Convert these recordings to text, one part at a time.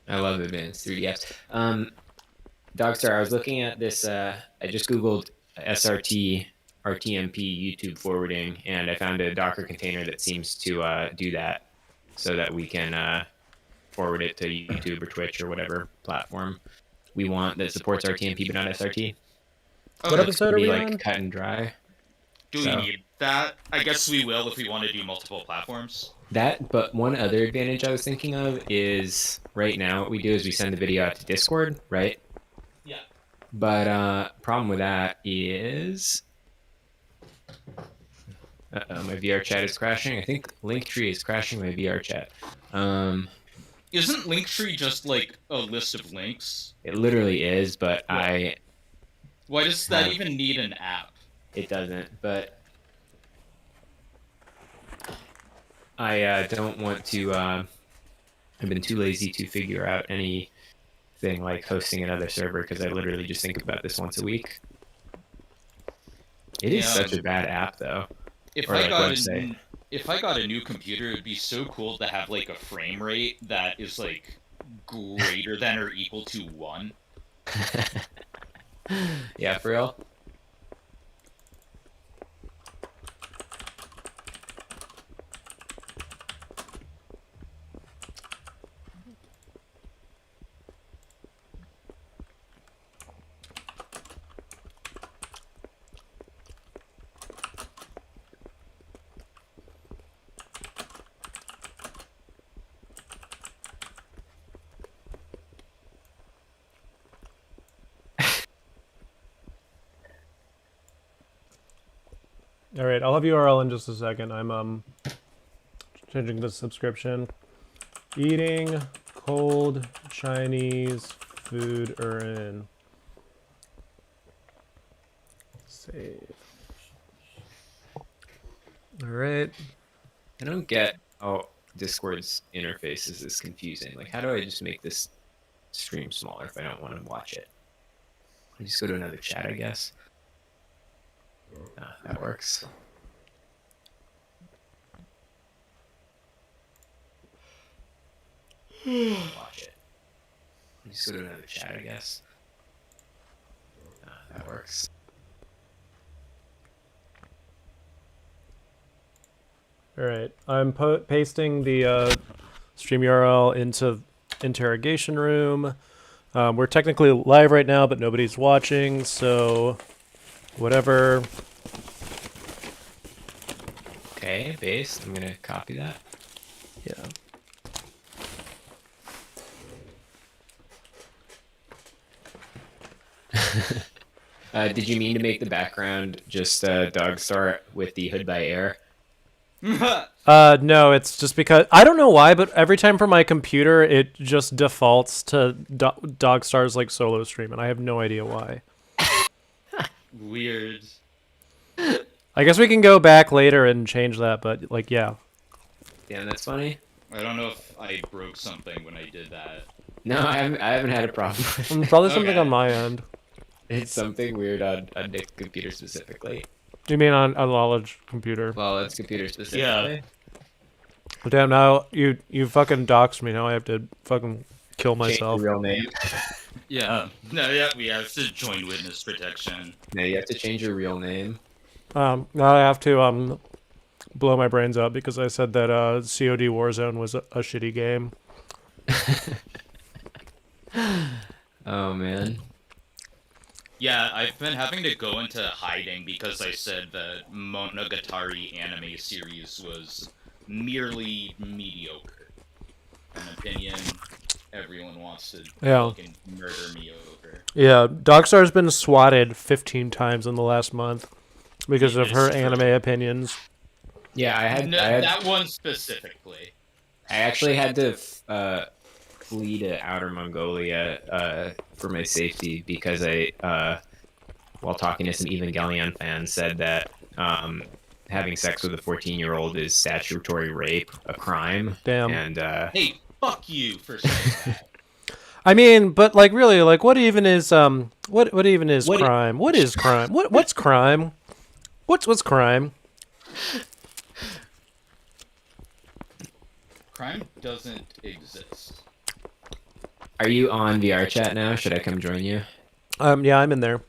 I love advanced 3D apps. Dogstar, I was looking at this. I just Googled SRT RTMP YouTube forwarding, and I found a Docker container that seems to do that so that we can forward it to YouTube or Twitch or whatever platform we want that supports RTMP but not SRT. What Looks episode are pretty we like on? cut and dry. Do we need that? I guess we will if we want to do multiple platforms. That, but one other advantage I was thinking of is right now what we do is we send the video out to Discord, right? Yeah. But problem with that is my VR chat is crashing. I think Linktree is crashing my VR chat. Isn't Linktree just like a list of links? It literally is, but Why does that even need an app? It doesn't, but I don't want to. I've been too lazy to figure out anything like hosting another server because I literally just think about this once a week. It is such a bad app, though. If I got a new computer, it'd be so cool to have like a frame rate that is like greater than or equal to 1. Yeah, for real. All right, I'll have URL in just a second. I'm changing the subscription. Eating cold Chinese food in. Save. All right. I don't get Discord's interface is this confusing. Like, how do I just make this stream smaller if I don't want to watch it? I just go to another chat, I guess. That works. Watch it. Just go to another chat, I guess. That works. All right, I'm pasting the stream URL into interrogation room. We're technically live right now, but nobody's watching, so whatever. Okay, base. I'm gonna copy that. Yeah. Did you mean to make the background just Dogstar with the Hood by Air? No, it's just because I don't know why, but every time for my computer, it just defaults to Dogstar's like solo stream, and I have no idea why. Weird. I guess we can go back later and change that, but like, yeah. Yeah, that's funny. I don't know if I broke something when I did that. No, I haven't had a problem. Probably something on my end. It's something weird on Nick's computer specifically. You mean on Lollard's computer? Well, it's computer specifically. Yeah. Damn, now you fucking doxed me. Now I have to fucking kill myself. Change your real name. Yeah. No, yeah, we have to join witness protection. No, you have to change your real name. Now I have to blow my brains out because I said that COD Warzone was a shitty game. Oh man. Yeah, I've been having to go into hiding because I said the Monogatari anime series was merely mediocre. An opinion everyone wants to fucking murder me over. Yeah, Dogstar's been swatted 15 times in the last month because of her anime opinions. Yeah, I had that one specifically. I actually had to flee to Outer Mongolia for my safety because I, while talking to some Evangelion fans, said that having sex with a 14-year-old is statutory rape, a crime. Damn. And hey, fuck you for saying that. I mean, but like really, like what even is what even is crime? What is crime? What's crime? What's crime? Crime doesn't exist. Are you on VR chat now? Should I come join you? Yeah, I'm in there.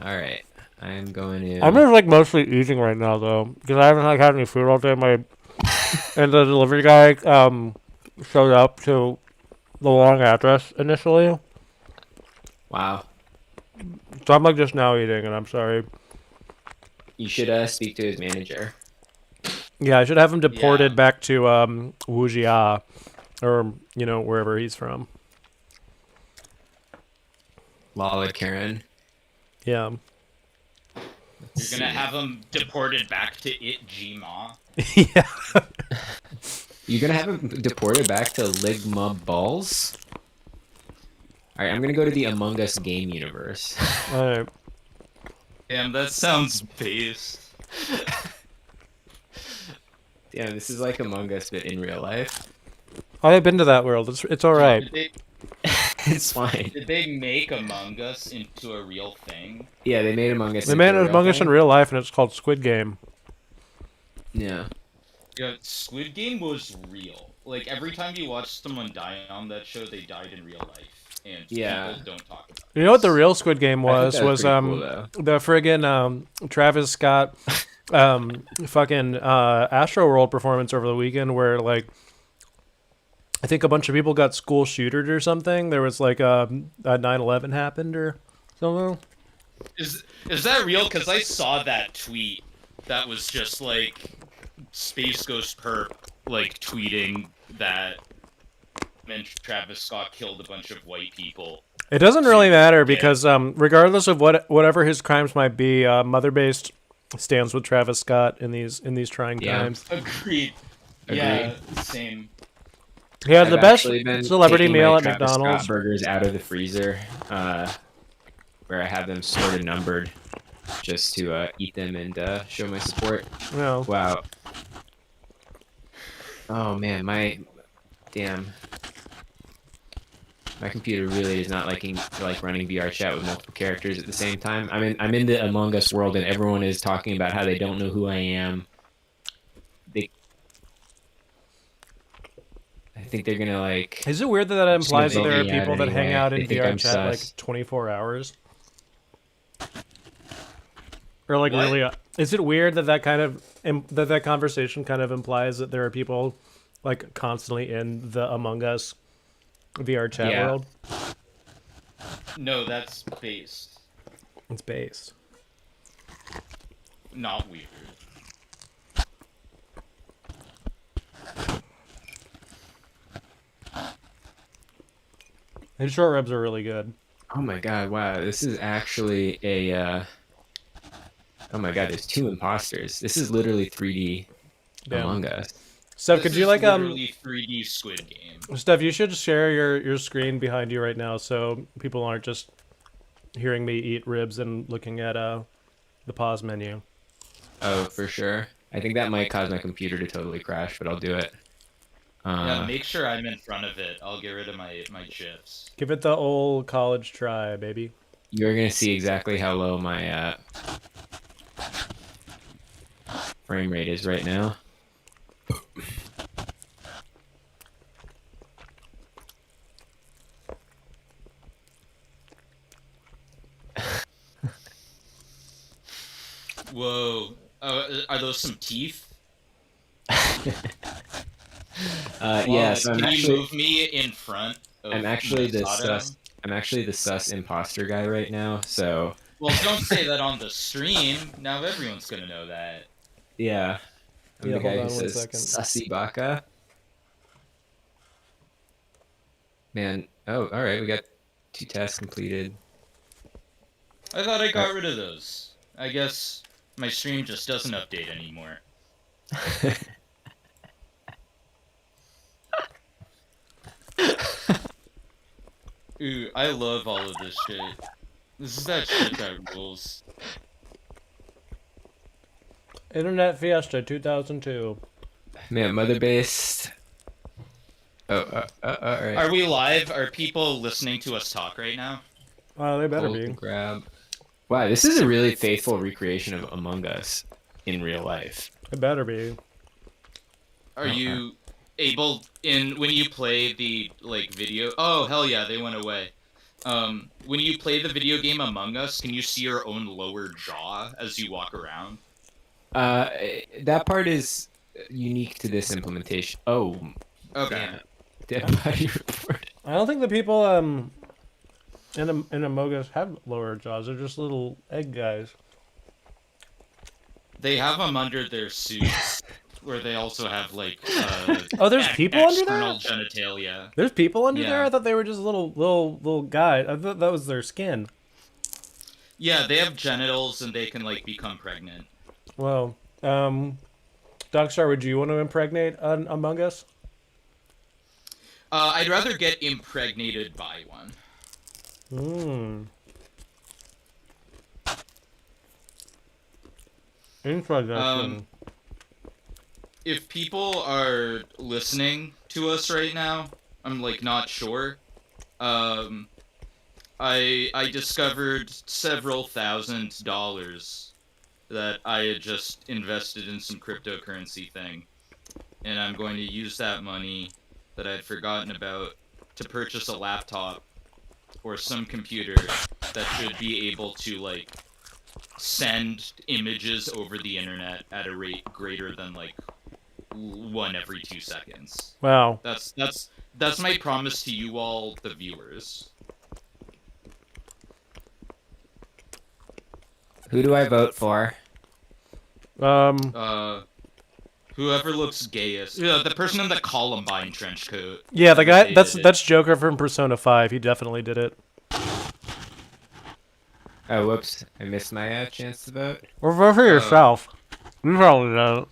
All right. I'm going to. I'm just like mostly eating right now though, because I haven't like had any food all day. And the delivery guy showed up to the wrong address initially, Wow. so I'm like just now eating, and I'm sorry. You should speak to his manager. Yeah, I should have him deported Yeah. back to Wujia, or wherever he's from. Lala Karen. Yeah. You're gonna have him deported back to Itjima. Yeah. You're gonna have him deported back to Ligma Balls? Alright, I'm gonna go to the Among Us game universe. All right. Damn, that sounds based. Damn, this is like Among Us, but in real life. I've been to that world. It's all right. It's fine. Did they make Among Us into a real thing? Yeah, they made Among Us. They into made a real Among Us in thing. real life, and it's called Squid Game. Yeah. Yeah, Squid Game was real. Like every time you watch someone die on that show, they died in real life, and Yeah. people don't talk about it. You know what the real Squid Game I think was? that was pretty cool, though. The friggin' Travis Scott fucking Astro World performance over the weekend where like I think a bunch of people got school shootered or something. There was like a 9/11 happened or something. Is that real? Because I saw that tweet. That was just like Space Ghost Perp like tweeting that Travis Scott killed a bunch of white people. It doesn't really matter because regardless of whatever his crimes might be, Mother Based stands with Travis Scott in these trying Yeah. times. Agreed. Yeah, same. He had the I've best actually been celebrity taking meal my at Travis McDonald's. Scott burgers out of the freezer, where I have them sort of numbered, just to eat them and show my support. No. Wow. Oh man, my computer really is not like running VR chat with multiple characters at the same time. I'm in the Among Us world and everyone is talking about how they don't know who I am. I think they're gonna like. Is it weird that implies that there are vote me out people that hang anyway. out They in think VR I'm chat sus. like 24 hours? Or like What? really? Is it weird that that conversation kind of implies that there are people like constantly in the Among Us VR chat Yeah. world? No, that's based. It's based. Not weird. And short ribs are really good. Oh my god! Wow, this is actually a. Oh my god! There's two imposters. This is literally 3D Damn. Among Us. Steph, This could you is like literally 3D Squid Game? Steph, you should share your screen behind you right now so people aren't just hearing me eat ribs and looking at the pause menu. Oh, for sure. I think that might cause my computer to totally crash, but I'll do it. Yeah, make sure I'm in front of it. I'll get rid of my chips. Give it the old college try, baby. You're gonna see exactly how low my frame rate is right now. Whoa. Are those some teeth? Yeah, so Can you move me in front? I'm actually the Masato? sus. I'm actually the sus imposter guy right now. So Well, don't say that on the stream. Now everyone's gonna know that. yeah, I'm Yeah, the guy hold who on one says second. sussy baka. Man, oh, all right, we got 2 tasks completed. I thought I got rid of those. I guess my stream just doesn't update anymore. Ooh, I love all of this shit. This is that shit that rules. Internet Fiesta 2002. Man, mother based. Oh, all right. Are we live? Are people listening to us talk right now? They better Hold be. and grab. Wow, this is a really faithful recreation of Among Us in real life. It better be. Are you able in when you play the like video. Oh hell yeah, they went away. When you play the video game Among Us, can you see your own lower jaw as you walk around? That part is unique to this implementation. Oh, Okay. damn. Dead body report. I don't think the people in Among Us have lower jaws. They're just little egg guys. They have them under their suits, where they also have like Oh, there's people under external there? genitalia. There's people under there? Yeah. I thought they were just little guys. I thought that was their skin. Yeah, they have genitals and they can like become pregnant. Well, Dogstar, would you want to impregnate an Among Us? I'd rather get impregnated by one. Hmm. Interesting. If people are listening to us right now, I'm like not sure. I discovered several $1,000s that I had just invested in some cryptocurrency thing, and I'm going to use that money that I'd forgotten about to purchase a laptop or some computer that should be able to like send images over the internet at a rate greater than like 1 every 2 seconds. Wow. That's my promise to you all, the viewers. Who do I vote for? Whoever looks gayest. Yeah, the person in the Columbine trench coat. Yeah, the guy. They That's did it. that's Joker from Persona 5. He definitely did it. Oh, whoops. I missed my chance to vote. Or vote for yourself. You probably don't.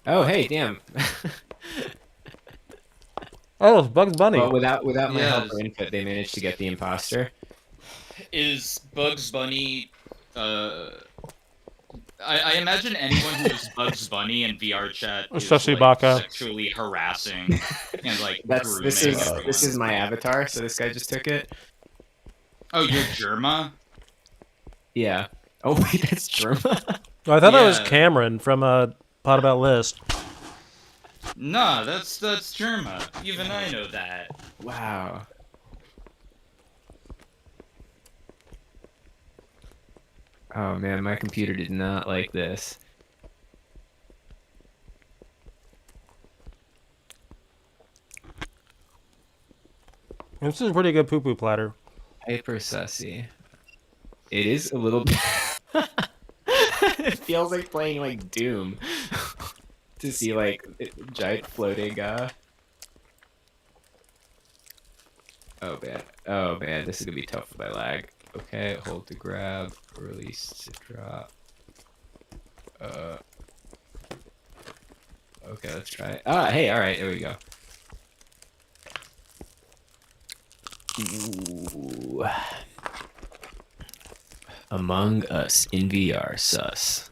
Oh, hey, damn. Oh, it's Bugs Bunny. Well, without my Yes. help or input, they managed to get the imposter. Is Bugs Bunny, I imagine anyone who is Bugs Bunny in VR chat is Sussy like, Baka. sexually harassing and like This grooming is everyone. my avatar, so this guy just took it. Oh, you're Germa? Yeah. Oh wait, that's Germa. Oh, I thought that was Yeah. Cameron from Pot About List. Nah, that's Germa. Even I know that. Wow. Oh man, my computer did not like this. This is a pretty good poo-poo platter. Hyper sussy. It is a little bit. It feels like playing like Doom. To see like giant floating. Oh man, this is gonna be tough with my lag. Okay, hold to grab, release to drop. Okay, let's try it. Ah, hey, all right, there we go. Ooh. Among Us in VR, sus.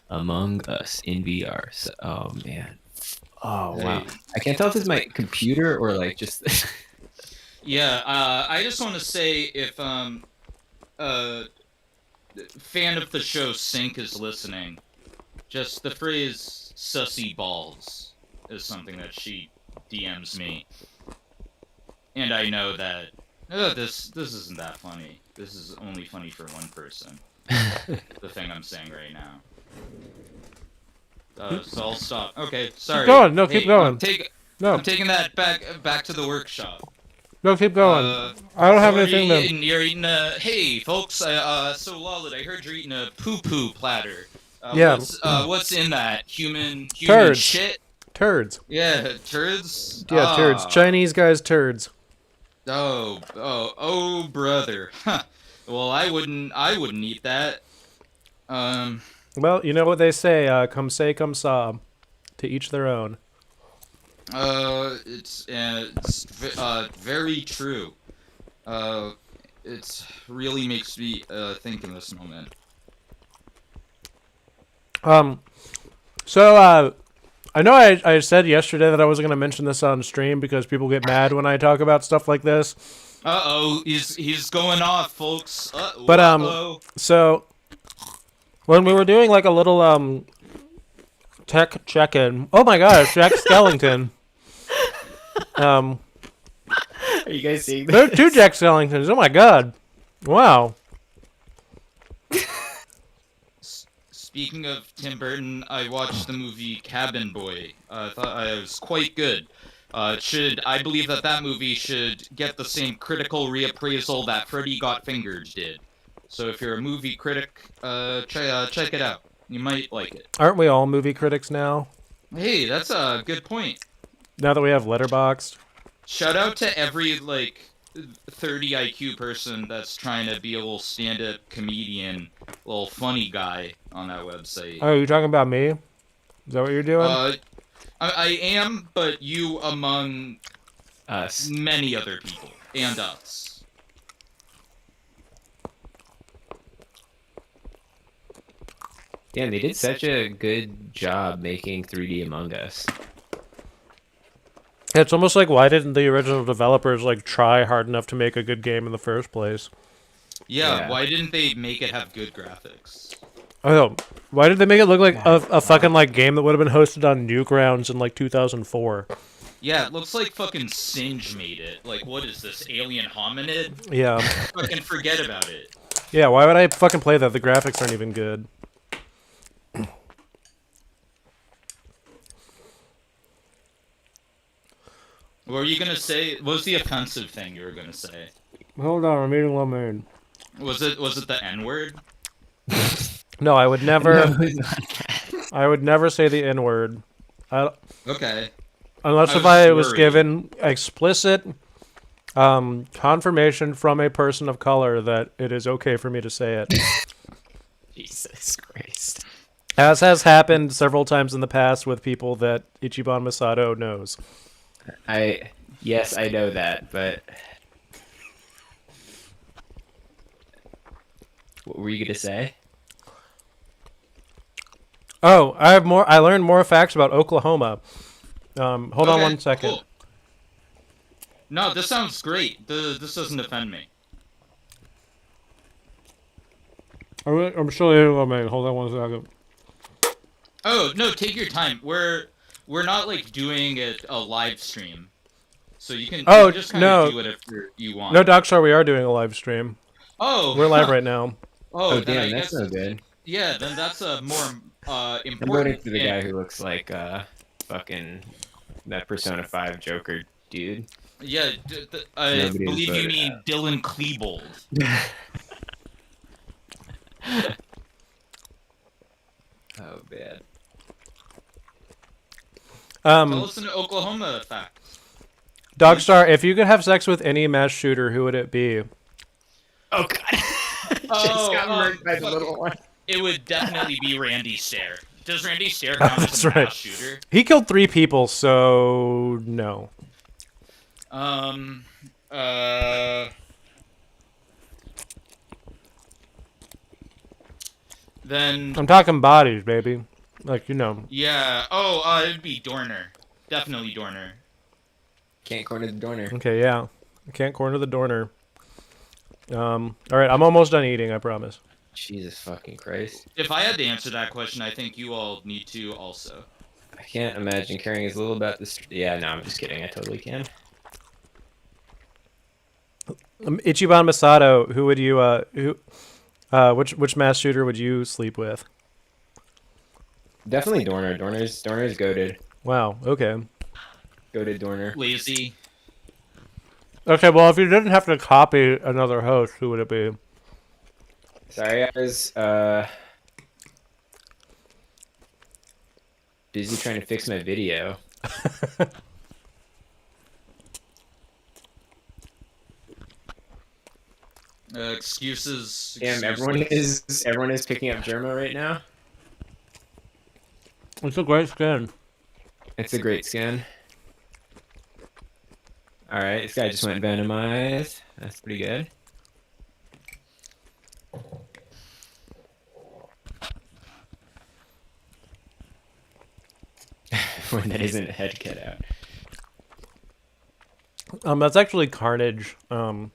Among Us in VR. Oh man. Oh wow. Hey. I can't tell if it's my computer or like just. Yeah, I just want to say if fan of the show Sync is listening, just the phrase "sussy balls" is something that she DMs me, and I know that this isn't that funny. This is only funny for one person. The thing I'm saying right now. So I'll stop. Okay, sorry. going. No, keep going. I'm taking that back to the workshop. No, keep going. I don't have So anything to... You're eating a... Hey, folks, so Lalit, I heard you're eating a poo-poo platter. Yeah. What's in that? Human Turds. shit? Turds. Yeah, turds? Yeah, turds. Ah. Chinese guys turds. Oh, brother. Huh. Well, I wouldn't eat that. Well, you know what they say, come say, come saw. To each their own. It's very true. It really makes me think in this moment. So, I know I said yesterday that I wasn't going to mention this on stream because people get mad when I talk about stuff like this. Uh-oh, he's going off, folks. But, uh-oh. So, when we were doing like a little, Tech check-in. Oh my gosh, Jack Skellington. Are you guys seeing There are this? two Jack Skellingtons. Oh my god. Wow. Speaking of Tim Burton, I watched the movie Cabin Boy. I thought it was quite good. I believe that movie should get the same critical reappraisal that Freddy Got Fingered did. So if you're a movie critic, check it out. You might like it. Aren't we all movie critics now? Hey, that's a good point. Now that we have Letterboxd. Shout out to every 30 IQ person that's trying to be a little stand-up comedian, little funny guy on that website. Oh, you talking about me? Is that what you're doing? I am, but you among Us. many other people and us. Damn, they did such a good job making 3D Among Us. It's almost like, why didn't the original developers try hard enough to make a good game in the first place? Yeah, Yeah. why didn't they make it have good graphics? Oh, why did they make it look like a fucking game that would have been hosted on Newgrounds in 2004? Yeah, it looks like fucking Singe made it. What is this, alien hominid? Yeah. Fucking forget about it. Yeah, why would I fucking play that? The graphics aren't even good. What were you gonna say? What was the offensive thing you were gonna say? Hold on, I'm eating lemonade. Was it the N-word? No, I would never. No, it's not. I would never say the N word, Okay. unless I if was I was worried. given explicit confirmation from a person of color that it is okay for me to say it. Jesus Christ. As has happened several times in the past with people that Ichiban Masato knows. Yes, I know that, but what were you gonna say? Oh, I have more. I learned more facts about Oklahoma. Hold on Okay, one second. cool. No, this sounds great. This doesn't offend me. I'm still eating lemonade. Hold on one second. Oh no, take your time. We're not doing a live stream, so you can just kind no. of do whatever you want. No, Docstar, we are doing a live stream. Oh, We're live right now. Oh, Oh, then I damn, that's guess no good. yeah. Then that's a more I'm important. voting for the guy who looks like fucking that Persona 5 Joker dude. Yeah, I Nobody's believe you voted mean out. Dylan Klebold. Oh, bad. Tell us an Oklahoma fact. Dogstar, if you could have sex with any mass shooter, who would it be? Oh, God. Oh, got murdered by the fuck. little one. It would definitely be Randy Stair. Does Randy Stair count as That's a right. mass shooter? He killed 3 people, so no. Then I'm talking bodies, baby. yeah. Oh, it'd be Dorner. Definitely Dorner. Can't corner the Dorner. Okay, yeah. I can't corner the Dorner. All right, I'm almost done eating, I promise. Jesus fucking Christ. If I had to answer that question, I think you all need to also. I can't imagine caring as little about this. Yeah, no, I'm just kidding. I totally can. Ichiban Masato, who would you which mass shooter would you sleep with? Definitely Dorner. Dorner's goated. Wow, okay. Goated Dorner. Lazy. Okay, well, if you didn't have to copy another host, who would it be? Sorry, I was busy trying to fix my video. Excuses. Damn, everyone is picking up Germa right now. It's a great skin. It's a great skin. All right, this guy just went Venomized. That's pretty good. When that isn't a head cut out. That's actually Carnage. It's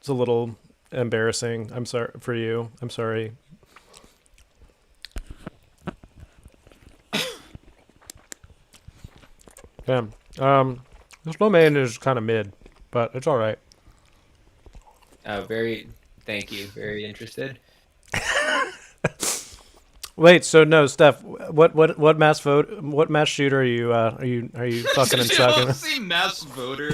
a little embarrassing. I'm sorry for you. I'm sorry. Damn. This lo mein is kind of mid, but it's all right. Thank you. Very interested. Wait, so no, Steph, what mass shooter are you fucking and sucking? Say mass voter.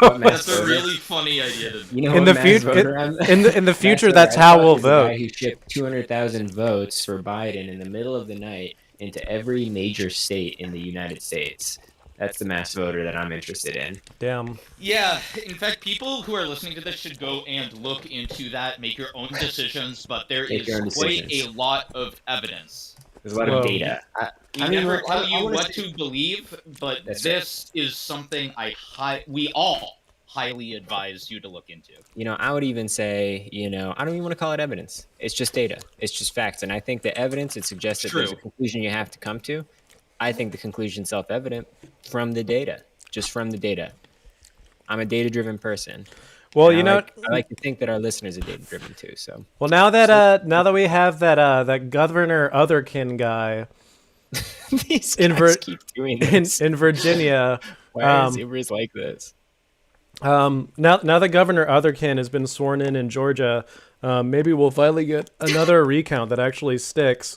What mass That's a voter? really funny idea to You know In what the mass future, voter I'm- in the future, Mass that's voter I how thought we'll is the guy vote. who shipped 200,000 votes for Biden in the middle of the night into every major state in the United States. That's the mass voter that I'm interested in. Damn. Yeah, in fact, people who are listening to this should go and look into that, make your own decisions, but there Make is your own quite a decisions. lot of evidence. There's a lot Whoa. of data. We I mean, never I tell you wanna what say- to believe, but That's this is something we all highly advise you to look into. I would even say, I don't even want to call it evidence. It's just data. It's just facts. And I think the evidence, it suggests that there's a True. conclusion you have to come to. I think the conclusion's self-evident from the data, just from the data. I'm a data-driven person. Well, And I like to think that our listeners are data-driven too. So well now that we have that Governor Otherkin guy these In guys Vir- keep doing in this. Virginia, Why are um, Ubers like this? now that Governor Otherkin has been sworn in Georgia, maybe we'll finally get another recount that actually sticks,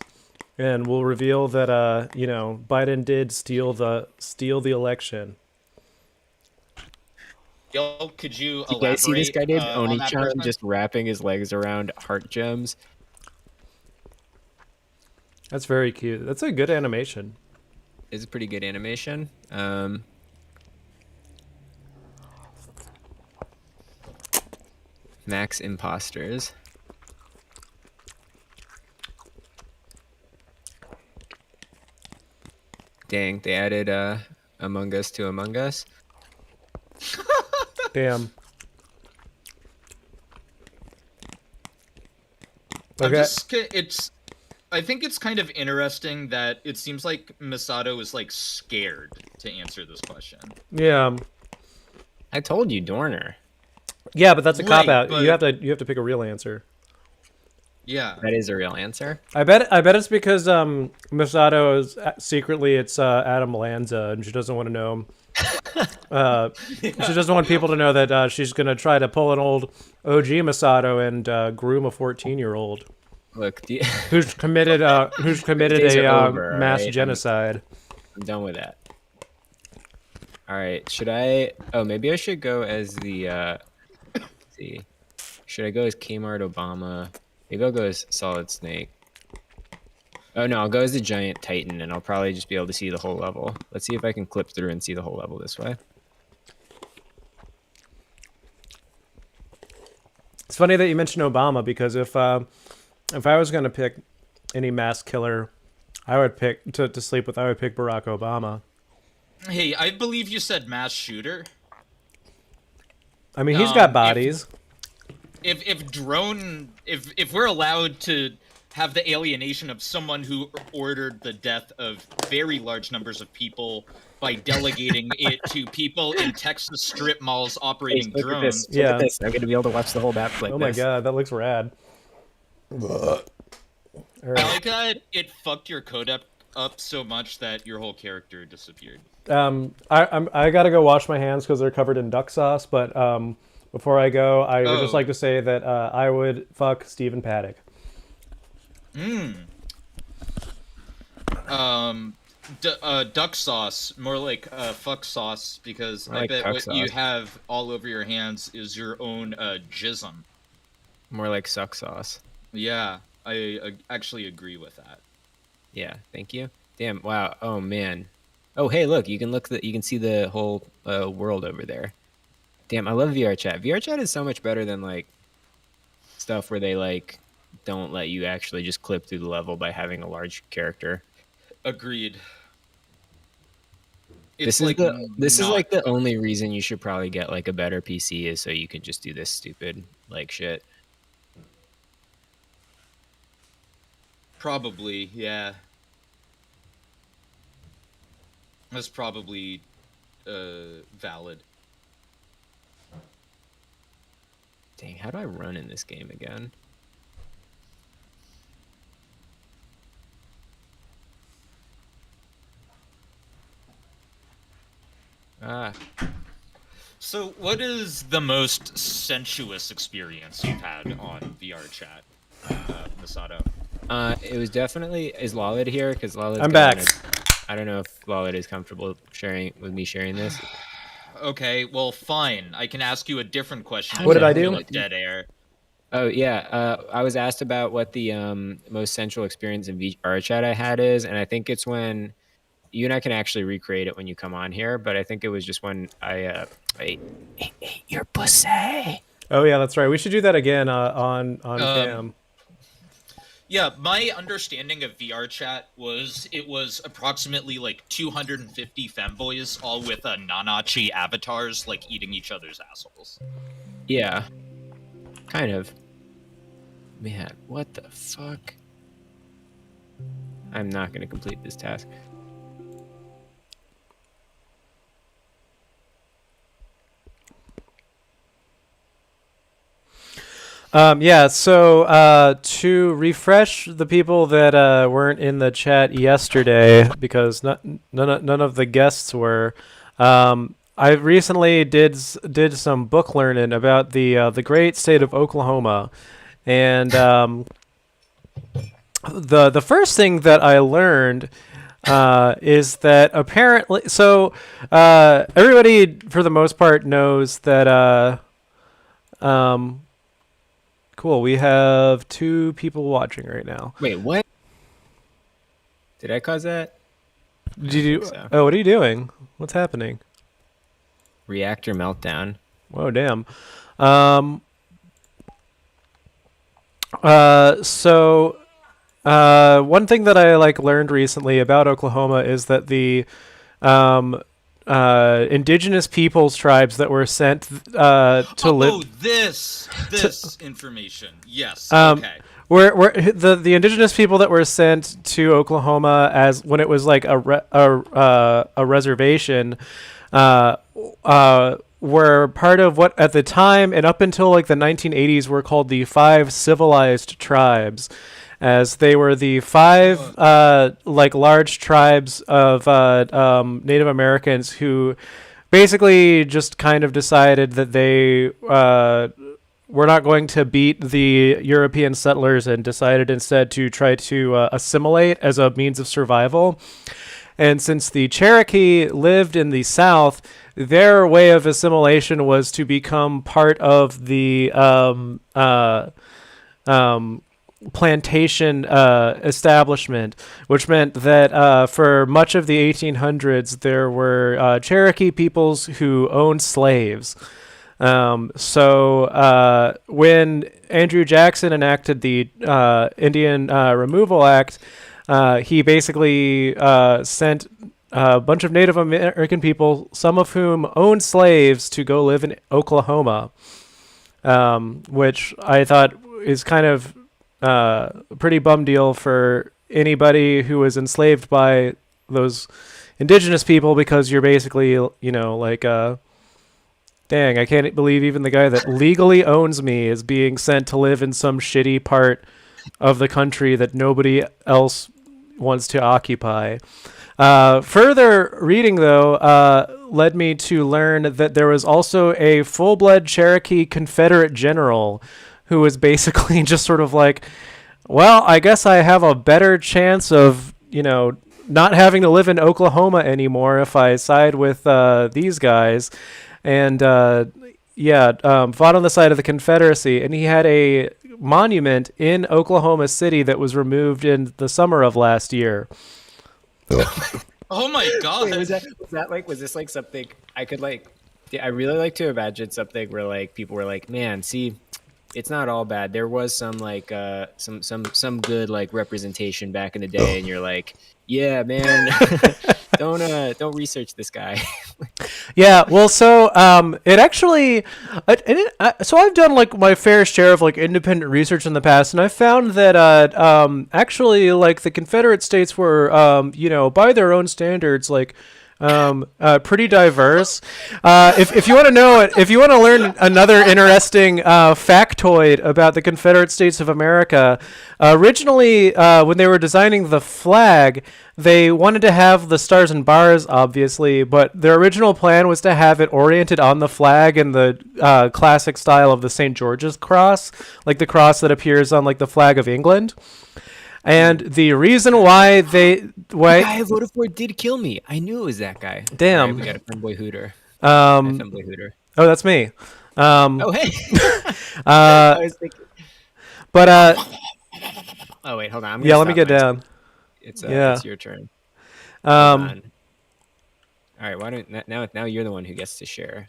and we'll reveal that Biden did steal the election. Yo, could you You guys see this guy, Dave? on that Oni-chan person? just wrapping his legs around heart gems. That's very cute. That's a good animation. It's a pretty good animation. Max Imposters. Dang, they added Among Us to Among Us. Damn. I'm Okay. just, I think it's kind of interesting that it seems like Misato is like scared to answer this question. Yeah. I told you, Dorner. Yeah, but that's a Right, cop out. but- You have to pick a real answer. Yeah. That is a real answer. I bet it's because Misato is secretly it's Adam Lanza and she doesn't want to know him. She doesn't want people to know that she's gonna try to pull an old OG Misato and groom a 14-year-old Look, who's committed Days a are over, mass alright? genocide. I'm done with that. All right, should I? Oh, maybe I should go as the. Let's see, should I go as Kmart Obama? Maybe I'll go as Solid Snake. Oh no, I'll go as the Giant Titan, and I'll probably just be able to see the whole level. Let's see if I can clip through and see the whole level this way. It's funny that you mentioned Obama because if I was gonna pick any mass killer, I would pick to sleep with. I would pick Barack Obama. Hey, I believe you said mass shooter. I mean, he's got If- bodies. If we're allowed to have the alienation of someone who ordered the death of very large numbers of people by delegating it to people in Texas strip malls operating Look at drones. this. Look Yeah. at this. I'm gonna be able to watch the whole map like Oh this. my god, that looks rad. All I right. like that it fucked your code up so much that your whole character disappeared. I gotta go wash my hands because they're covered in duck sauce. But before I go, I would just Oh. like to say that I would fuck Stephen Paddock. Duck sauce, more like fuck sauce, because I I like bet cuck what you sauce. have all over your hands is your own jism. More like suck sauce. Yeah, I actually agree with that. Yeah, thank you. Damn, wow. Oh man. Oh hey, look, you can see the whole world over there. Damn, I love VR chat. VR chat is so much better than like stuff where they like don't let you actually just clip through the level by having a large character. Agreed. This is the only reason you should probably get like a better PC is so you can just do this stupid like shit. Probably, yeah. That's probably valid. Dang, how do I run in this game again? Ah, So, what is the most sensuous experience you've had on VR chat, Masato? it was definitely is Lalid here because Lalid. I'm back. I don't know if Lalid is comfortable sharing with me sharing this. Okay, well, fine. I can ask you a different question. What did I instead of do? like dead air. Oh yeah, I was asked about what the most central experience in VR chat I had is, and I think it's when you and I can actually recreate it when you come on here. But I think it was just when I ate your pussy. Oh yeah, that's right. We should do that again on cam. Yeah, my understanding of VR chat was it was approximately like 250 femboys, all with Nanachi avatars, like eating each other's assholes. Yeah, kind of. Man, what the fuck? I'm not gonna complete this task. Yeah, so to refresh the people that weren't in the chat yesterday, because none of the guests were, I recently did some book learning about the great state of Oklahoma, and the first thing that I learned is that apparently, so everybody for the most part knows that cool. We have 2 people watching right now. Wait, what? Did I cause that? Did you? so. Oh, what are you doing? What's happening? Reactor meltdown. Whoa, damn. So one thing that I learned recently about Oklahoma is that the indigenous peoples tribes that were sent to live. Oh, this information. Yes. Um, Okay. Where the indigenous people that were sent to Oklahoma as when it was like a reservation were part of what at the time and up until like the 1980s were called the 5 civilized tribes, as they were the 5 large tribes of Native Americans who basically just kind of decided that they were not going to beat the European settlers and decided instead to try to assimilate as a means of survival. And since the Cherokee lived in the South, their way of assimilation was to become part of the plantation establishment, which meant that for much of the 1800s, there were Cherokee peoples who owned slaves. So when Andrew Jackson enacted the Indian Removal Act, he basically sent a bunch of Native American people, some of whom owned slaves, to go live in Oklahoma, which I thought is kind of a pretty bum deal for anybody who was enslaved by those indigenous people, because you're basically, dang, I can't believe even the guy that legally owns me is being sent to live in some shitty part of the country that nobody else wants to occupy. Further reading, though, led me to learn that there was also a full-blood Cherokee Confederate general who was basically just sort of like, well, I guess I have a better chance of, not having to live in Oklahoma anymore if I side with these guys. And fought on the side of the Confederacy, and he had a monument in Oklahoma City that was removed in the summer of last year. Oh my god! Wait, was this like something I could I really like to imagine something where like people were like, man, see, it's not all bad. There was some like some good like representation back in the day, and you're like, yeah, man, don't research this guy. Yeah, well, so it actually, so I've done like my fair share of like independent research in the past, and I found that actually like the Confederate States were by their own standards like Pretty diverse. If you want to know it, if you want to learn another interesting factoid about the Confederate States of America, originally when they were designing the flag, they wanted to have the stars and bars, obviously, but their original plan was to have it oriented on the flag in the classic style of the St. George's cross, like the cross that appears on like the flag of England. And the reason why The guy I voted for did kill me. I knew it was that guy. Damn. All right, we got a femboy hooter. Hi, um femboy hooter. oh, that's me. Oh, hey. uh I was thinking. but Oh wait, hold on. I'm yeah, gonna let me stop get my- down. It's it's your turn. Hold Um on. All right. Why don't now you're the one who gets to share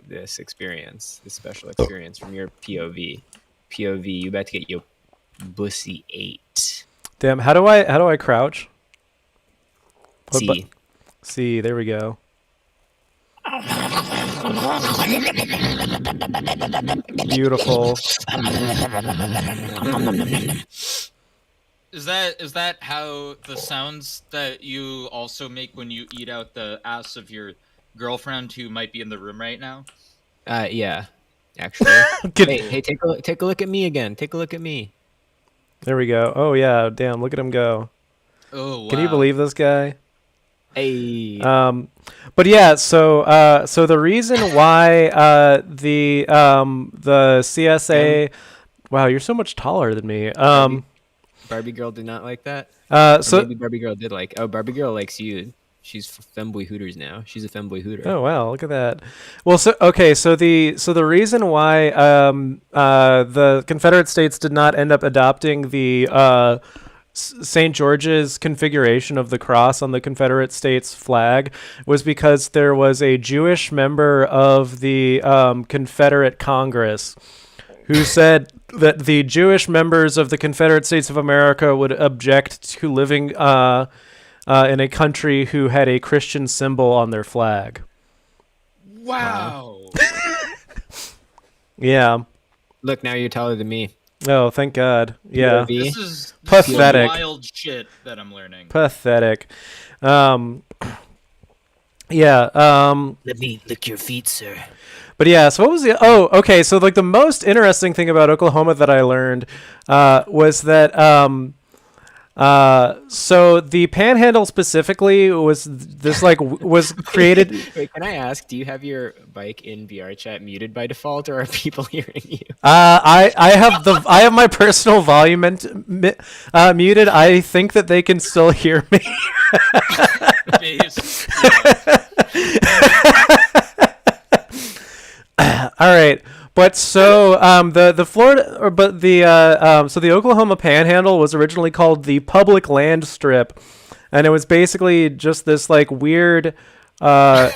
this experience, this special experience from your POV. POV. You about to get your bussy 8. damn, how do I crouch? What See. See, there we go. Beautiful. Is that how the sounds that you also make when you eat out the ass of your girlfriend who might be in the room right now? Yeah. Actually. Get- hey, take a look at me again. Take a look at me. There we go. Oh yeah, damn, look at him go. Oh, wow. Can you believe this guy? Hey. But yeah, so the reason why the CSA, wow, you're so much taller than me. Barbie girl did not like that. Or So maybe Barbie girl did like. Oh, Barbie girl likes you. She's femboy hooters now. She's a femboy hooter. oh wow, look at that. Well, so okay, so the reason why the Confederate States did not end up adopting the St. George's configuration of the cross on the Confederate States flag was because there was a Jewish member of the Confederate Congress who said that the Jewish members of the Confederate States of America would object to living in a country who had a Christian symbol on their flag. Wow. Yeah. Look, now you're taller than me. Oh, thank God. Yeah. POV. This is Pathetic. some wild shit that I'm learning. Pathetic. Yeah. Let me lick your feet, sir. But yeah, so what was the... Oh, okay. So like the most interesting thing about Oklahoma that I learned was that... so the Panhandle specifically was this like was created... Wait, can I ask? Do you have your bike in VR chat muted by default, or are people hearing you? I have my personal volume muted. I think that they can still hear me. Base. All right, but so the Florida, or but the so the Oklahoma Panhandle was originally called the Public Land Strip, and it was basically just this like weird part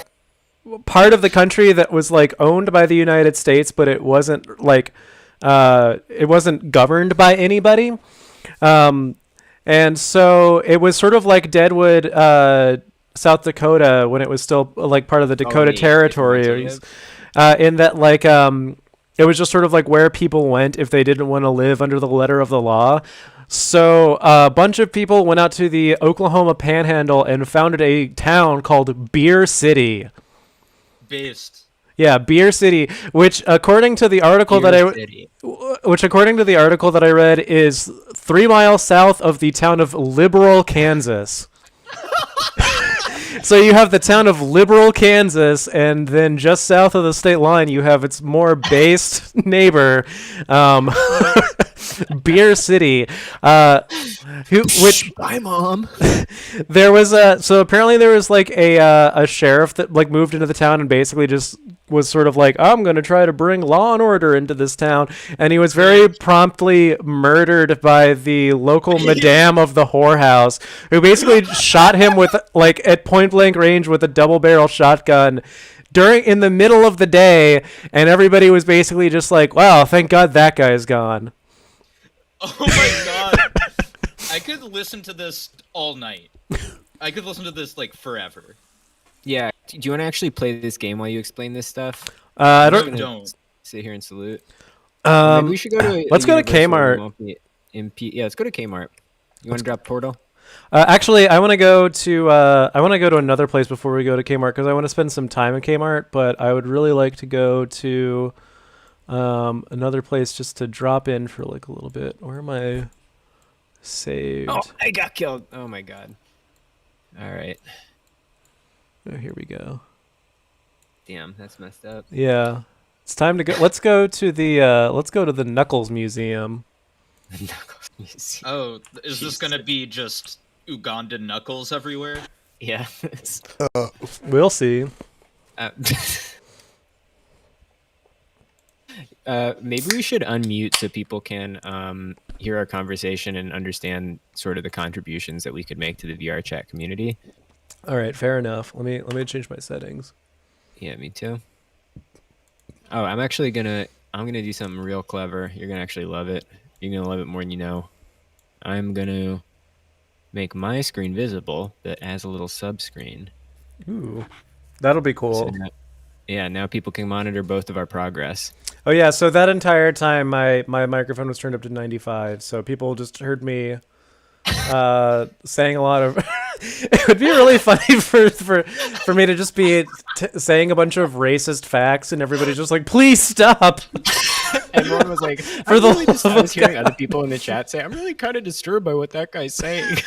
of the country that was like owned by the United States, but it wasn't like it wasn't governed by anybody, and so it was sort of like Deadwood, South Dakota, when it was still like part of the Dakota Colony, territories. In that, like, it was just sort of like where people went if they didn't want to live under the letter of the law. So a bunch of people went out to the Oklahoma Panhandle and founded a town called Beer City. Based. Yeah, Beer City, which according to the article that I read is 3 miles south of the town of Liberal, Kansas. So you have the town of Liberal, Kansas, and then just south of the state line, you have its more based neighbor, Beer City, which Bye, Mom. there was so apparently there was like a sheriff that like moved into the town and basically just was sort of like, I'm going to try to bring law and order into this town, and he was very promptly murdered by the local madame of the whorehouse, who basically shot him with like at point blank range with a double barrel shotgun in the middle of the day, and everybody was basically just like, wow, thank God that guy's gone. Oh my god. I could listen to this all night. I could listen to this like forever. Yeah. Do you want to actually play this game while you explain this stuff? I No, don't. don't. Sit here and salute. Maybe we should go to. let's go to Kmart. Yeah, let's go to Kmart. You want to drop Portal? Actually, I want to go to another place before we go to Kmart because I want to spend some time at Kmart. But I would really like to go to another place just to drop in for like a little bit. Where am I saved? Oh, I got killed. Oh my god. All right. Oh, here we go. Damn, that's messed up. Yeah, it's time to go. Let's go to the Knuckles Museum. Knuckles Museum. Oh, is this gonna be just Ugandan knuckles everywhere? Yeah. We'll see. uh, maybe we should unmute so people can hear our conversation and understand sort of the contributions that we could make to the VR chat community. All right, fair enough. Let me change my settings. Yeah, me too. Oh, I'm gonna do something real clever. You're gonna actually love it. You're gonna love it more than you know. I'm gonna make my screen visible that has a little sub screen. Ooh, that'll be cool. So now people can monitor both of our progress. Oh yeah, so that entire time my microphone was turned up to 95, so people just heard me saying a lot of it would be really funny for me to just be saying a bunch of racist facts and everybody's just like, please stop. Everyone was like, For the I was hearing God. other people in the chat say, I'm really kind of disturbed by what that guy's saying.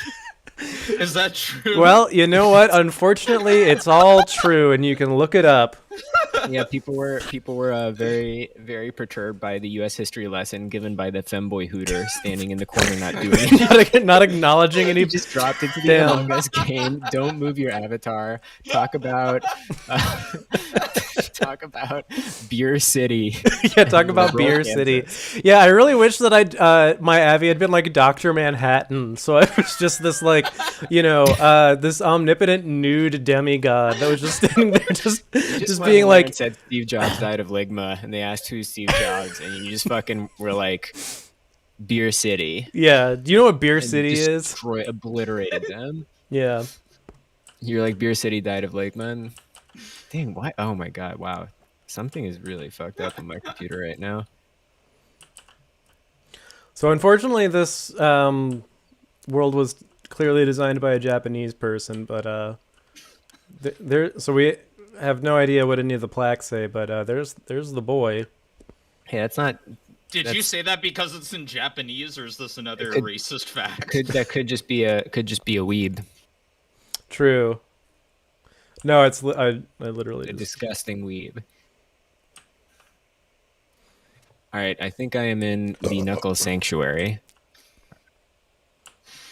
Is that true? Well, you know what? Unfortunately, it's all true, and you can look it up. Yeah, people were very, very perturbed by the U.S. history lesson given by the femboy hooter standing in the corner not doing it. not acknowledging any. He just dropped into the Damn. Among Us game. Don't move your avatar. Talk about Beer City. Yeah, talk about Liberal Beer Kansas. City. Yeah, I really wish that my Avi had been like Dr. Manhattan, so I was just this like, this omnipotent nude demigod that was just standing there, just Went being in there like, and said Steve Jobs died of ligma, and they asked who's Steve Jobs, and you just fucking were like, Beer City. yeah. Do you know what Beer And City is? obliterated them. Yeah. You're like, Beer City died of ligma. And dang, why? Oh my god, wow. Something is really fucked up on my computer right now. So unfortunately, this world was clearly designed by a Japanese person, but so we have no idea what any of the plaques say. But there's the boy. Hey, that's not. Did you That's- say that because it's in Japanese, or is this another could- racist fact? Could just be a weeb. True. No, it's I literally A just, disgusting weeb. All right, I think I am in the Knuckles Sanctuary.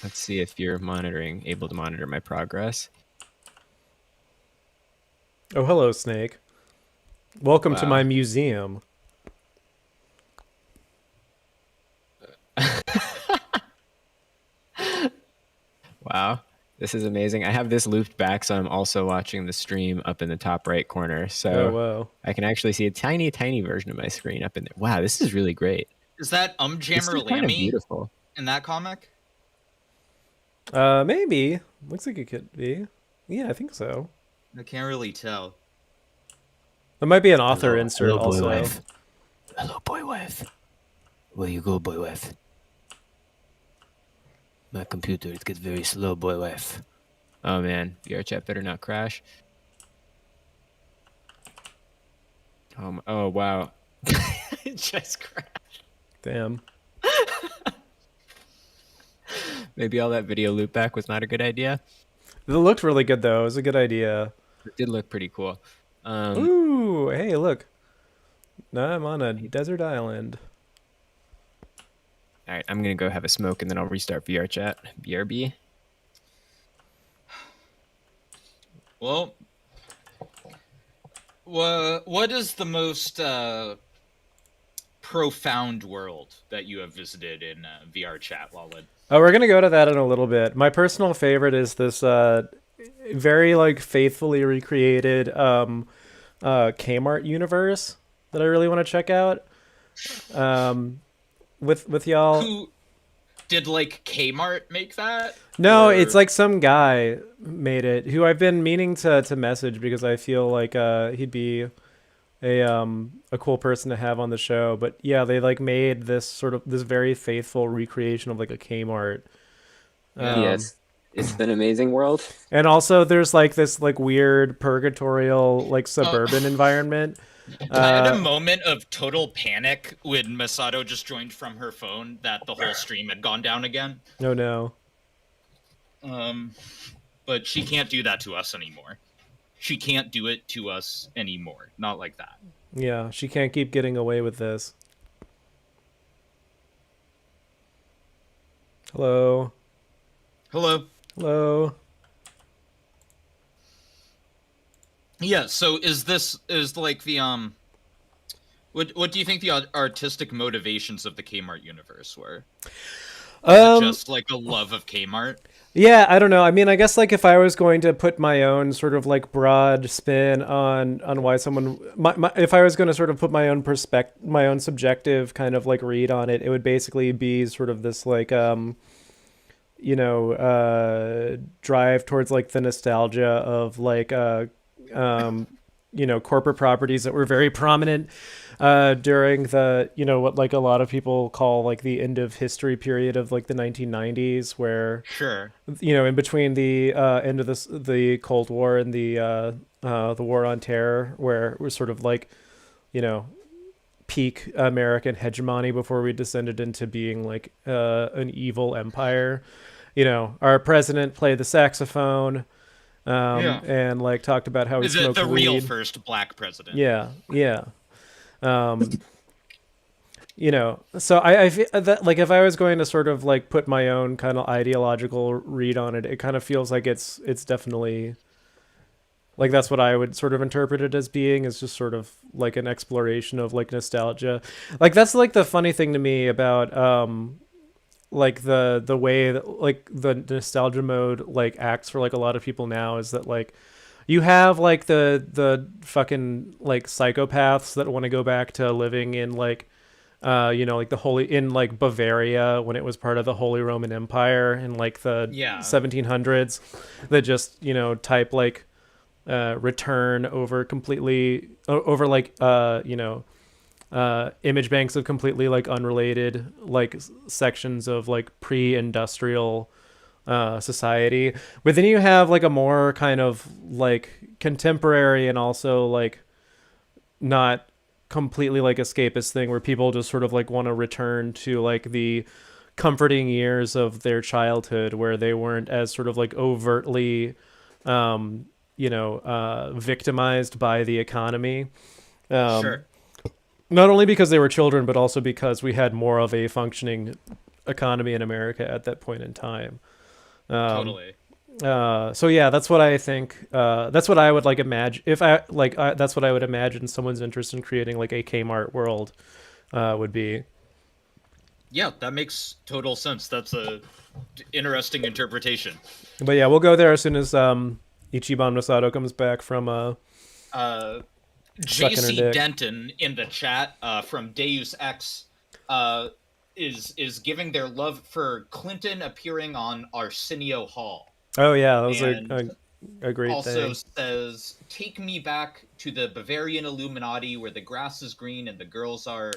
Let's see if you're able to monitor my progress. Oh, hello, Snake. Welcome to Wow. my museum. Wow, this is amazing. I have this looped back, so I'm also watching the stream up in the top right corner. So Oh, wow. I can actually see a tiny, tiny version of my screen up in there. Wow, this is really great. Is that This Jammer is kind of Lammy beautiful. in that comic? Maybe. Looks like it could be. Yeah, I think so. I can't really tell. There might be an author insert Hello, boy also. wife. Hello, boy wife. Where you go, boy wife? My computer, it gets very slow, boy wife. Oh man, VR chat better not crash. Oh wow. It just crashed. Damn. Maybe all that video loop back was not a good idea. It looked really good though. It was a good idea. It did look pretty cool. Ooh, hey, look. Now I'm on a desert island. All right, I'm gonna go have a smoke and then I'll restart VR chat. BRB. Well, what is the most profound world that you have visited in VR chat, Lawlid? Oh, we're gonna go to that in a little bit. My personal favorite is this very like faithfully recreated Kmart universe that I really want to check out. With y'all. Who did like Kmart make that? No, Or- it's like some guy made it who I've been meaning to message because I feel like he'd be a cool person to have on the show. But yeah, they like made this very faithful recreation of like a Kmart. Yes. It's an amazing world. And also, there's like this like weird purgatorial like suburban environment. I had a moment of total panic when Masato just joined from her phone that the whole stream had gone down again. Oh no. But she can't do that to us anymore. She can't do it to us anymore. Not like that. Yeah, she can't keep getting away with this. Hello. Hello. Hello. Yeah, so is like the what do you think the artistic motivations of the Kmart universe were? Is it just like a love of Kmart? Yeah, I don't know. I mean, I guess like if I was going to put my own sort of like broad spin on why someone if I was going to sort of put my own my own subjective kind of like read on it, it would basically be sort of this like drive towards like the nostalgia of like corporate properties that were very prominent during the what like a lot of people call like the end of history period of like the 1990s, where Sure. in between the end of the Cold War and the War on Terror, where we're sort of like peak American hegemony before we descended into being like an evil empire. Our president played the saxophone. And like talked about how he smoked the weed. real first black president. Yeah. So I feel that like if I was going to sort of like put my own kind of ideological read on it, it kind of feels like it's definitely like that's what I would sort of interpret it as being, is just sort of like an exploration of like nostalgia. Like that's like the funny thing to me about like the way that like the nostalgia mode like acts for like a lot of people now is that like you have like the fucking like psychopaths that want to go back to living in like like the holy in like Bavaria when it was part of the Holy Roman Empire in like the 1700s, that just type like return over completely over like image banks of completely like unrelated like sections of like pre-industrial society. But then you have like a more kind of like contemporary and also like not completely like escapist thing where people just sort of like want to return to like the comforting years of their childhood where they weren't as sort of like overtly victimized by the economy. Sure. Not only because they were children, but also because we had more of a functioning economy in America at that point in time. Totally. So yeah, that's what I think. That's what I would like imagine if I like. That's what I would imagine someone's interest in creating like a Kmart world would be. Yeah, that makes total sense. That's a interesting interpretation. But yeah, we'll go there as soon as Ichiban Masato comes back from JC Denton in the chat from Deus Ex is giving their love for Clinton appearing on Arsenio Hall. Oh yeah, that was a great also thing. Says, take me back to the Bavarian Illuminati where the grass is green and the girls are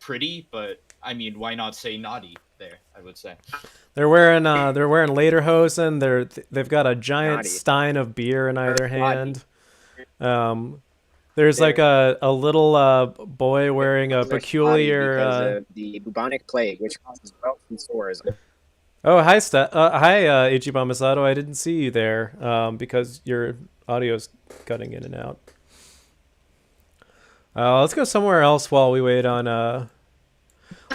pretty, but I mean, why not say naughty there, I would say. They're wearing lederhosen. They've got a giant naughty stein of beer in either hand. There's like a little boy wearing a peculiar the bubonic plague, which causes welts and sores. Oh, hi, Ichiban Masato. I didn't see you there because your audio's cutting in and out. Let's go somewhere else while we wait on.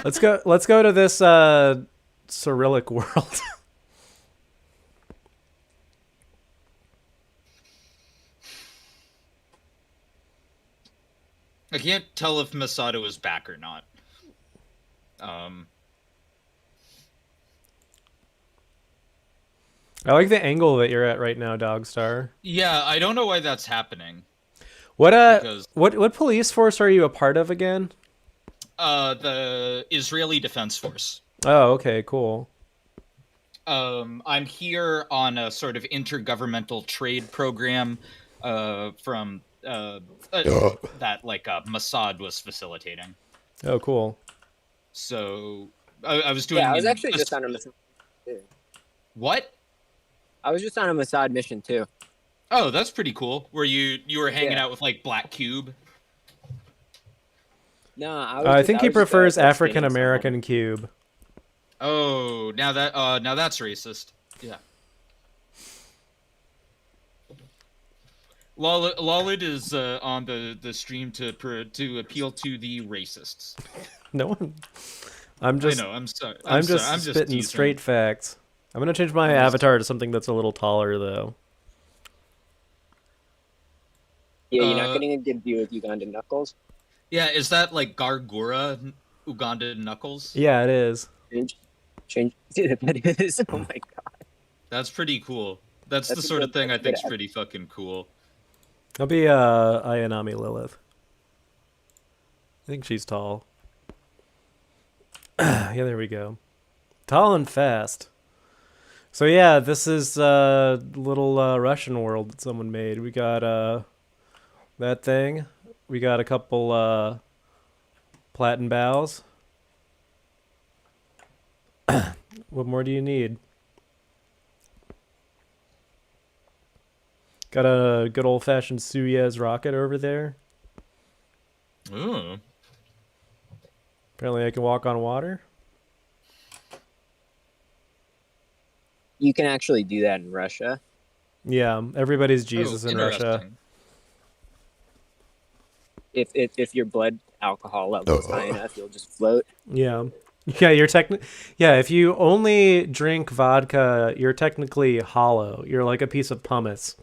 Let's go to this Cyrillic world. I can't tell if Masato is back or not. I like the angle that you're at right now, Dogstar. Yeah, I don't know why that's happening. What police force are you a part of again? The Israeli Defense Force. Oh, okay, cool. I'm here on a sort of intergovernmental trade program from that like Mossad was facilitating. Oh, cool. So I was doing. Yeah, I was actually just on a. What? I was just on a Mossad mission too. Oh, that's pretty cool. Where you were hanging Yeah. out with like Black Cube. No, I think he prefers African American cube. Oh, now that's racist. Yeah. Lolid is on the stream to appeal to the racists. No one. I'm just. I know. I'm sorry. I'm just sorry. I'm spitting teasing. straight facts. I'm gonna change my avatar to something that's a little taller though. Yeah, you're not getting a good view of Ugandan Knuckles. Yeah, is that like Gargura Uganda Knuckles? Yeah, it is. Change. Dude, that is. Oh my god. That's pretty cool. That's the a sort of good- thing I that's a think's good pretty fucking cool. I'll be Ayanami Lilith. I think she's tall. Yeah, there we go. Tall and fast. So yeah, this is little Russian world that someone made. We got that thing. We got a couple platen bows. What more do you need? Got a good old-fashioned Soyuz rocket over there. Ooh. Apparently I can walk on water. You can actually do that in Russia. Yeah, everybody's Jesus in Russia. Interesting. If your blood alcohol level is high enough, you'll just float. Yeah. Yeah, yeah, if you only drink vodka, you're technically hollow. You're like a piece of pumice.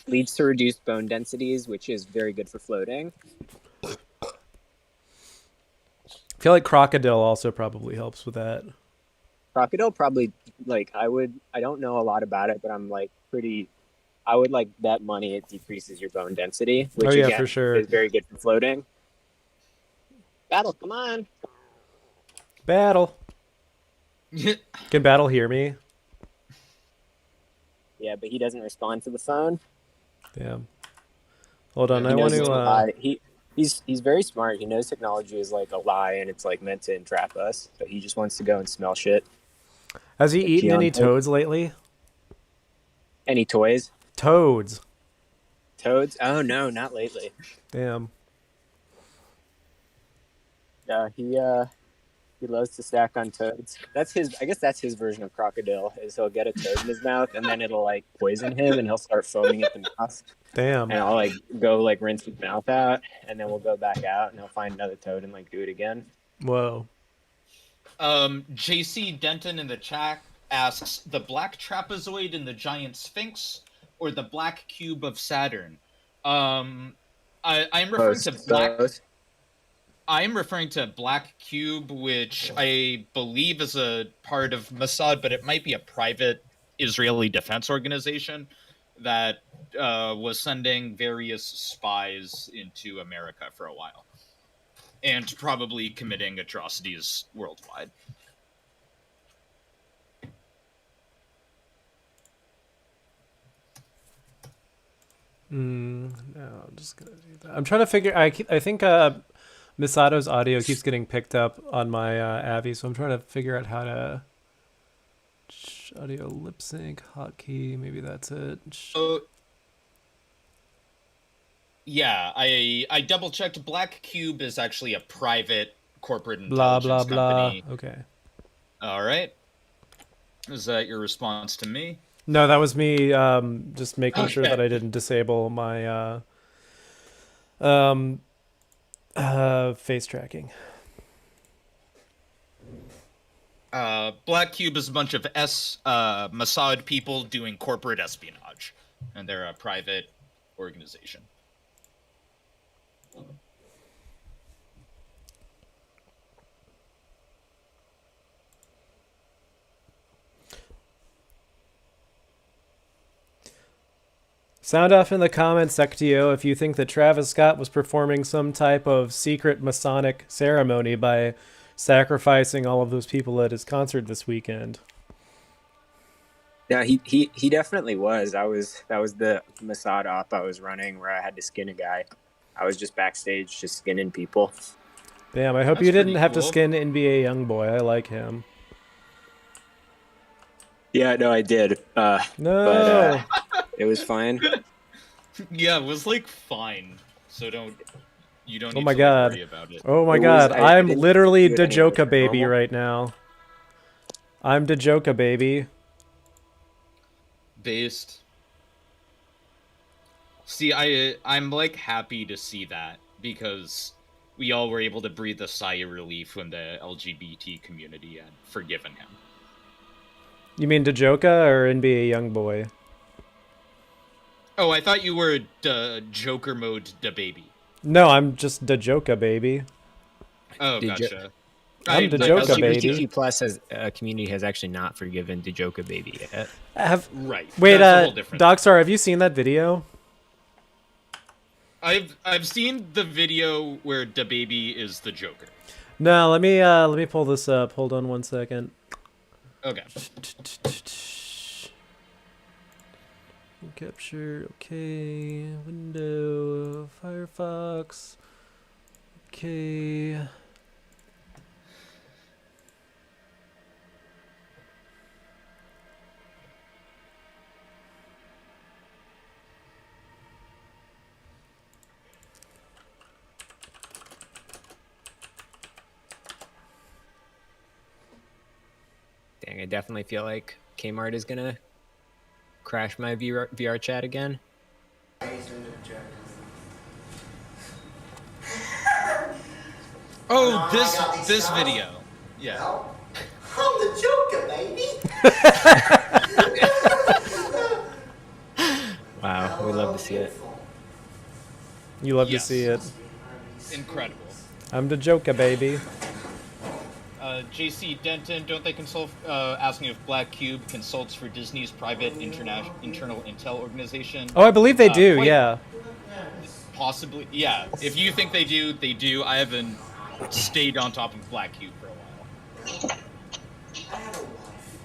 Leads to reduced bone densities, which is very good for floating. I feel like crocodile also probably helps with that. Crocodile probably I don't know a lot about it, but I'm like I would like bet money it decreases your bone density, which Oh, yeah, again for sure. is very good for floating. Battle, come on. Battle. Can Battle hear me? Yeah, but he doesn't respond to the phone. Damn. Hold on, He I want knows it's a to lie. He's very smart. He knows technology is like a lie and it's like meant to entrap us. So he just wants to go and smell shit. Has he eaten any Keon- toads lately? Any toys? Toads. Toads? Oh no, not lately. Damn. Yeah, he loves to stack on toads. I guess that's his version of crocodile. Is he'll get a toad in his mouth and then it'll like poison him and he'll start foaming at the mouth. Damn. And I'll like go like rinse his mouth out and then we'll go back out and he'll find another toad and like do it again. Whoa. JC Denton in the chat asks, the black trapezoid in the giant sphinx or the black cube of Saturn? I'm referring to black. Both. I'm referring to Black Cube, which I believe is a part of Mossad, but it might be a private Israeli defense organization that was sending various spies into America for a while, and probably committing atrocities worldwide. No, I'm just gonna do that. I'm trying to figure. I think Misato's audio keeps getting picked up on my Avi, so I'm trying to figure out how to audio lip sync hotkey. Maybe that's it. Yeah, I double checked. Black Cube is actually a private corporate Blah intelligence blah blah. company. Okay. All right. Is that your response to me? No, that was me. Just making sure Okay. that I didn't disable my face tracking. Black Cube is a bunch of Mossad people doing corporate espionage, and they're a private organization. Sound off in the comments, Sectio, if you think that Travis Scott was performing some type of secret Masonic ceremony by sacrificing all of those people at his concert this weekend. Yeah, he definitely was. That was the Mossad op I was running where I had to skin a guy. I was just backstage just skinning people. Damn, I hope That's you didn't pretty have to cool. skin NBA Youngboy. I like him. Yeah, no, I did. No. It was fine. Yeah, it was like fine. So you don't Oh need my to God. worry about it. Oh my It was- god, I I'm didn't literally do it any worse Dajoka than baby normal. right now. I'm Dajoka baby. Based. See, I'm like happy to see that because we all were able to breathe a sigh of relief when the LGBT community had forgiven him. You mean Dajoka or NBA Youngboy? Oh, I thought you were Joker mode da baby. No, I'm just Dajoka baby. Oh, Did you- gotcha. I'm the Dajoka, baby. LGBTQ plus has community has actually not forgiven Dajoka baby yet. Right. Wait, that's a whole different. Docstar, have you seen that video? I've seen the video where da baby is the Joker. No, let me pull this up. Hold on one second. Okay. Capture, okay. Window, Firefox. Okay. Dang, I definitely feel like Kmart is gonna crash my VR chat again. Oh, this video. Yeah. I'm the Joker, baby. Wow, we love to see it. You love Yes. to see it. Incredible. I'm Dajoka baby. JC Denton, don't they consult? Asking if Black Cube consults for Disney's private internal intel organization. Oh, I believe they do, quite- yeah. Possibly, yeah. If you think they do, they do. I haven't stayed on top of Black Cube for a while. I had a wife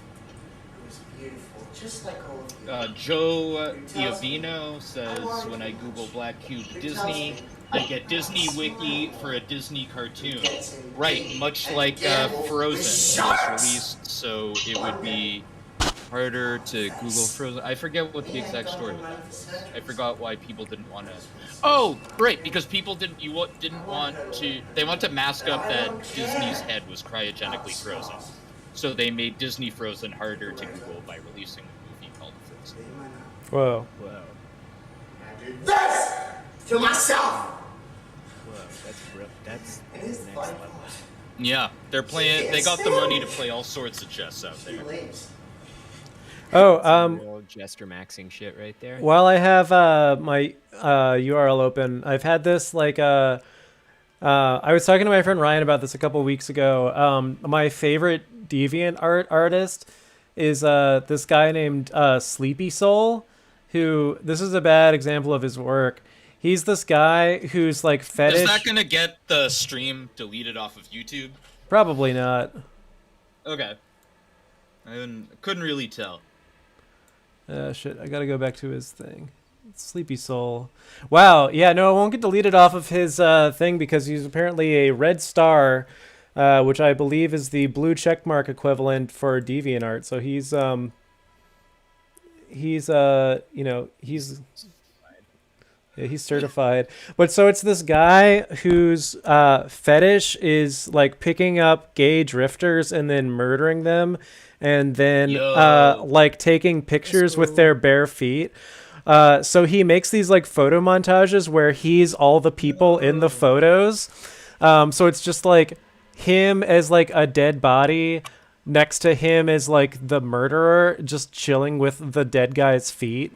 who was beautiful, just like all of you. Joe Iovino says, when I Google Black Cube Disney, I get Disney Wiki for a Disney cartoon. Right, much like Frozen was released, so it would be harder to Google Frozen. I forget what the exact story was. I forgot why people didn't want to. Oh, right, because people didn't want to. They want to mask up that Disney's head was cryogenically frozen, so they made Disney Frozen harder to Google by releasing a movie called Frozen. Whoa. Whoa, I do this to myself. whoa, that's And his next life level. Yeah, they're playing. They got the money to play all sorts of chess out there. leaves. Oh, Some real Jester maxing shit right there. while I have my URL open, I've had this like I was talking to my friend Ryan about this a couple weeks ago. My favorite DeviantArt artist is this guy named Sleepy Soul, who this is a bad example of his work. He's this guy who's like fetish. Is that gonna get the stream deleted off of YouTube? Probably not. Okay. Couldn't really tell. Shit, I gotta go back to his thing. Sleepy Soul. Wow, yeah, no, it won't get deleted off of his thing because he's apparently a red star, which I believe is the blue checkmark equivalent for DeviantArt. So he's he's certified. But so it's this guy whose fetish is like picking up gay drifters and then murdering them, and then Yo. like taking pictures with their bare feet. So he makes these like photo montages where he's all the people in the photos. So it's just like him as like a dead body next to him as like the murderer, just chilling with the dead guy's feet.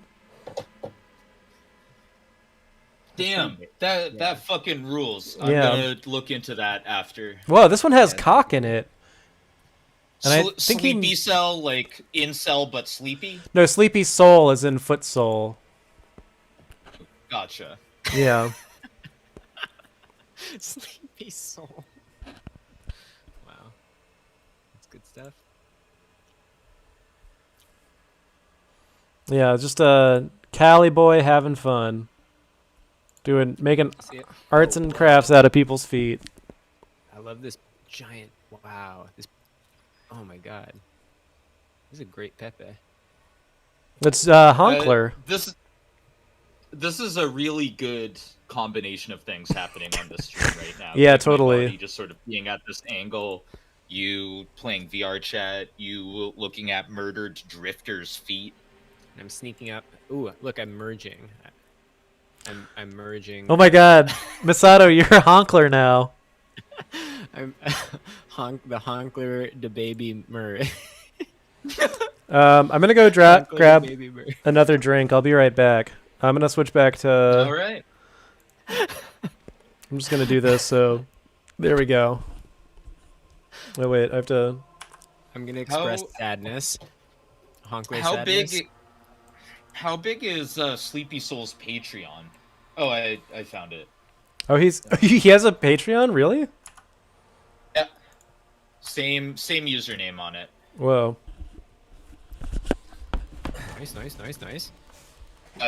Damn, that fucking rules. I'm Yeah. gonna look into that after. Whoa, this one has cock in it. And I think he- Sleepy cell, like incel but sleepy. No, Sleepy Soul is in Foot Soul. Gotcha. Yeah. Sleepy soul. Wow, that's good stuff. Yeah, just a Cali boy having fun. Making See it? arts and crafts out of people's feet. love this giant. Wow. This. Oh my god. This is a great Pepe. It's Honkler. This is a really good combination of things happening on the stream right now. Yeah, Like, my totally. body just sort of being at this angle, you playing VR chat, you looking at murdered drifters' feet. And I'm sneaking up. Ooh, look, I'm merging. I'm merging. Oh my god. Misato, you're a Honkler now. I'm the Honkler the baby mer. I'm gonna go Honkler the grab baby mer. another drink. I'll be right back. I'm gonna switch back All to. right. I'm just gonna do this. So, there we go. Oh wait, I have to. I'm gonna express How- sadness. Honkler How sadness. big? How big is Sleepy Soul's Patreon? Oh, I found it. Oh, he has a Patreon, really? Yeah. Same username on it. Whoa. Nice.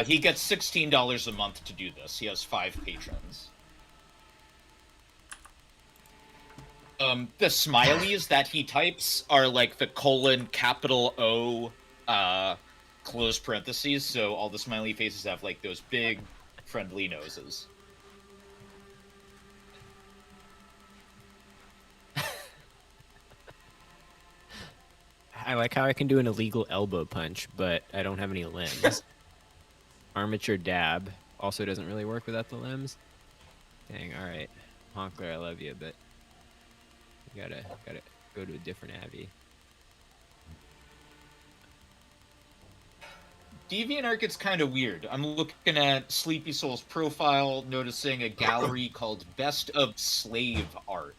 He gets $16 a month to do this. He has 5 patrons. The smileys that he types are like the colon capital O close parentheses, so all the smiley faces have like those big friendly noses. I like how I can do an illegal elbow punch, but I don't have any limbs. Armature dab also doesn't really work without the limbs. Dang, alright. Honkler, I love you, but you gotta go to a different Abby. DeviantArt gets kind of weird. I'm looking at Sleepy Soul's profile, noticing a gallery called Best of Slave Art.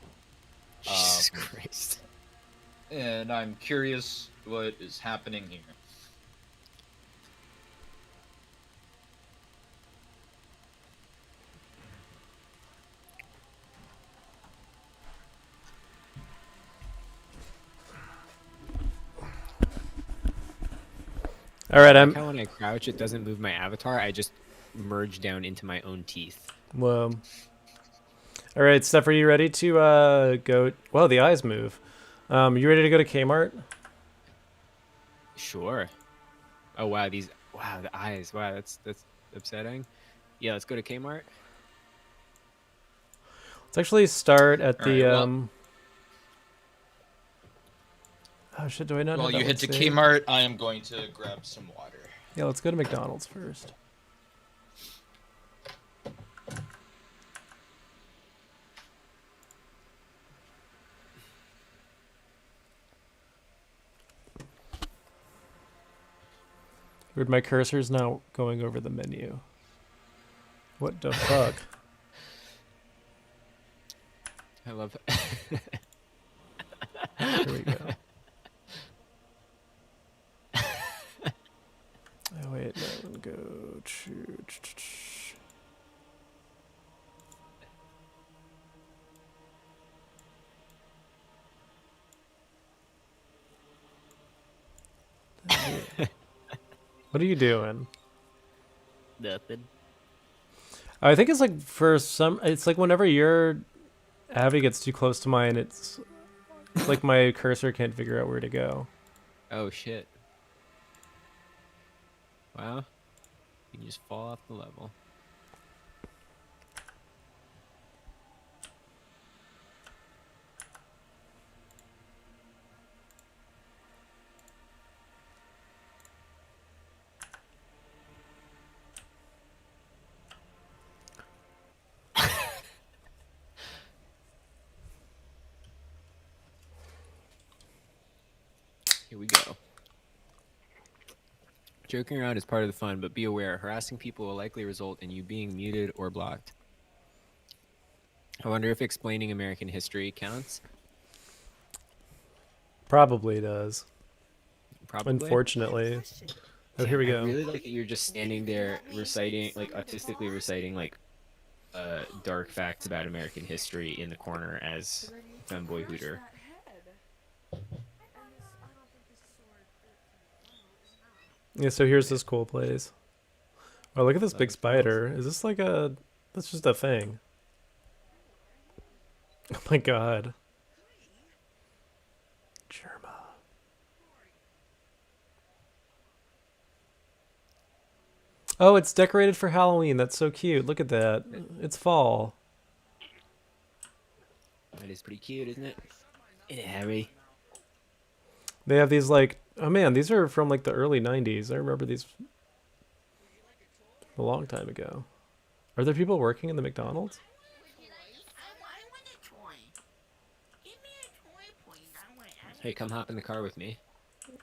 Jesus Christ. And I'm curious what is happening here. All right, I I'm. like how when I crouch, it doesn't move my avatar. I just merge down into my own teeth. Whoa. All right, Steph, are you ready to go? Whoa, the eyes move. You ready to go to Kmart? Sure. Oh wow, the eyes. Wow, that's upsetting. Yeah, let's go to Kmart. Let's actually start at All the right, well- Oh shit! Do I not? While have that you one head to saved? Kmart, I am going to grab some water. Yeah, let's go to McDonald's first. Weird, my cursor's now going over the menu. What the fuck? I love. Here we go. Oh wait, no, go to. What are you doing? Nothing. I think it's like for some. It's like whenever your Abby gets too close to mine, it's like my cursor can't figure out where to go. Oh shit. Wow. You can just fall off the level. Here we go. Joking around is part of the fun, but be aware, harassing people will likely result in you being muted or blocked. I wonder if explaining American history counts. Probably does. Probably. Unfortunately. Oh, here we I go. really like that you're just standing there reciting, like autistically reciting, like dark facts about American history in the corner as Femboy Hooter. Yeah, so here's this cool place. Oh, look at this big spider. Is this like a... That's just a thing. Oh my god. Germa. Oh, it's decorated for Halloween. That's so cute. Look at that. It's fall. That is pretty cute, isn't it? Isn't it, Harry? They have these like, oh man, these are from like the early 90s. I remember these a long time ago. Are there people working in the McDonald's? Hey, come hop in the car with me.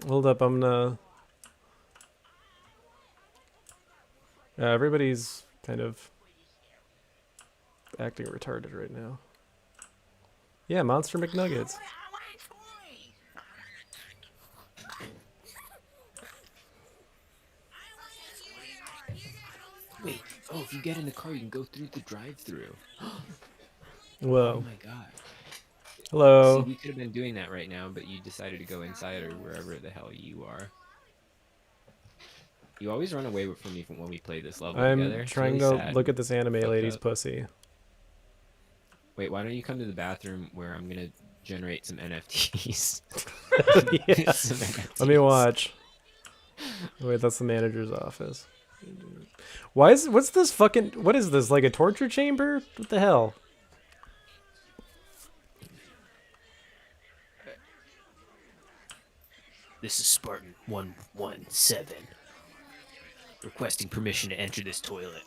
Hold up, I'm gonna... everybody's kind of acting retarded right now. Yeah, Monster McNuggets. Wait. Oh, if you get in the car, you can go through the drive-through. Oh Whoa. my god. Hello. See, we could have been doing that right now, but you decided to go inside or wherever the hell you are. You always run away from me from when we play this level together. I'm It's trying really to sad. look at this anime Fucked lady's up. pussy. Wait, why don't you come to the bathroom where I'm gonna generate some NFTs? Yeah. Some Let me NFTs. watch. Oh, wait, that's the manager's office. Why is what's this fucking what is this, like a torture chamber? What the hell? This is Spartan 117. Requesting permission to enter this toilet.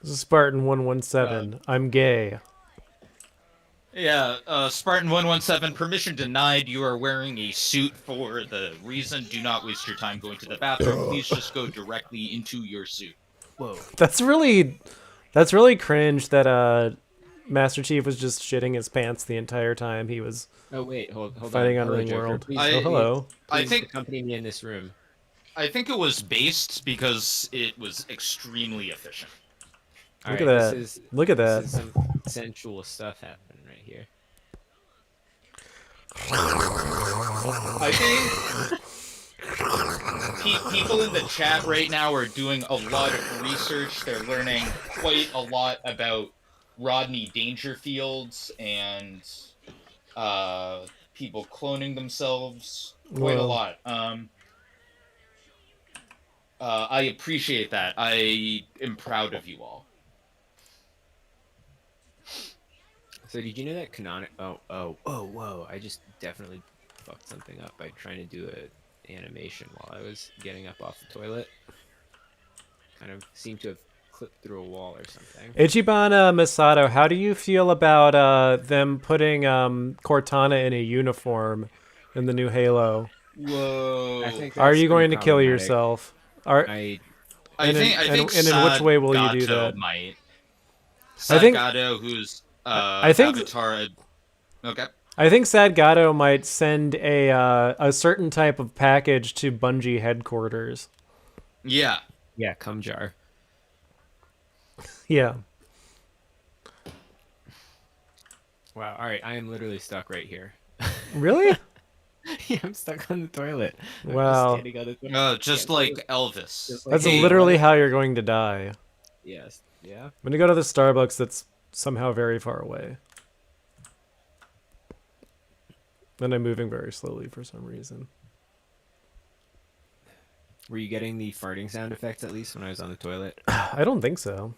This is Spartan 117. I'm gay. Yeah, Spartan 117, permission denied. You are wearing a suit for the reason. Do not waste your time going to the bathroom. Please just go directly into your suit. Whoa. That's really cringe that Master Chief was just shitting his pants the entire time he was Oh wait, hold fighting on Hello, Ring Joker. World. Please, Oh, hello. I please think accompany me in this room. I think it was based because it was extremely efficient. Look Alright, at that. This is, Look at this that. is some sensual stuff happening right here. I think people in the chat right now are doing a lot of research. They're learning quite a lot about Rodney Dangerfields and people cloning themselves. Quite a Whoa. lot. I appreciate that. I am proud of you all. So did you know that canonic? Whoa! I just definitely fucked something up by trying to do a animation while I was getting up off the toilet. Kind of seemed to have clipped through a wall or something. Ichiban Masato, how do you feel about them putting Cortana in a uniform in the new Halo? Whoa! I think Are that's you going to pretty kill problematic. yourself? Are I I And in- think. I and- think. and in which way will you do Sagato that? Might. I think- Sagato, who's I think- Avatar. Okay. I think Sadgato might send a certain type of package to Bungie headquarters. Yeah. yeah, cum jar. Yeah. Wow. All right, I am literally stuck right here. Really? Yeah, I'm stuck on the toilet. I'm just Wow. standing on the toilet. Just Yeah, like Elvis. just like- That's Hey, literally how you're going to die. Yes. Yeah. I'm gonna go to the Starbucks that's somehow very far away. And I'm moving very slowly for some reason. Were you getting the farting sound effects at least when I was on the toilet? I don't think so.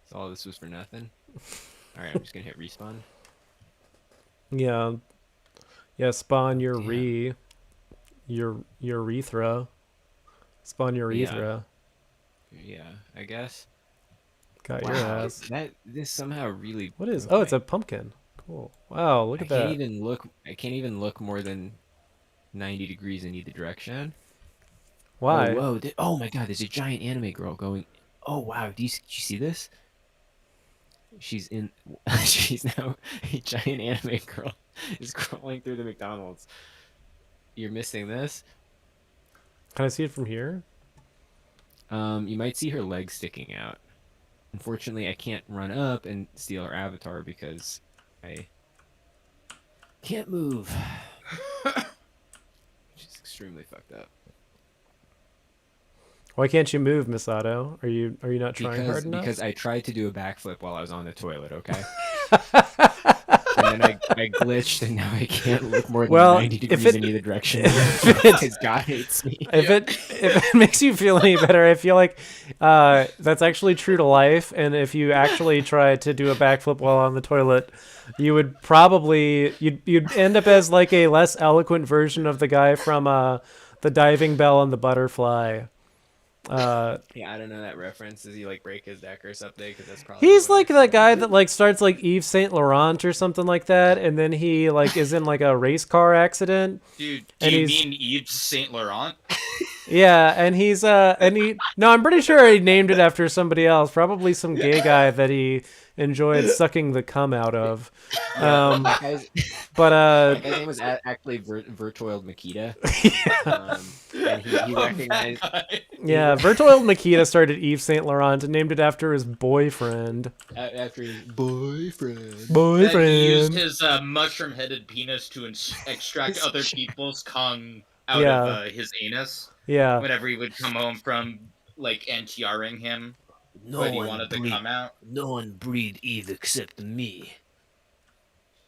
So all this was for nothing. All right, I'm just gonna hit respawn. Yeah. Yeah, spawn your Damn. your urethra. Spawn your Yeah. urethra. Yeah, I guess. Got your Wow, ass. this somehow really. What is? blew Oh, it's my- a pumpkin. Cool. Wow, look I at can't that. even look. I can't even look more than 90 degrees in either direction. Why? Oh, whoa! Oh my God! There's a giant anime girl going. Oh wow! Did you see this? She's in. She's now a giant anime girl. Is crawling through the McDonald's. You're missing this. Can I see it from here? You might see her legs sticking out. Unfortunately, I can't run up and steal her avatar because I can't move. Which is extremely fucked up. Why can't you move, Misato? Are you not trying hard enough? Because I tried to do a backflip while I was on the toilet. Okay. And then I glitched, and now I can't look more than Well, 90 if degrees it- in either direction. if it- Because God hates me. If it makes you feel any better, I feel like that's actually true to life. And if you actually try to do a backflip while on the toilet, you would probably you'd end up as like a less eloquent version of the guy from the Diving Bell and the Butterfly. Yeah, I don't know that reference. Does he like break his neck or something? Because that's probably. He's what I like that guy that like starts like Yves Saint Laurent or something like that, and then he like is in like a race car accident. Dude, And do you he's- mean Yves Saint Laurent? Yeah, and he's no, I'm pretty sure he named it after somebody else, probably some gay guy that he enjoyed sucking the cum out of. That guy's, But that guy's name was actually Vertoiled Makita. And he recognized. yeah, Bertold Makita started Yves Saint Laurent and named it after his boyfriend. After his boyfriend. That he used his mushroom-headed penis to extract other people's cum out Yeah. of his anus Yeah. whenever he would come home from like NTRing him, but he wanted to come out. No one breathe Eve except me.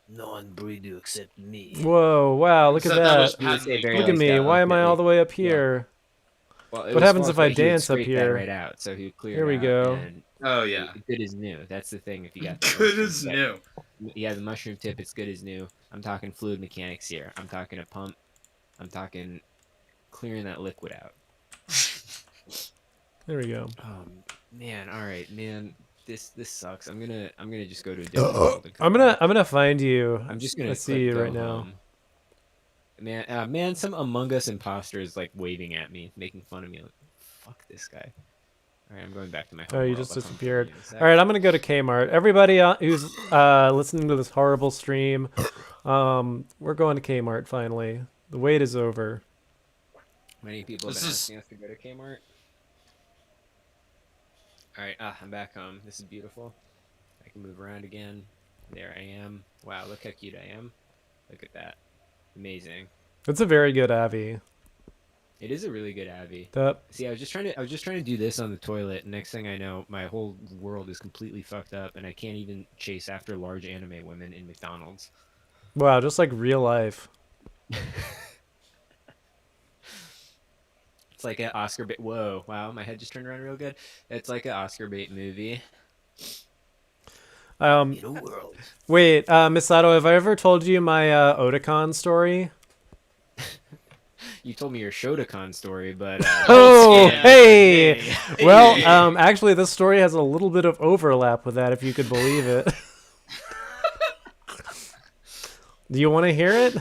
No one breathe you except me. Whoa! Wow! Look at So that was that. He would say very Look at nice me. down, Why am I yeah. all the way up here? Well, it What was happens false, if I but he would dance up scrape that here? right out, so he would clear. Here it we out, go. and Oh yeah, good as new. That's the thing. If you got the good mushroom as tip. new. He has a mushroom tip. It's good as new. I'm talking fluid mechanics here. I'm talking a pump. I'm talking clearing that liquid out. There we go. Man, all right, man. This sucks. I'm gonna just go to a different world. and come I'm back. gonna find you. I'm just gonna I see you click right go now. home. Man, some Among Us imposter is like waving at me, making fun of me. Like, fuck this guy. All right, I'm going back to my home Oh, you world. just I'll come disappeared. find you in a sec. All right, I'm gonna go to Kmart. Everybody who's listening to this horrible stream, we're going to Kmart finally. The wait is over. Many people have This been is- asking us to go to Kmart. All right, I'm back home. This is beautiful. I can move around again. There I am. Wow, look how cute I am. Look at that. Amazing. It's a very good Avi. It is a really good Abby. That See, I was just trying to do this on the toilet. And next thing I know, my whole world is completely fucked up, and I can't even chase after large anime women in McDonald's. wow, just like real life. It's like an Oscar bait. Whoa, wow, my head just turned around real good. It's like an Oscar bait movie. In a world. Wait, Misato, have I ever told you my Otakon story? You told me your Shotokan story, but Oh, yeah. hey! Hey. Well, Hey. actually, this story has a little bit of overlap with that, if you could believe it. Do you want to hear it?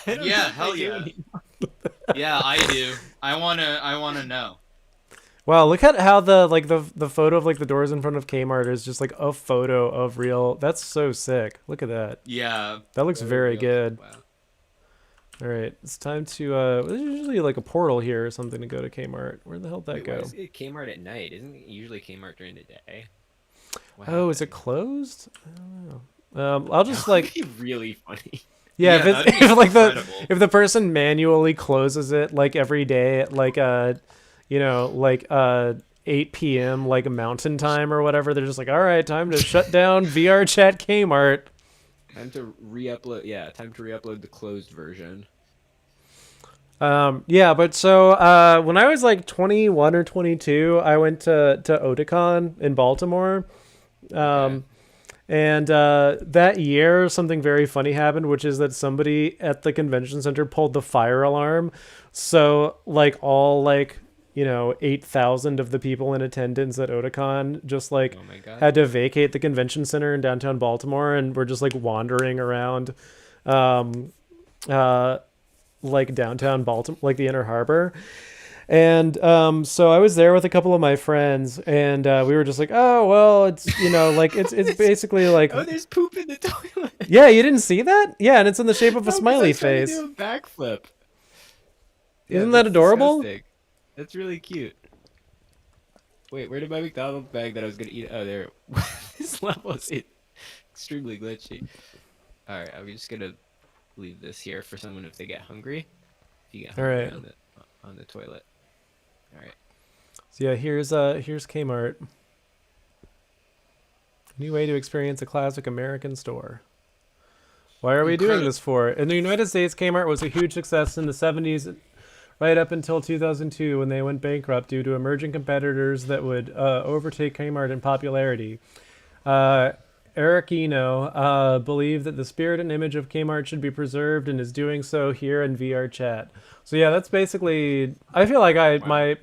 Yeah, hell yeah. Yeah, I do. I wanna know. Wow, look at how the photo of like the doors in front of Kmart is just like a photo of real. That's so sick. Look at that. Yeah. That looks very good. Wow. All right, it's time to. There's usually like a portal here or something to go to Kmart. Where the hell did that Wait, why go? is it Kmart at night? Isn't it usually Kmart during the day? What Oh, is it happened? closed? I don't know. I'll just like. That'd be really funny. Yeah, Yeah, if that'd it's be if like incredible. if the person manually closes it like every day at like 8 p.m. like mountain time or whatever, they're just like, all right, time to shut down VR chat Kmart. Time to re-upload. Yeah, time to re-upload the closed version. Yeah, but so when I was like 21 or 22, I went to Otakon in Baltimore. And that year, something very funny happened, which is that somebody at the convention center pulled the fire alarm. So, like, all, 8,000 of the people in attendance at Otakon just, Oh my god. had to vacate the convention center in downtown Baltimore and were just, wandering around, downtown Baltimore, like the Inner Harbor. And so I was there with a couple of my friends, and we were just like, oh, well, it's, it's basically like, Oh, there's poop in the toilet. yeah, you didn't see that? Yeah, and it's in the shape of a No, 'cause smiley I tried to face. do a backflip. Isn't that that's adorable? disgusting. That's really cute. Wait, where did my McDonald's bag that I was gonna eat? Oh, there. This level is extremely glitchy. All right, I'm just gonna leave this here for someone if they get hungry. If you get All hungry right. on the toilet. All right. So yeah, here's Kmart. New way to experience a classic American store. Why are we doing this for? In the United States, Kmart was a huge success in the 70s, right up until 2002 when they went bankrupt due to emerging competitors that would overtake Kmart in popularity. Eric Eno believed that the spirit and image of Kmart should be preserved and is doing so here in VR chat. So yeah, that's basically. I feel like my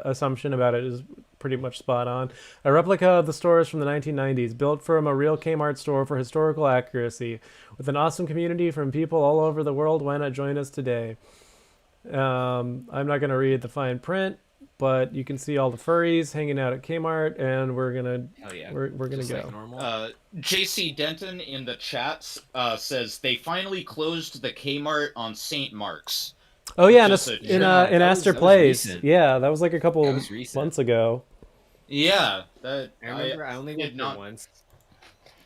assumption about it is pretty much spot on. A replica of the stores from the 1990s, built from a real Kmart store for historical accuracy, with an awesome community from people all over the world. Why not join us today? I'm not gonna read the fine print, but you can see all the furries hanging out at Kmart, and we're gonna Hell yeah. we're gonna Just go. like normal. JC Denton in the chat says they finally closed the Kmart on St. Mark's. Oh yeah, Just in a- Astor that was Place. recent. Yeah, that was like a couple That was recent. months ago. Yeah, that I remember I only did went not- there once.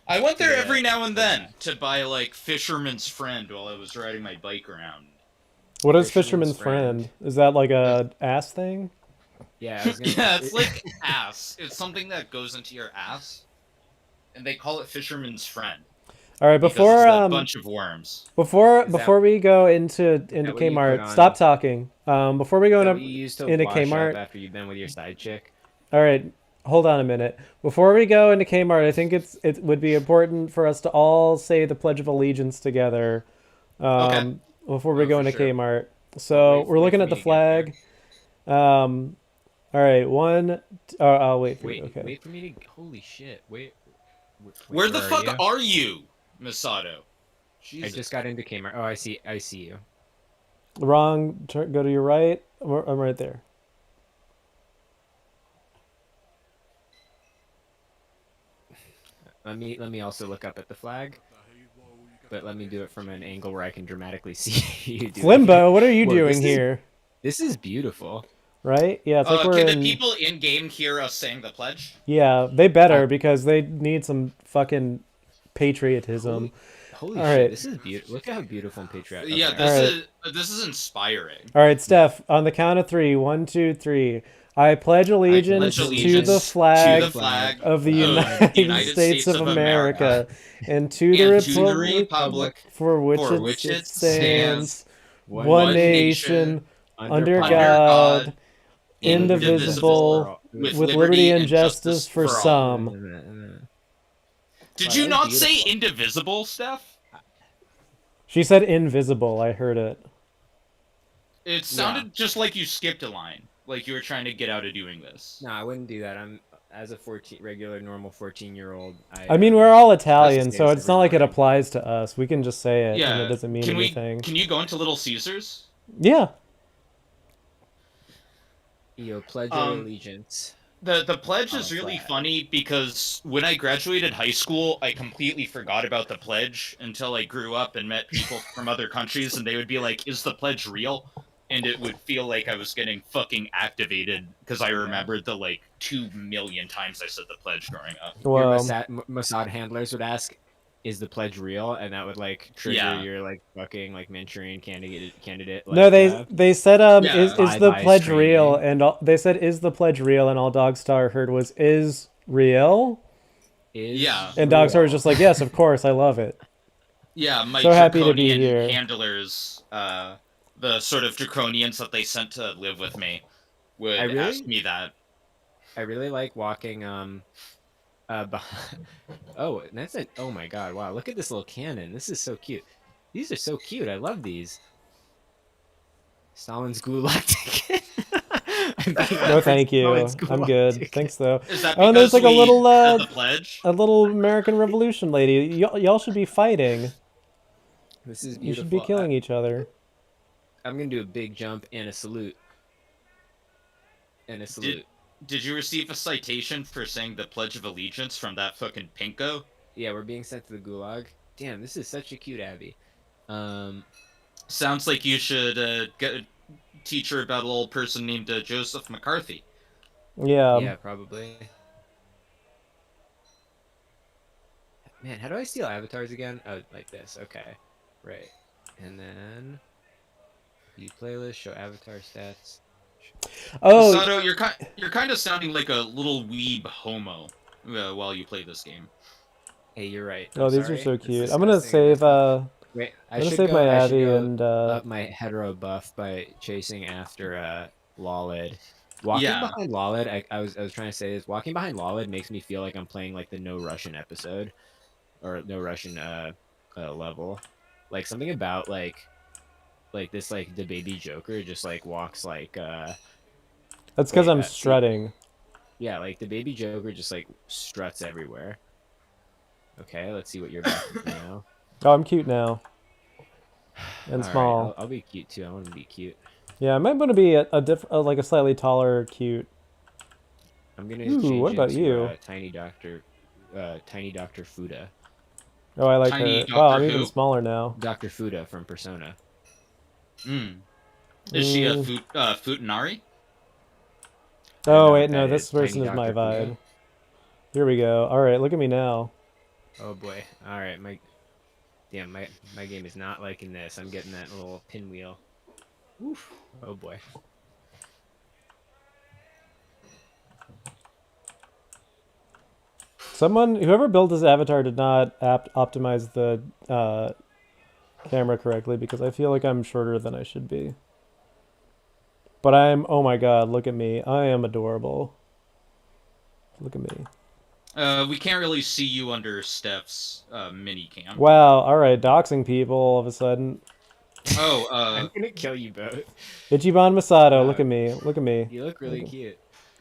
I went there Yeah. every now and then to buy like Fisherman's Friend while I was riding my bike around. What is Fisherman's Fisherman's Friend? Is that like a ass thing? Yeah, I was gonna, Yeah, it's like ass. It's something that goes into your ass, and they call it Fisherman's Friend. All right, Because before it's a bunch of worms. before Is that- before we go into what you put Kmart, on- stop talking. Before we go Is that into what you used to into wash Kmart. up after you've been with your side chick. All right, hold on a minute. Before we go into Kmart, I think it would be important for us to all say the Pledge of Allegiance together. Okay. Before we Oh, go for into sure. Kmart. So Wait- we're wait looking for at me the to get flag. All right, I'll wait for Wait, you. Okay. wait for me to. Holy shit! Wait. Where the fuck you? are you, Misato? I Jesus. just got into Kmart. Oh, I see you. Wrong. Go to your right. I'm right there. Let me also look up at the flag. But let me do it from an angle where I can dramatically see you do it. Limbo, what are you Whoa, doing this is- here? This is beautiful. Right? Yeah, it's like we're can in. the people in game hear us saying the pledge? Yeah, they better because they need some fucking patriotism. Holy All shit! right. This is beautiful. Look at how beautiful and patriotic. Yeah, okay. this is inspiring. All right, Steph. On the count of three, 1, 2, 3. I pledge allegiance, to the flag, to the flag of the United States of America and to the and to the republic republic for which for it which it stands, stands, one nation, under God, indivisible, with liberty and justice for all. some. Did Wow, you that's not say beautiful. indivisible, Steph? She said invisible. I heard it. It sounded just like you skipped a line, like you were trying to get out of doing this. No, I wouldn't do that. I'm as a regular, normal 14-year-old. I mean, we're all Italian, That's so it's not like it every morning. applies to us. We can just say it, Yeah, and it doesn't mean can anything. Can you go into Little Caesars? Yeah. Yo, pledge your Um, allegiance. The pledge On is a really flag. funny because when I graduated high school, I completely forgot about the pledge until I grew up and met people from other countries, and they would be like, "Is the pledge real?" And it would feel like I was getting fucking activated because I remembered the like 2 million times I said the pledge growing up. Your Well, Mossad handlers would ask, "Is the pledge real?" And that would like trigger Yeah. your like fucking like Manchurian candidate. no, Like, they said Yeah. is the Five pledge Eyes real? training. And they said is the pledge real? And all Dogstar heard was is real. is Yeah. And Dogstar was real. just like, yes, of course, I love it. Yeah, my So happy to be draconian here. handlers, the sort of draconians that they sent to live with me, would I really- ask me that. I really like walking. Oh, that's it. Oh my god! Wow, look at this little cannon. This is so cute. These are so cute. I love these. Stalin's gulag ticket. No, thank you. Stalin's I'm gulag good. ticket. Thanks though. Is that Oh, and there's because like a we little, said the pledge? A little American Revolution lady. Y'all should be fighting. This is beautiful. You should be killing each other. I'm gonna do a big jump and a salute. And a salute. Did you receive a citation for saying the Pledge of Allegiance from that fucking pinko? Yeah, we're being sent to the gulag. Damn, this is such a cute Abby. Sounds like you should teach her about a little person named Joseph McCarthy. Yeah. Yeah, probably. Man, how do I steal avatars again? Oh, like this. Okay. Right. And then view playlist, show avatar stats. Oh, Sato, you're kind of sounding like a little weeb homo while you play this game. Hey, you're right. oh, I'm these sorry. are so It's cute. I'm gonna disgusting. save Wait, I'm gonna save my I should Abby go and up my hetero buff by chasing after Lawled. Walking Yeah. behind Lawled, I was trying to say this. Walking behind Lawled makes me feel like I'm playing like the No Russian episode, or No Russian level. Like something about like this like the baby Joker just like walks like that's because wait, I'm see, strutting. yeah, like the baby Joker just like struts everywhere. Okay, let's see what you're about to do now. Oh, I'm cute now. And All right, small. I'll be cute too. I want to be cute. Yeah, I might want to be like a slightly taller cute. I'm gonna Ooh, change what about into, you? Tiny Doctor Fuda. Oh, I like Tiny her. Doctor Wow, I'm even Who? smaller now. Dr. Fuda from Persona. Is she a Mm. Futanari? I don't know Oh what wait, no, that this is. Tiny person is my Dr. Fuda? vibe. Here we go. All right, look at me now. Oh boy. All right, my game is not liking this. I'm getting that little pinwheel. Oof. Oh boy. Whoever built this avatar did not optimize the camera correctly because I feel like I'm shorter than I should be. But oh my god, look at me. I am adorable. Look at me. We can't really see you under Steph's mini cam. Wow, alright, doxing people all of a sudden. Oh, I'm gonna kill you both. Ichiban Masato, look at me. Look at me. You look really cute.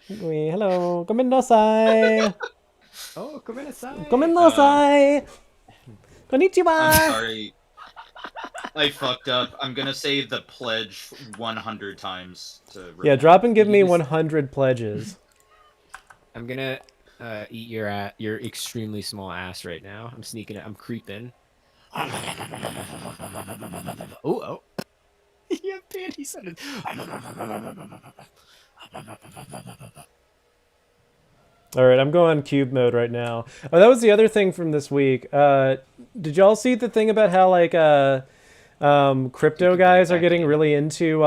Look at me. Hello. Gomendosai. Oh, Komenasai. Gomendosai. Konnichiwa. I'm sorry. I fucked up. I'm gonna say the pledge 100 times to Yeah, remember. drop and give me You just- 100 pledges. I'm gonna eat your extremely small ass right now. I'm sneaking. I'm creeping. Oh. You have panties on it. All right, I'm going cube mode right now. Oh, that was the other thing from this week. Did y'all see the thing about how like crypto guys are getting really into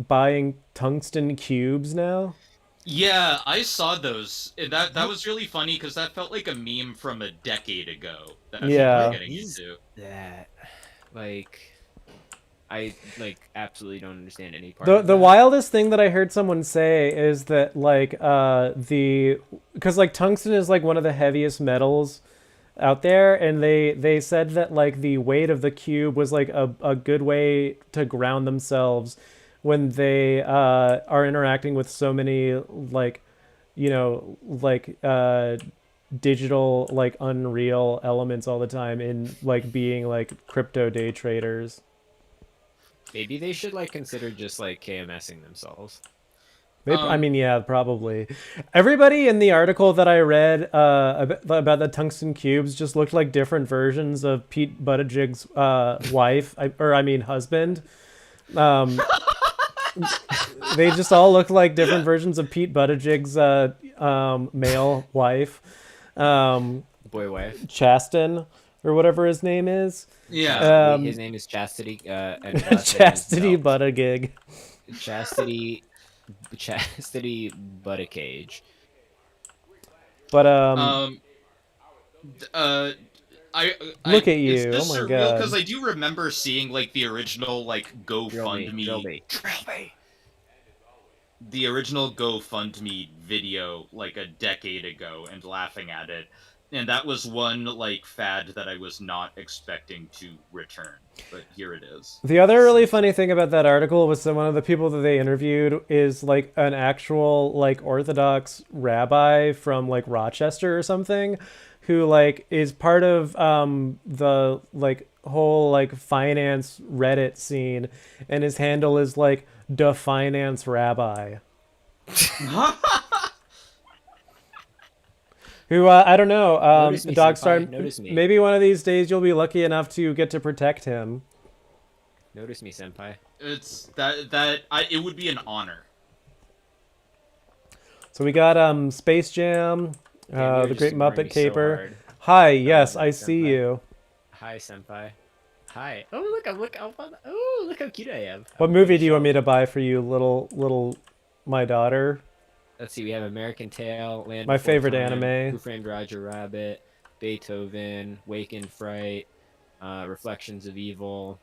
buying tungsten cubes now? Yeah, I saw those. That was really funny because that felt like a meme from a decade ago. That Yeah. people were getting into. That, like, I absolutely don't understand any part. The of the that. wildest thing that I heard someone say is that like because like tungsten is like one of the heaviest metals out there, and they said that like the weight of the cube was like a good way to ground themselves when they are interacting with so many like digital like unreal elements all the time in like being like crypto day traders. Maybe they should like consider just like KMSing themselves. I mean, yeah, probably. Everybody in the article that I read about the tungsten cubes just looked like different versions of Pete Buttigieg's husband. They just all looked like different versions of Pete Buttigieg's male wife, Boy wife. Chasten, or whatever his name is. Yeah. His name is Chastity. And his last name is Chastity Belt. Buttigieg. Chastity Buttigieg. But Look at you. Is this Oh my surreal? God. Because I do remember seeing like the original like GoFundMe, Drill me. the original GoFundMe video like a decade ago, and laughing at it. And that was one like fad that I was not expecting to return, but here it is. the other really funny thing about that article was that one of the people that they interviewed is like an actual like Orthodox rabbi from like Rochester or something, who like is part of the like whole like finance Reddit scene, and his handle is like the finance rabbi. Who I don't know, Notice me, Dogstar. senpai. Notice me. Maybe one of these days you'll be lucky enough to get to protect him. Notice me, senpai. It's it would be an honor. So we got Space Jam, Damn, you're the just Great ignoring me Muppet so Caper. hard. Hi, yes, I see senpai. you. Hi, senpai. Hi. Oh, look how cute I am. What movie do you want me to buy for you, little my daughter. Let's see. We have American Tail, Land My Before favorite Time, anime. Who Framed Roger Rabbit, Beethoven, Wake in Fright, Reflections of Evil.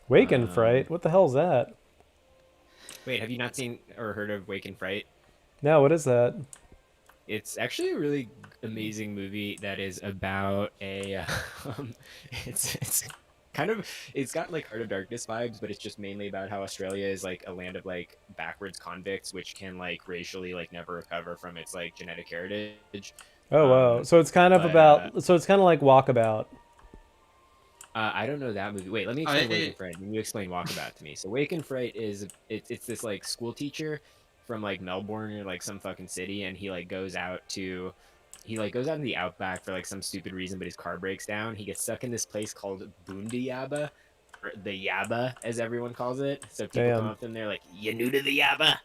Wake and Fright. What the hell's that? Wait, have you not seen or heard of Wake in Fright? No, what is that? It's actually a really amazing movie that is about a. Um, it's kind of it's got like Heart of Darkness vibes, but it's just mainly about how Australia is like a land of like backwards convicts, which can like racially like never recover from its like genetic heritage. Oh wow. So it's kind of but, about. So it's kind of like Walkabout. I don't know that movie. Wait, let me explain Wake and Fright, and you explain Walkabout to me. So Wake and Fright is it's this like school teacher from like Melbourne or like some fucking city, and he like goes out into the outback for like some stupid reason, but his car breaks down. He gets stuck in this place called Boondiaba, or the Yaba as everyone calls it. So people come up to him, they're like, "You new to the Yaba?"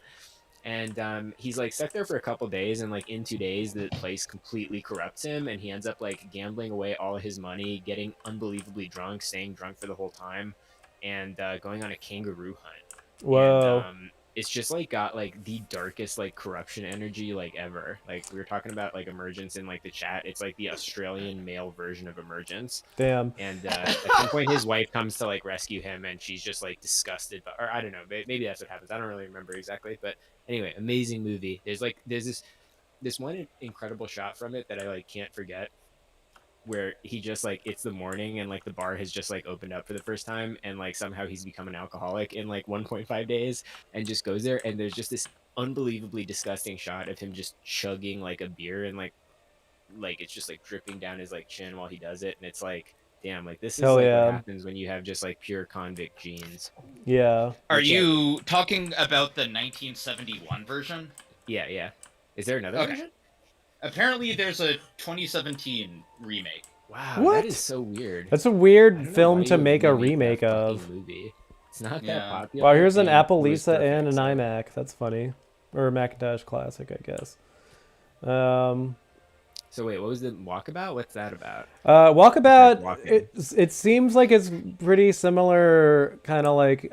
And he's like stuck there for a couple days, and like in 2 days the place completely corrupts him, and he ends up like gambling away all of his money, getting unbelievably drunk, staying drunk for the whole time, and going on a kangaroo hunt. Whoa. And, it's just like got like the darkest like corruption energy like ever. Like we were talking about like Emergence in like the chat. It's like the Australian male version of Emergence. Damn. And at some point his wife comes to like rescue him, and she's just like disgusted or I don't know, maybe that's what happens. I don't really remember exactly, but anyway, amazing movie. There's this one incredible shot from it that I like can't forget, where he just like it's the morning and like the bar has just like opened up for the first time, and like somehow he's become an alcoholic in like 1.5 days, and just goes there, and there's just this unbelievably disgusting shot of him just chugging like a beer, and like it's just like dripping down his like chin while he does it, and it's like, damn, like this is Hell like yeah. what happens when you have just like pure convict genes. Yeah. Are you talking about the 1971 version? Yeah. Is there another version? Apparently, there's a 2017 remake. Wow, What? that is so weird. That's a I weird don't know film why to you would make a remake that remake fucking of. movie. It's not that Yeah. popular. Wow, here's an and Apple it was Lisa and an perfect, so- iMac. That's funny. Or a Macintosh Classic, I guess. So wait, what was the Walkabout? What's that about? Walkabout, Walking. it seems like it's pretty similar, kind of like,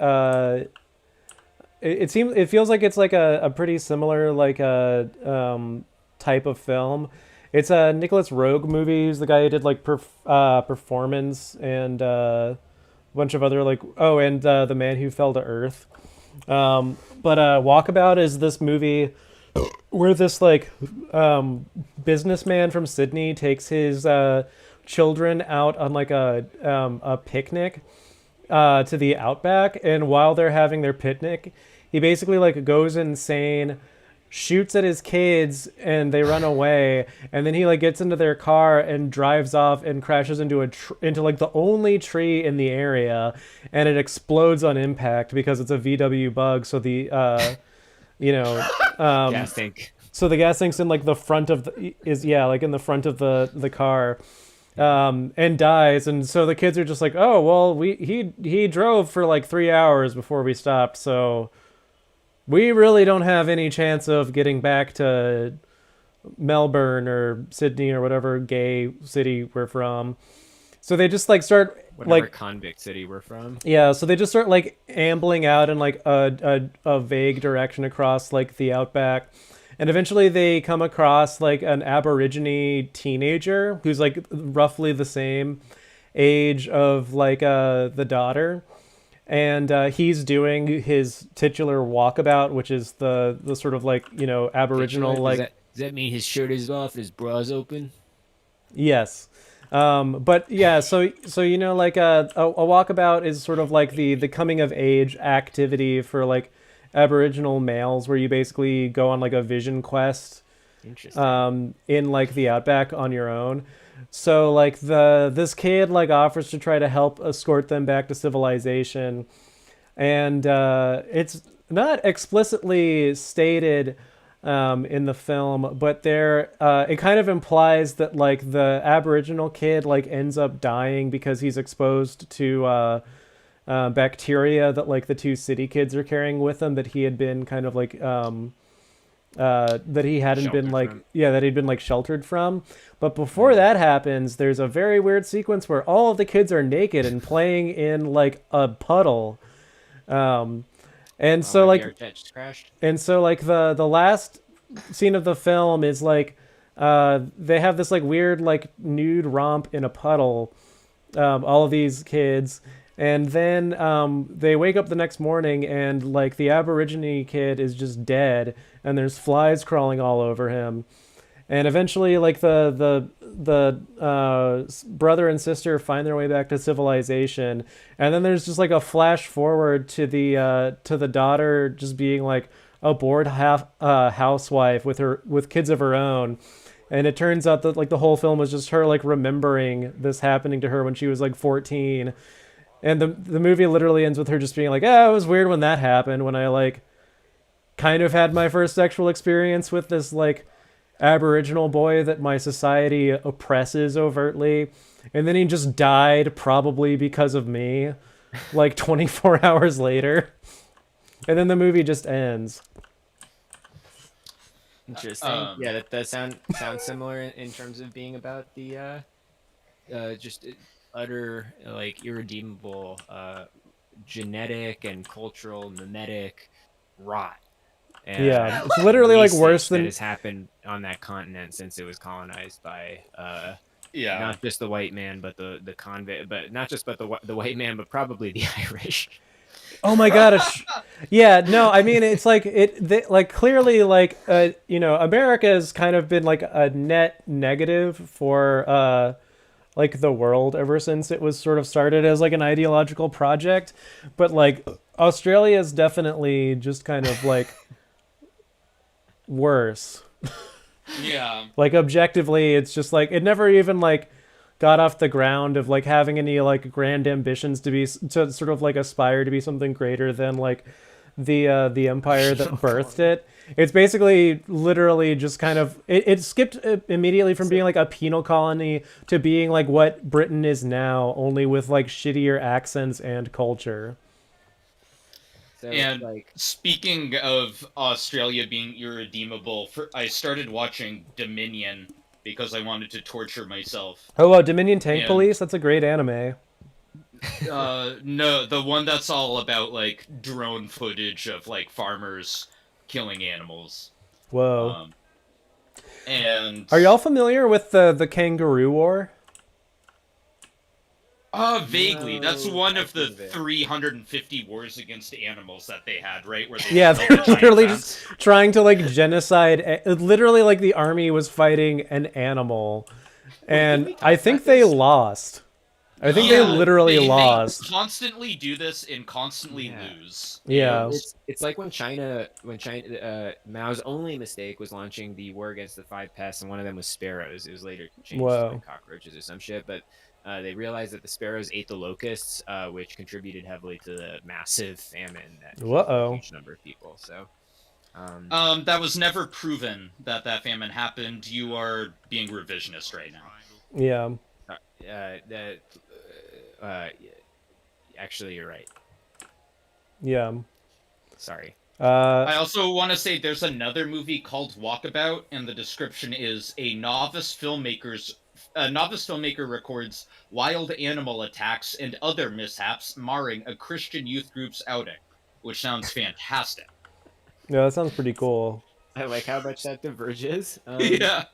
it feels like it's like a pretty similar, like, type of film. It's a Nicholas Roeg movie. He's the guy who did, like, Performance and a bunch of other, like, and The Man Who Fell to Earth. But Walkabout is this movie where this like businessman from Sydney takes his children out on like a picnic to the outback, and while they're having their picnic, he basically like goes insane, shoots at his kids, and they run away, and then he like gets into their car and drives off and crashes into into like the only tree in the area, and it explodes on impact because it's a VW bug. So the Gas tank. so the gas tank's in like the front of like in the front of the car, and dies. And so the kids are just like, oh well, he drove for like 3 hours before we stopped, so we really don't have any chance of getting back to Melbourne or Sydney or whatever gay city we're from. So they just like start Whatever like convict city we're from. yeah, so they just start like ambling out in like a vague direction across like the outback, and eventually they come across like an Aborigine teenager who's like roughly the same age of like the daughter, and he's doing his titular walkabout, which is the sort of like Aboriginal like. Does that mean his shirt is off, his bra's open? Yes. But yeah, so like a walkabout is sort of like the coming of age activity for like Aboriginal males, where you basically go on like a vision quest in like the outback on your own. So like this kid like offers to try to help escort them back to civilization, and it's not explicitly stated in the film, but there it kind of implies that like the Aboriginal kid like ends up dying because he's exposed to bacteria that like the two city kids are carrying with them, that he had been kind of like that he hadn't Sheltered been like from. that he'd been like sheltered from. But before that happens, there's a very weird sequence where all of the kids are naked and playing in like a puddle. And Oh, so my like VR chat just crashed. the last scene of the film is like they have this like weird like nude romp in a puddle, all of these kids, and then they wake up the next morning and like the Aborigine kid is just dead and there's flies crawling all over him. And eventually like the brother and sister find their way back to civilization, and then there's just like a flash forward to the daughter just being like a bored housewife with kids of her own. And it turns out that like the whole film was just her like remembering this happening to her when she was like 14. And the movie literally ends with her just being like, "Oh, it was weird when that happened, when I like kind of had my first sexual experience with this like Aboriginal boy that my society oppresses overtly." And then he just died probably because of me like 24 hours later. And then the movie just ends. Interesting. Yeah, that does sound similar in terms of being about the just utter like irredeemable genetic and cultural mimetic rot. And Yeah, it's literally like worse that than has happened on that continent since it was colonized by Yeah. not just the white man, but the convict, but not just but the white man, but probably the Irish. Oh my god! Yeah, no, I mean it's like like clearly like you know, America has kind of been like a net negative for like the world ever since it was sort of started as like an ideological project, but like Australia is definitely just kind of like worse. Yeah. Like objectively, it's just like it never even like got off the ground of like having any like grand ambitions to sort of like aspire to be something greater than like the empire that birthed it. It's basically literally just kind of it skipped immediately from being like a penal colony to being like what Britain is now, only with like shittier accents and culture. So And like speaking of Australia being irredeemable, I started watching Dominion because I wanted to torture myself. Oh wow, Dominion Tank And- Police, that's a great anime. No, the one that's all about like drone footage of like farmers killing animals. Whoa. And Are y'all familiar with the Kangaroo War? vaguely. That's No, one I of the think of it. 350 wars against animals that they had, right? Where they Yeah, built they're a giant literally fence. just trying to like genocide. Literally, like the army was fighting an animal, and we talk I think about they this? lost. I think Yeah, they literally they lost. constantly do this and constantly Yeah. lose. Yeah. And- it's like when China Mao's only mistake was launching the war against the five pests, and one of them was sparrows. It was later changed Whoa. to like cockroaches or some shit, but they realized that the sparrows ate the locusts, which contributed heavily to the massive famine that killed Uh-oh. a huge number of people. So That was never proven that famine happened. You are being revisionist right now. Yeah. Actually, you're right. Yeah. Sorry. I also want to say there's another movie called Walkabout, and the description is a novice filmmaker records wild animal attacks and other mishaps marring a Christian youth group's outing, which sounds fantastic. Yeah, that sounds pretty cool. I like how much that diverges. Yeah.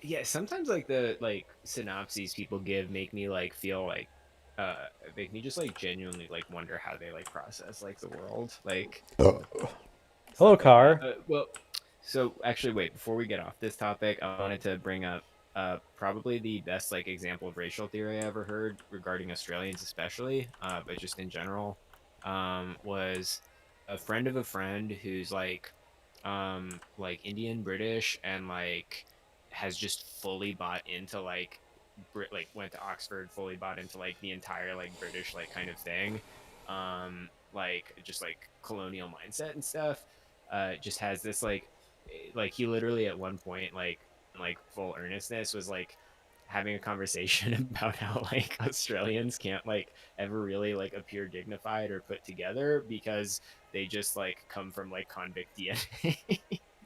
Yeah, sometimes like the like synopses people give make me like feel like make me just like genuinely like wonder how they like process like the world. Like Hello, Car. well, so actually wait, before we get off this topic, I wanted to bring up probably the best like example of racial theory I ever heard regarding Australians especially, but just in general, was a friend of a friend who's like Indian British and like has just fully bought into like went to Oxford, fully bought into like the entire like British like kind of thing, like just like colonial mindset and stuff. Just has this like he literally at one point like in like full earnestness was like having a conversation about how like Australians can't like ever really like appear dignified or put together because they just like come from like convict DNA.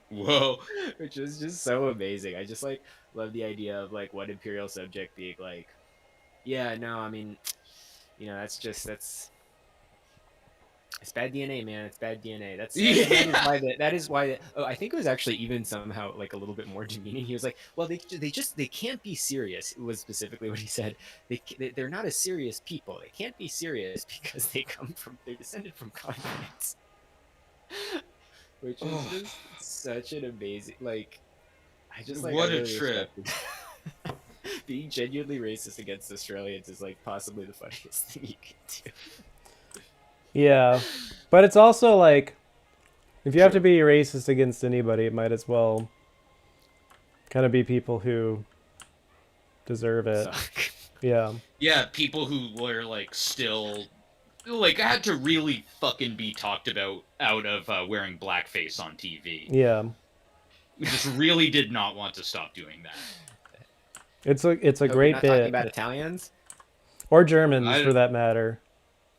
Whoa. Which is just so amazing. I just like love the idea of like what imperial subject being like, yeah, no, I mean, you know, that's It's bad DNA, man. It's bad DNA. That is why. Oh, I think it was actually even somehow like a little bit more demeaning. He was like, "Well, they can't be serious." It was specifically what he said. They're not a serious people. They can't be serious because they're descended from continents, which is just such an amazing like. I just like What I a really trip. respect it. Being genuinely racist against Australians is like possibly the funniest thing you can do. Yeah, but it's also like, if you have to be racist against anybody, it might as well kind of be people who deserve it. Suck. Yeah. Yeah, people who were like still like had to really fucking be talked about out of wearing blackface on TV. Yeah. We just really did not want to stop doing that. It's a Hope you're great not talking bit. about Italians. Or Germans, I- for that matter.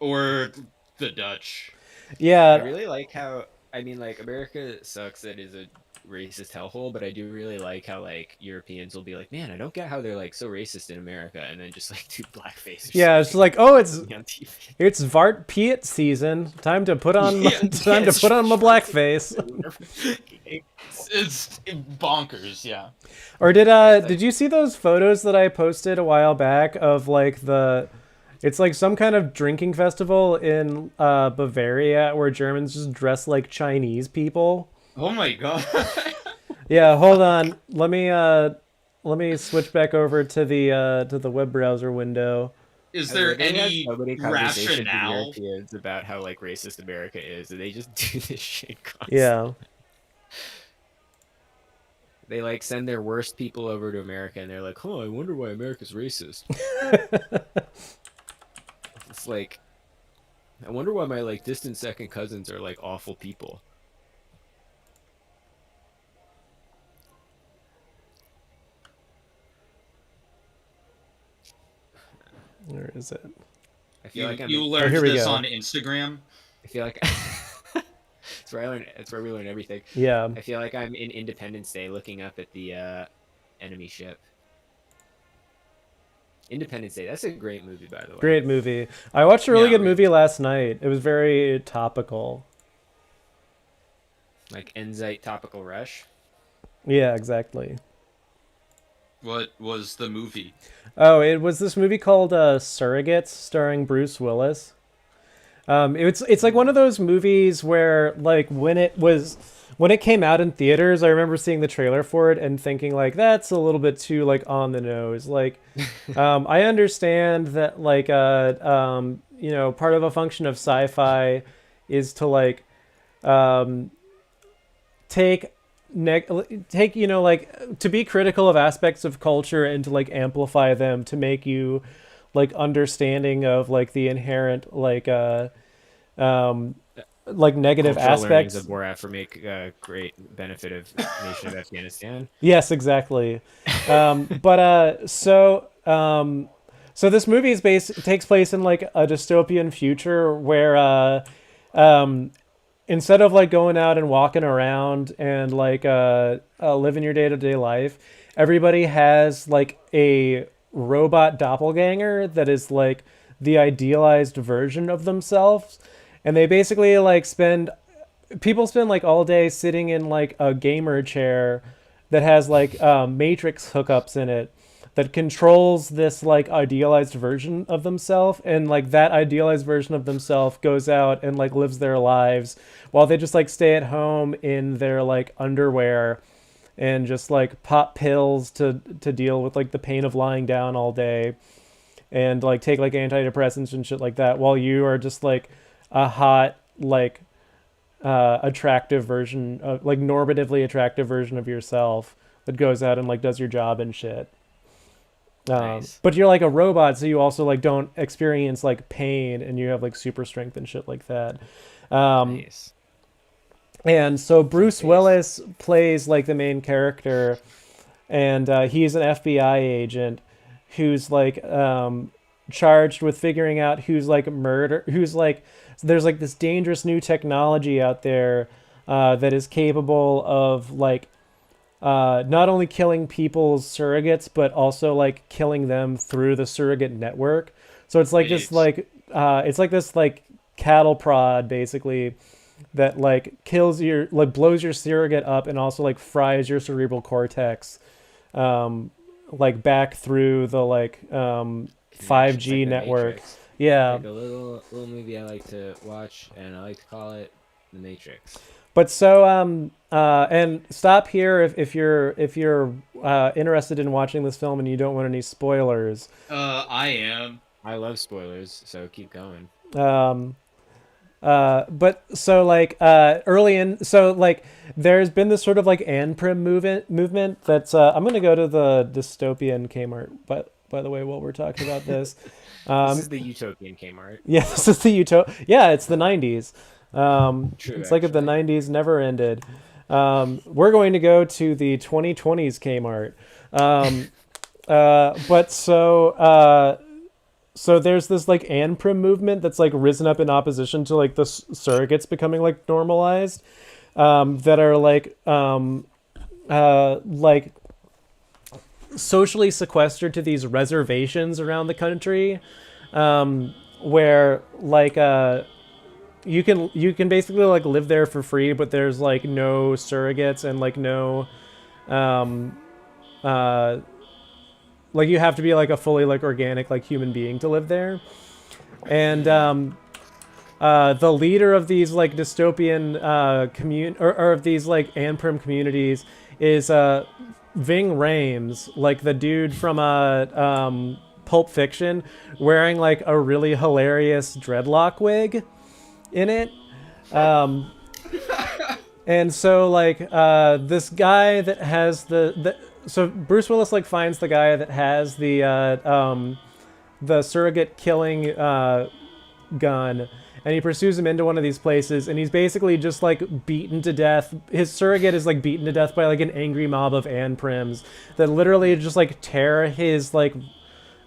Or the Dutch. I Yeah. really like how like America sucks that is a racist hellhole, but I do really like how like Europeans will be like, man, I don't get how they're like so racist in America, and then just like do blackface. Or Yeah, it's something like, oh, it's on TV. it's Vart Piet season. Time to put on Yeah, time to put on my blackface. It's bonkers, yeah. Or did you see those photos that I posted a while back of like it's like some kind of drinking festival in Bavaria where Germans just dress like Chinese people? Oh my god. Yeah, hold on. Let me switch back over to the web browser window. Is I there literally had any so many conversations with rationale? Europeans about how like racist America is, and they just do this shit constantly. Yeah. They like send their worst people over to America, and they're like, "Oh, I wonder why America's racist." It's like, I wonder why my like distant second cousins are like awful people. Where is it? I feel like You I'm. learned here we this go. on Instagram? I feel like it's where I learn. It's where we learn everything. Yeah. I feel like I'm in Independence Day, looking up at the enemy ship. Independence Day. That's a great movie, by the way. Great movie. I watched a really Yeah, good movie last night. It was very topical. Like Enzyte Topical Rush. Yeah, exactly. What was the movie? Oh, it was this movie called Surrogates, starring Bruce Willis. It's like one of those movies where like when it came out in theaters, I remember seeing the trailer for it and thinking like that's a little bit too like on the nose. Like, I understand that like you know, part of a function of sci-fi is to like take you know, like to be critical of aspects of culture and to like amplify them to make you like understanding of like the inherent like negative Cultural learnings aspects of Borat for make great benefit of nation of Afghanistan. Yes, exactly. So this movie takes place in like a dystopian future where instead of like going out and walking around and like living your day-to-day life, everybody has like a robot doppelganger that is like the idealized version of themselves, and they basically like spend like all day sitting in like a gamer chair that has like matrix hookups in it that controls this like idealized version of themselves, and like that idealized version of themselves goes out and like lives their lives while they just like stay at home in their like underwear and just like pop pills to deal with like the pain of lying down all day and like take like antidepressants and shit like that, while you are just like a hot like attractive version of like normatively attractive version of yourself that goes out and like does your job and shit. Nice. But you're like a robot, so you also like don't experience like pain, and you have like super strength and shit like that. Nice. And so Bruce Nice. Willis plays like the main character, and he's an FBI agent who's like charged with figuring out who's like there's like this dangerous new technology out there that is capable of like not only killing people's surrogates but also like killing them through the surrogate network. So it's like this Jeez. like it's like this like cattle prod basically that like kills your like blows your surrogate up and also like fries your cerebral cortex like back through the like 5G The network. Matrix. Yeah. Like a little movie I like to watch, and I like to call it The Matrix. But so and stop here if you're interested in watching this film and you don't want any spoilers. I am. I love spoilers, so keep going. But so like early in, so like there's been this sort of like Anprim movement that's I'm gonna go to the dystopian Kmart, but by the way, while we're talking about this, This is the utopian Kmart. yeah, this is the yeah, it's the 90s. True, It's like if the actually. 90s never ended. We're going to go to the 2020s Kmart. But so there's this like Anprim movement that's like risen up in opposition to like the surrogates becoming like normalized, that are like socially sequestered to these reservations around the country, where like you can basically like live there for free, but there's like no surrogates and like no like you have to be like a fully like organic like human being to live there. And the leader of these like dystopian or of these like Anprim communities is Ving Rhames, like the dude from Pulp Fiction, wearing like a really hilarious dreadlock wig in it. And so like this guy that has so Bruce Willis like finds the guy that has the surrogate killing gun, and he pursues him into one of these places, and he's basically just like beaten to death. His surrogate is like beaten to death by like an angry mob of Anprims that literally just like tear his like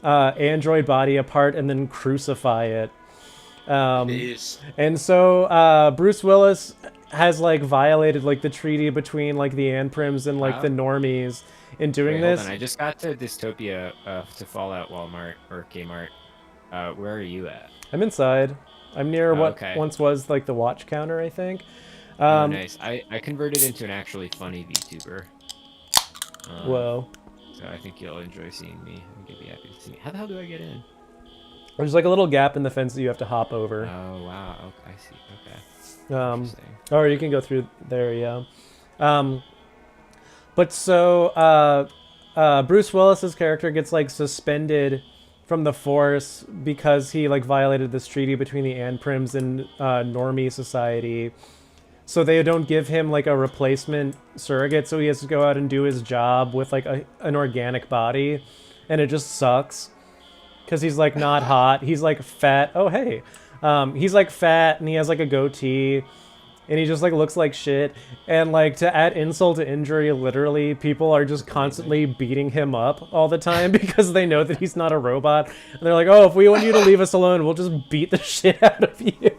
android body apart and then crucify it. And so Bruce Willis has like violated like the treaty between like the Anprims and like Wow. the normies in doing Wait, this. hold on. I just got to Dystopia to Fallout Walmart or Kmart. Where are you at? I'm inside. I'm near Oh, what okay. once was like the watch counter, I think. Oh, nice. I converted into an actually funny VTuber. Whoa. So I think you'll enjoy seeing me. I think you'll be happy to see me. How the hell do I get in? There's like a little gap in the fence that you have to hop over. Oh, wow. Okay, I see. Okay. Interesting. Or you can go through there, yeah. But so Bruce Willis's character gets like suspended from the force because he like violated this treaty between the Anprims and normie society. So they don't give him like a replacement surrogate, so he has to go out and do his job with like an organic body, and it just sucks because he's like not hot. He's like fat. Oh hey, he's like fat and he has like a goatee, and he just like looks like shit. And like to add insult to injury, literally people are just constantly beating him up all the time because they know that he's not a robot. And they're like, oh, if we want you to leave us alone, we'll just beat the shit out of you.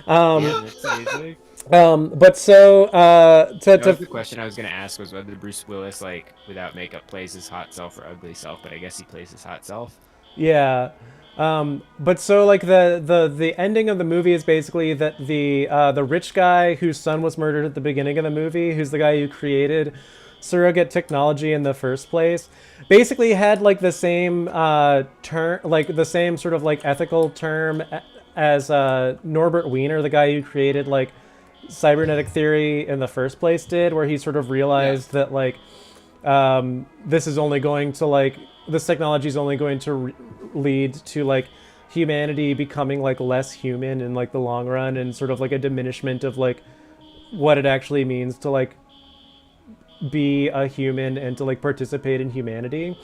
Oh my god. That's amazing. But so That was the question I was gonna ask, was whether Bruce Willis, like, without makeup, plays his hot self or ugly self, but I guess he plays his hot self. yeah. But so like the ending of the movie is basically that the rich guy whose son was murdered at the beginning of the movie, who's the guy who created surrogate technology in the first place, basically had like the same term, like the same sort of like ethical term as Norbert Wiener, the guy who created like cybernetic theory in the first place, did, where he sort of realized that like this is only going to like this technology is only going to lead to like humanity becoming like less human in like the long run, and sort of like a diminishment of like what it actually means to like be a human and to like participate in humanity.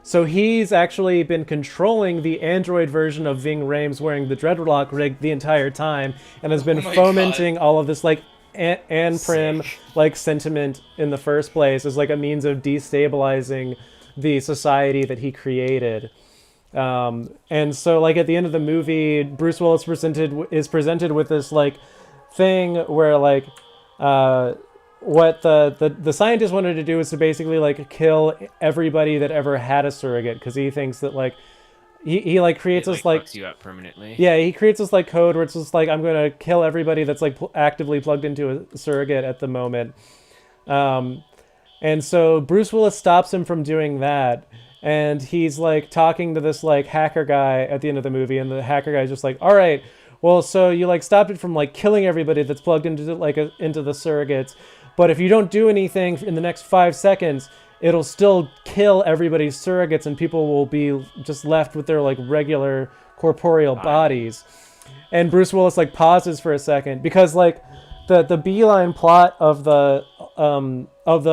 So he's actually been controlling the android version of Ving Rhames wearing the dreadlock rig the entire time, and has been Oh my fomenting all of this like Anprim like sentiment in the first place as like a means of destabilizing the society that he created. And so like at the end of the movie, Bruce Willis is presented with this like thing where like what the scientist wanted to do is to basically like kill everybody that ever had a surrogate, because he thinks that like he like creates It, this like fucks you up permanently. yeah, he creates this like code where it's just like I'm gonna kill everybody that's like actively plugged into a surrogate at the moment. And so Bruce Willis stops him from doing that, and he's like talking to this like hacker guy at the end of the movie, and the hacker guy's just like, all right, well, so you like stopped it from like killing everybody that's plugged into like into the surrogates, but if you don't do anything in the next 5 seconds, it'll still kill everybody's surrogates, and people will be just left with their like regular corporeal bodies. And Bruce Willis like pauses for a second because like the beeline plot of the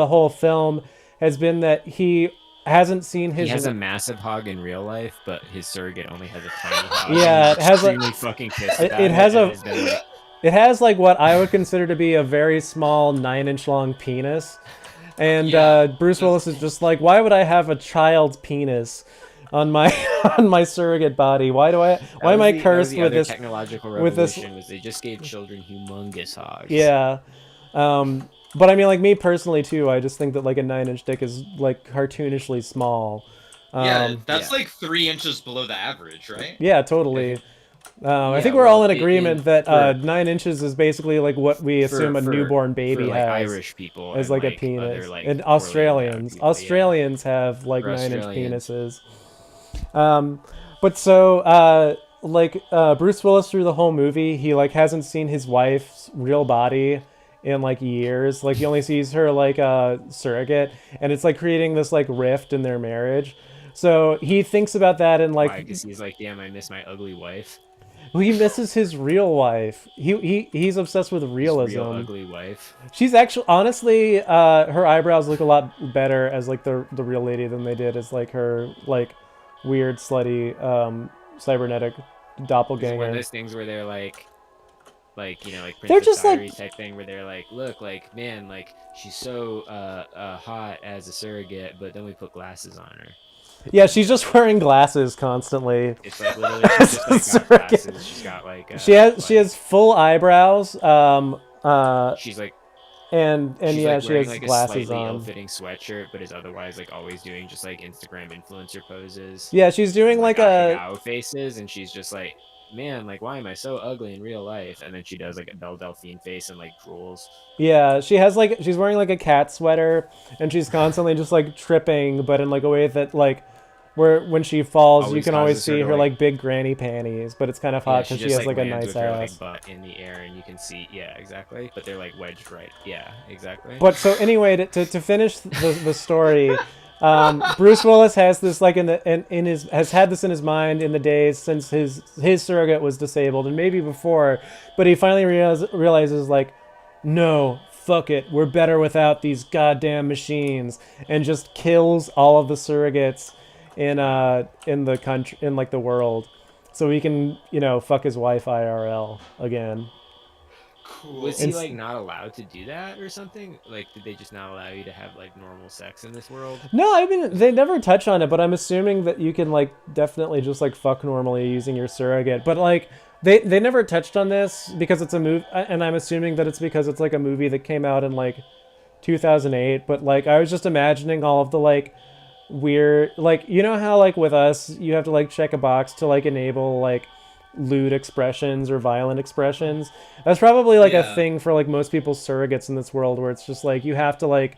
whole film has been that he hasn't seen his. He has a massive hog in real life, but his surrogate only has a tiny hog. Yeah, and it has a- extremely fucking pissed about it has and a- has been like, It has like what I would consider to be a very small 9-inch long penis. And Bruce Willis is just like, why would I have a child's penis on my on my surrogate body? Why am I cursed with this technological with this- revolution? Was they just gave children humongous hogs? Yeah. But I mean, like me personally too, I just think that like a 9-inch dick is like cartoonishly small. Yeah, that's yeah. like 3 inches below the average, right? Yeah, totally. I Yeah, think we're all in well, agreement that 9 inches is basically like what we assume a newborn baby for, like, has Irish people as and, like a penis. other, like, And poorly Australians, endowed people, yeah. Australians have like For 9-inch Australians. penises. But so Bruce Willis through the whole movie, he like hasn't seen his wife's real body in like years. Like he only sees her like surrogate, and it's like creating this like rift in their marriage. So he thinks about that and like Because he's like, damn, I miss my ugly wife. he misses his real wife. He's obsessed with His realism. real ugly wife. She's actually honestly her eyebrows look a lot better as like the real lady than they did as like her like weird slutty cybernetic It's one of doppelganger. those things where they're like you know, like They're Princess just, like- Diaries type thing, where they're like, look, like, man, like she's so hot as a surrogate, but then we put glasses on her. Yeah, she's just wearing glasses constantly. It's like literally she's just like got Surrogate. glasses. She's got like She has full eyebrows. She's like and she's yeah, like she wearing has like a glasses slightly on. ill-fitting sweatshirt, but is otherwise like always doing just like Instagram influencer poses. Yeah, she's doing like a Ow faces, and she's just like, man, like why am I so ugly in real life? And then she does like a Belle Delphine face and like drools. yeah. She's wearing like a cat sweater, and she's constantly just like tripping, but in like a way that like where when she falls, you Always can always causes her see to, her like big granny panties, but it's kind of hot because she just, has like a lands nice with her, ass. like, butt in the air, and you can see, yeah, exactly. But they're like wedged right. Yeah, exactly. But so anyway, to finish the story, Bruce Willis has this like has had this in his mind in the days since his surrogate was disabled, and maybe before, but he finally realizes like, no, fuck it, we're better without these goddamn machines, and just kills all of the surrogates in the country, in like the world, so he can, you know, fuck his wife IRL again. Cool. Was he And- like not allowed to do that or something? Like, did they just not allow you to have like normal sex in this world? No, I mean they never touch on it, but I'm assuming that you can like definitely just like fuck normally using your surrogate. But like they never touched on this because it's a movie, and I'm assuming that it's because it's like a movie that came out in like 2008. But like I was just imagining all of the like weird, like, you know how like with us you have to like check a box to like enable like lewd expressions or violent expressions. That's probably like a Yeah. thing for like most people's surrogates in this world, where it's just like you have to like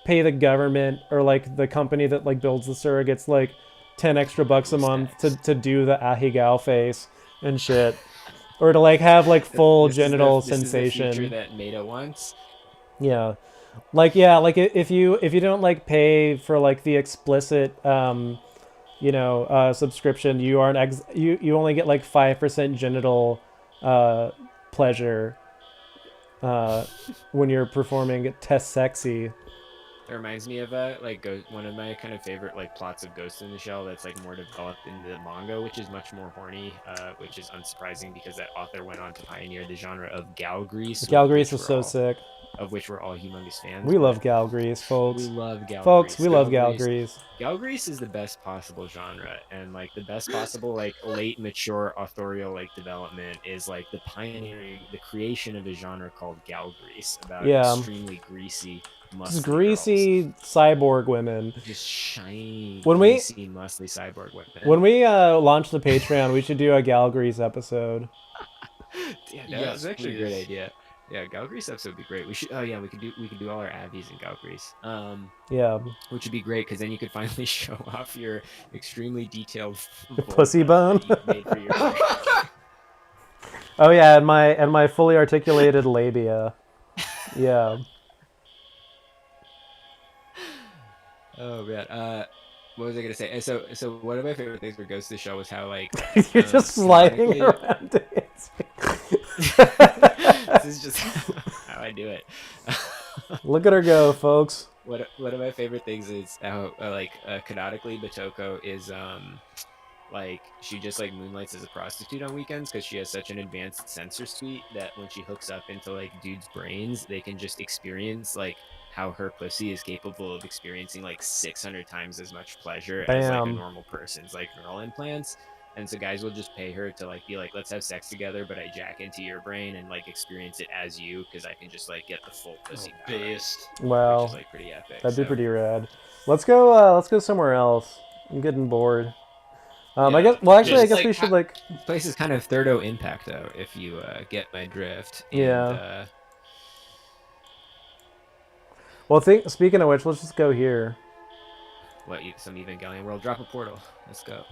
pay the government or like the company that like builds the surrogates like 10 extra bucks a month to do the ahigao face and shit, or to like have like full genital this is the sensation. feature that Meta wants. Yeah, like if you don't like pay for like the explicit subscription, you aren't you only get like 5% genital pleasure when you're performing test sexy. It reminds me of one of my kind of favorite like plots of Ghost in the Shell that's like more developed in the manga, which is much more horny, which is unsurprising because that author went on to pioneer the genre of gal grease. Gal which Grease is we're so all sick. of which we're all humongous fans. We love Gal Grease, folks. We love Gal Folks, Grease. we love Gal Grease. Gal Grease is the best possible genre, and like the best possible like late mature authorial like development is like the creation of a genre called Gal Grease about Yeah. extremely greasy, muscly Just greasy girls. cyborg women. Just shiny, When we- greasy, muscly cyborg women. When we launch the Patreon, we should do a Gal Grease episode. Yeah, Yes, that's actually a great please. idea. Yeah, Gal Grease episode would be great. We should. Oh yeah, we could do all our Abbeys in Gal Grease. Yeah. Which would be great because then you could finally show off your extremely detailed Pussy bone. that you've made for your Oh yeah, and my fully articulated labia. Yeah. Oh man. What was I gonna say? So one of my favorite things for Ghost of the Shell was how like You're just sliding canonically- around dancing. This is just how I do it. Look at her go, folks. One of my favorite things is how canonically Batoko is like she just like moonlights as a prostitute on weekends because she has such an advanced sensor suite that when she hooks up into like dudes' brains, they can just experience like how her pussy is capable of experiencing like 600 times as much pleasure as like a Bam. normal person's like neural implants. And so guys will just pay her to like be like, let's have sex together, but I jack into your brain and like experience it as you because I can just like get the full pussy power, Based. Wow. which is like pretty epic. That'd be So- pretty rad. Let's go somewhere else. I'm getting bored. I Yeah, guess well actually I just, guess like, we should like This place is kind of thirdo impact though, if you get my drift. And, Yeah. well speaking of which, let's just go here. Some Evangelion world, drop a portal. Let's go.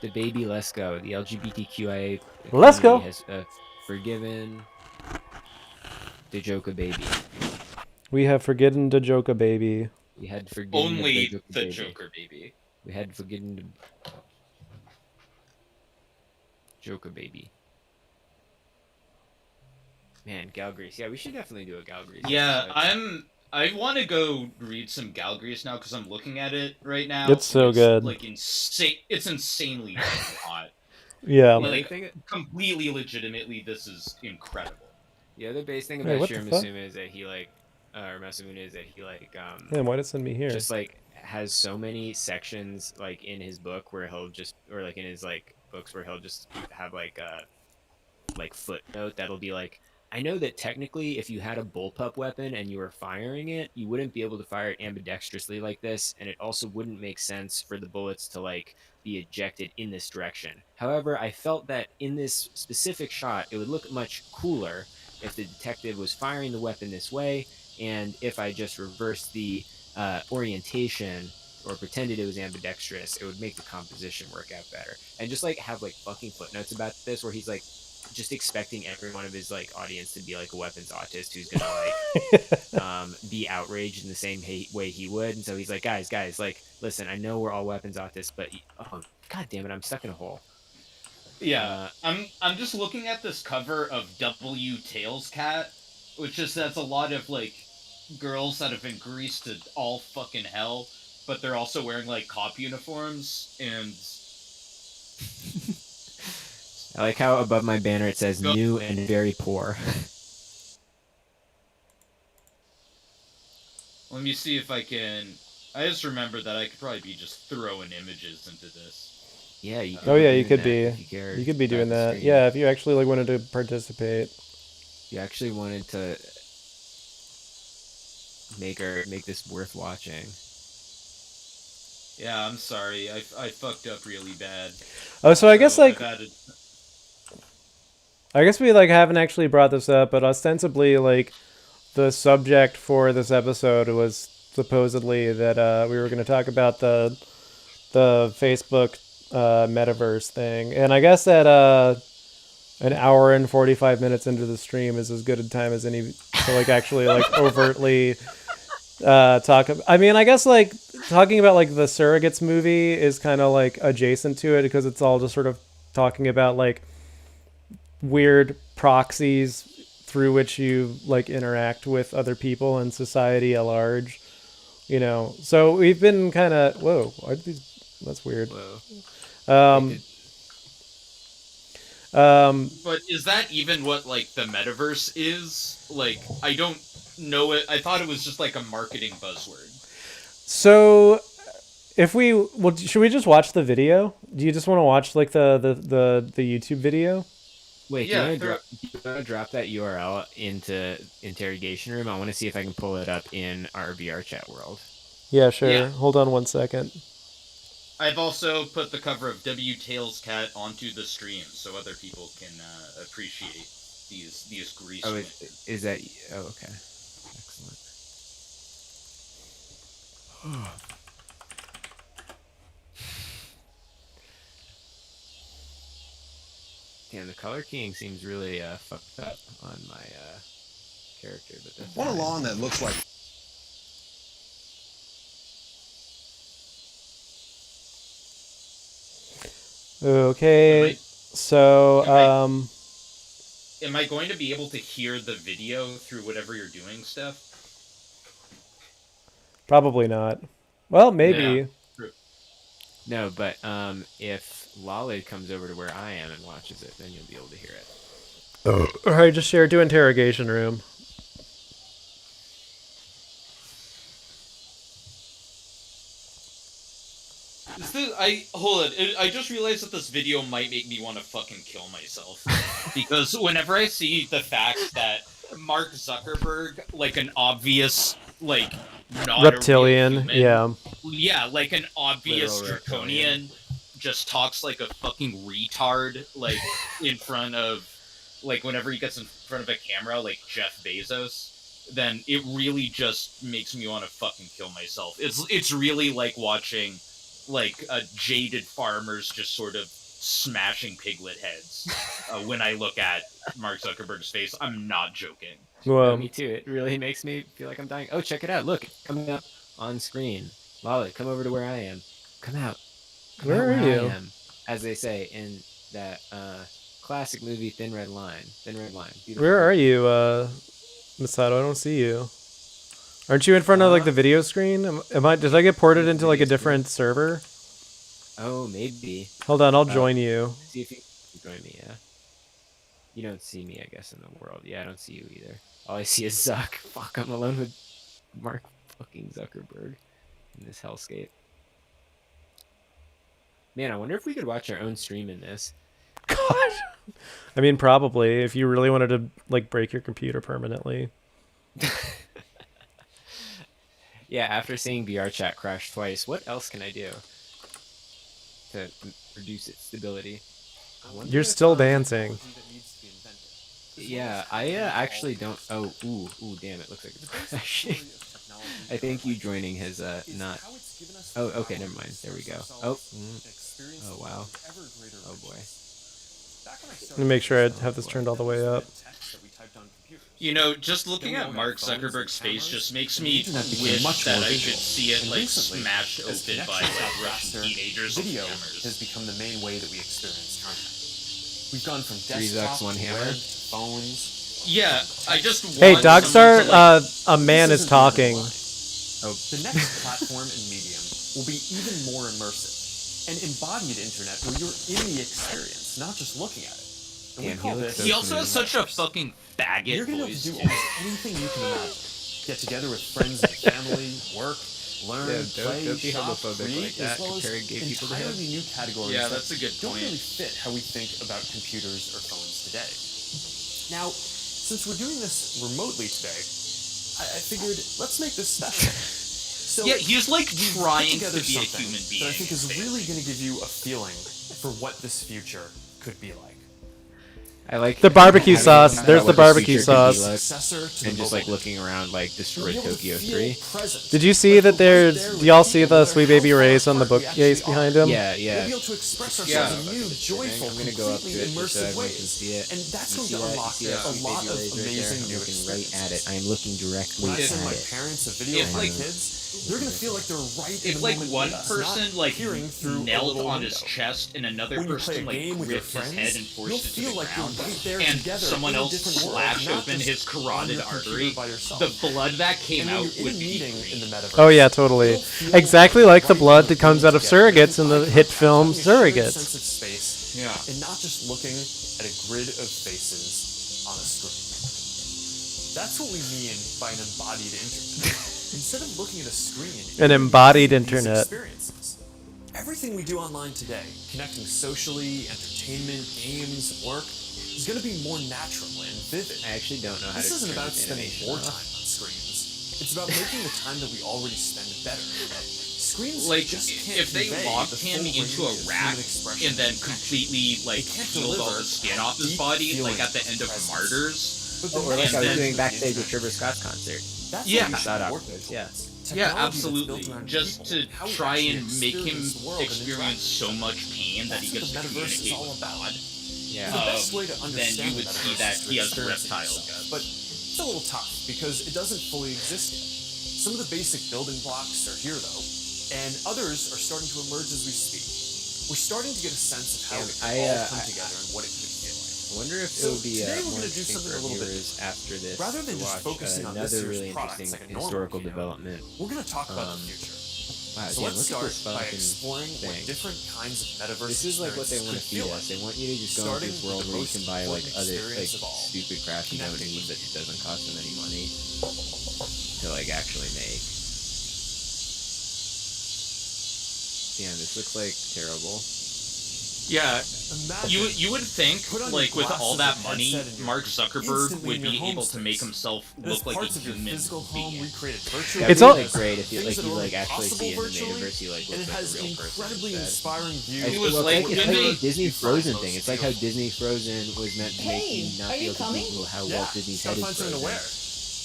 The baby, let's go. The LGBTQIA Let's go. community has forgiven the Joka baby. We have forgotten the Joka baby. We had forgiven Only Joka the baby. Joker baby. We had forgiven the Joka baby. Man, Gal Grease. Yeah, we should definitely do a Gal Grease. Yeah, episode. I want to go read some Gal Grease now because I'm looking at it right now. It's so good. Like insane. It's insanely fucking hot. Yeah. The like- thing- Completely legitimately, this is incredible. the other base thing Wait, about what the Shiro fuck? Musume is that he like, or Masumune is that he like, Man, why did it send me here? just like has so many sections like in his book where he'll just or like in his like books where he'll just have like a like footnote that'll be like, I know that technically if you had a bullpup weapon and you were firing it, you wouldn't be able to fire it ambidextrously like this, and it also wouldn't make sense for the bullets to like be ejected in this direction. However, I felt that in this specific shot it would look much cooler if the detective was firing the weapon this way, and if I just reversed the orientation or pretended it was ambidextrous, it would make the composition work out better. And just like have like fucking footnotes about this where he's like just expecting every one of his like audience to be like a weapons autist who's gonna like be outraged in the same way he would. And so he's like, guys, like, listen, I know we're all weapons autists, but oh god damn it, I'm stuck in a hole. Yeah, I'm just looking at this cover of W Tails Cat, which is that's a lot of like girls that have been greased to all fucking hell, but they're also wearing like cop uniforms and I like how above my banner it says Go- new and very poor. let me see if I can. I just remember that I could probably be just throwing images into this. Yeah, you Oh, yeah, be you doing could that be. if you cared You could be about doing the that. stream. Yeah, if you actually like wanted to participate. You actually wanted to make this worth watching. Yeah, I'm sorry. I fucked up really bad. Oh, so I guess So like I've added- I guess we like haven't actually brought this up, but ostensibly like the subject for this episode was supposedly that we were going to talk about the Facebook metaverse thing, and I guess that an hour and 45 minutes into the stream is as good a time as any to like actually like overtly talk. I mean, I guess like talking about like the Surrogates movie is kind of like adjacent to it because it's all just sort of talking about like weird proxies through which you like interact with other people and society at large, you know. So we've been kind of that's weird. Whoa. But is that even what like the metaverse is? Like, I don't know it. I thought it was just like a marketing buzzword. So, if we well, should we just watch the video? Do you just want to watch like the YouTube video? Wait, Yeah, do you want to drop that URL into interrogation room? I want to see if I can pull it up in our VR chat world. Yeah, sure. Yeah. Hold on 1 second. I've also put the cover of W Tails Cat onto the stream so other people can appreciate these grease. Oh, is that? Oh, okay. Excellent. Damn, the color keying seems really fucked up on my character, but that's Want a fine. lawn that looks like Okay. Am I- So, Am I going to be able to hear the video through whatever you're doing, Steph? probably not. Well, maybe. Yeah. No, but if Lolly comes over to where I am and watches it, then you'll be able to hear it. All right, just share to interrogation room. Hold on. I just realized that this video might make me want to fucking kill myself because whenever I see the fact that Mark Zuckerberg, like an obvious, like not a real Reptilian, human, yeah. like an obvious Literal draconian, just talks like a fucking retard, like in front of, like whenever he gets in front of a camera, like Jeff Bezos, then it really just makes me want to fucking kill myself. It's really like watching like jaded farmers just sort of smashing piglet heads when I look at Mark Zuckerberg's face. I'm not joking. Well, Me too. It really makes me feel like I'm dying. Oh, check it out. Look, coming up on screen. Lolly, come over to where I am. Come out. Come Where out are I you? am, as they say in that classic movie Thin Red Line. Thin Red Line. Beautiful where are movie. you, Masato? I don't see you. Aren't you in front of like the video screen? Did I get ported into like a different server? Oh, maybe. Hold on, I'll join you. See if you can join me, yeah. You don't see me, I guess, in the world. Yeah, I don't see you either. All I see is Zuck. Fuck, I'm alone with Mark fucking Zuckerberg in this hellscape. Man, I wonder if we could watch our own stream in this. God. I mean, probably if you really wanted to like break your computer permanently. Yeah, after seeing VR chat crash twice, what else can I do to reduce its stability? I wonder You're if, still dancing. Yeah, I actually don't. Oh, ooh, damn! It looks like it's crashing. I think you joining has not. Oh, okay, never mind. There we go. Oh, oh wow. Oh boy. Let me make sure I have this turned all the way up. You know, just looking at Mark Zuckerberg's face just makes me wish that I could see it like smashed open by like Russian teenagers with Video hammers. has become the main way that we experience content. We've gone from Three desktop Zucks, one to hammer. web, phones. Yeah, I just want Hey, someone Dogstar, to, like, a man is talking. The next platform and medium will be even more immersive. An embodied internet where you're in the experience, not just looking at it. And Damn, we call he looks this... so He also has such a fucking faggot You're gonna voice. do too. almost anything you can imagine. Get together with friends and family, work, learn, Yeah, play, don't be shop, homophobic create, like that, as well as comparing gay people to him. entirely new categories Yeah, that that's a good don't point. really fit how we think about computers or phones today. Now, since we're doing this remotely today, I figured let's make this special. So Yeah, he's like we've put trying to together be a something human being. that I think is really going to give you a feeling for what this future could be like. I like The barbecue having sauce. about There's what the barbecue future could be sauce. like, Successor to and the just like mobile looking around like destroyed You'll be able to Tokyo feel 3. present. Did you see Like that we're right there's? there Do with y'all see people, the no Sweet matter Baby how Ray's far on the apart we bookcase actually behind are. him? Yeah, We'll yeah. be able to express Yeah. ourselves in new, joyful, I'm gonna go up to completely it just so immersive everyone ways. can see it. And that's You going see to that? unlock You see that a Sweet lot Baby of Ray's right there? amazing I'm new looking right at it. experiences. I am looking directly When I send at my it. parents a video If, of my like- kids, they're going to feel like they're right in If the like moment one with us, person not like peering through a knelt little on his window. chest and another When you play person a like game with your ripped his friends, head and you'll forced it to feel the like you're ground, right there and together someone in a else different world, slashed not open just his on carotid your computer artery, by yourself. the blood that came And when out you're would in a be meeting in the green. metaverse, Oh yeah, totally. you'll feel Exactly you're like the right blood in that comes out of together, Surrogates in the eye hit contact, film having a shared Surrogates. sense of space, Yeah. and not just looking at a grid of faces on a screen. That's what we mean by an embodied internet. Instead of looking at a screen, An you're embodied using these internet. experiences. Everything we do online today, connecting socially, entertainment, games, work, is going to be more natural and vivid. I actually don't know how This to isn't turn about this spending animation more off. time on screens. It's about making the time that we already spend better. Screens Like, just can't if they convey locked the him full into a range of rack human expression and then connection. completely like They can't peeled all deliver the skin off his deep body, like feelings at the of end of presence. Martyrs. But Or like And I was then- doing backstage with Trevor Scott's concert. That's Yeah. what we should Shout out. work with. Yeah. Yeah, Technology that's absolutely. built around Just people, to how we try actually and make him experience the world and experience interact. so much pain that he That's gets what to the metaverse is communicate all with about. God. Yeah. The best way to then understand you would the see metaverse that is to he has experience it reptile yourself. gut. But it's a little tough because it doesn't fully exist yet. Some of the basic building blocks are here though, and others are starting to emerge as we speak. We're starting to get a sense of how Damn, it could I, all come I- together and what it could feel like. I wonder if it So would be today we're more gonna do interesting something for a little bit viewers after this Rather than to just watch focusing on this another year's really products interesting like a normal historical video. development. We're going to talk about Um, the future. Wow, So damn, let's look start at this by fucking exploring what thing. different kinds of metaverse This is like what they want to experiences feed could feel us. They like. want you to just go into Starting this with world the where you most can buy like important other like experience of all, stupid crap you don't connecting need with that doesn't cost them any money to like actually make. Damn, this looks like terrible. Yeah, Imagine you would think Put on like your with all glasses that and money, headset and you're Mark Zuckerberg instantly would in your be home able to make space. himself There's look like a parts of your human physical home being. recreated virtually. That'd It's be all- like great if you Things like that you are like actually impossible see in the virtually, metaverse you like and look it like has a an real person incredibly instead. inspiring view. It's, It was well, like it's when like they- the Disney you find Frozen most thing. It's like how beautiful. Disney Frozen was meant to make you Hey, not are be you able to coming? Google how Yeah, Walt Disney's gotta head find is something to frozen. wear.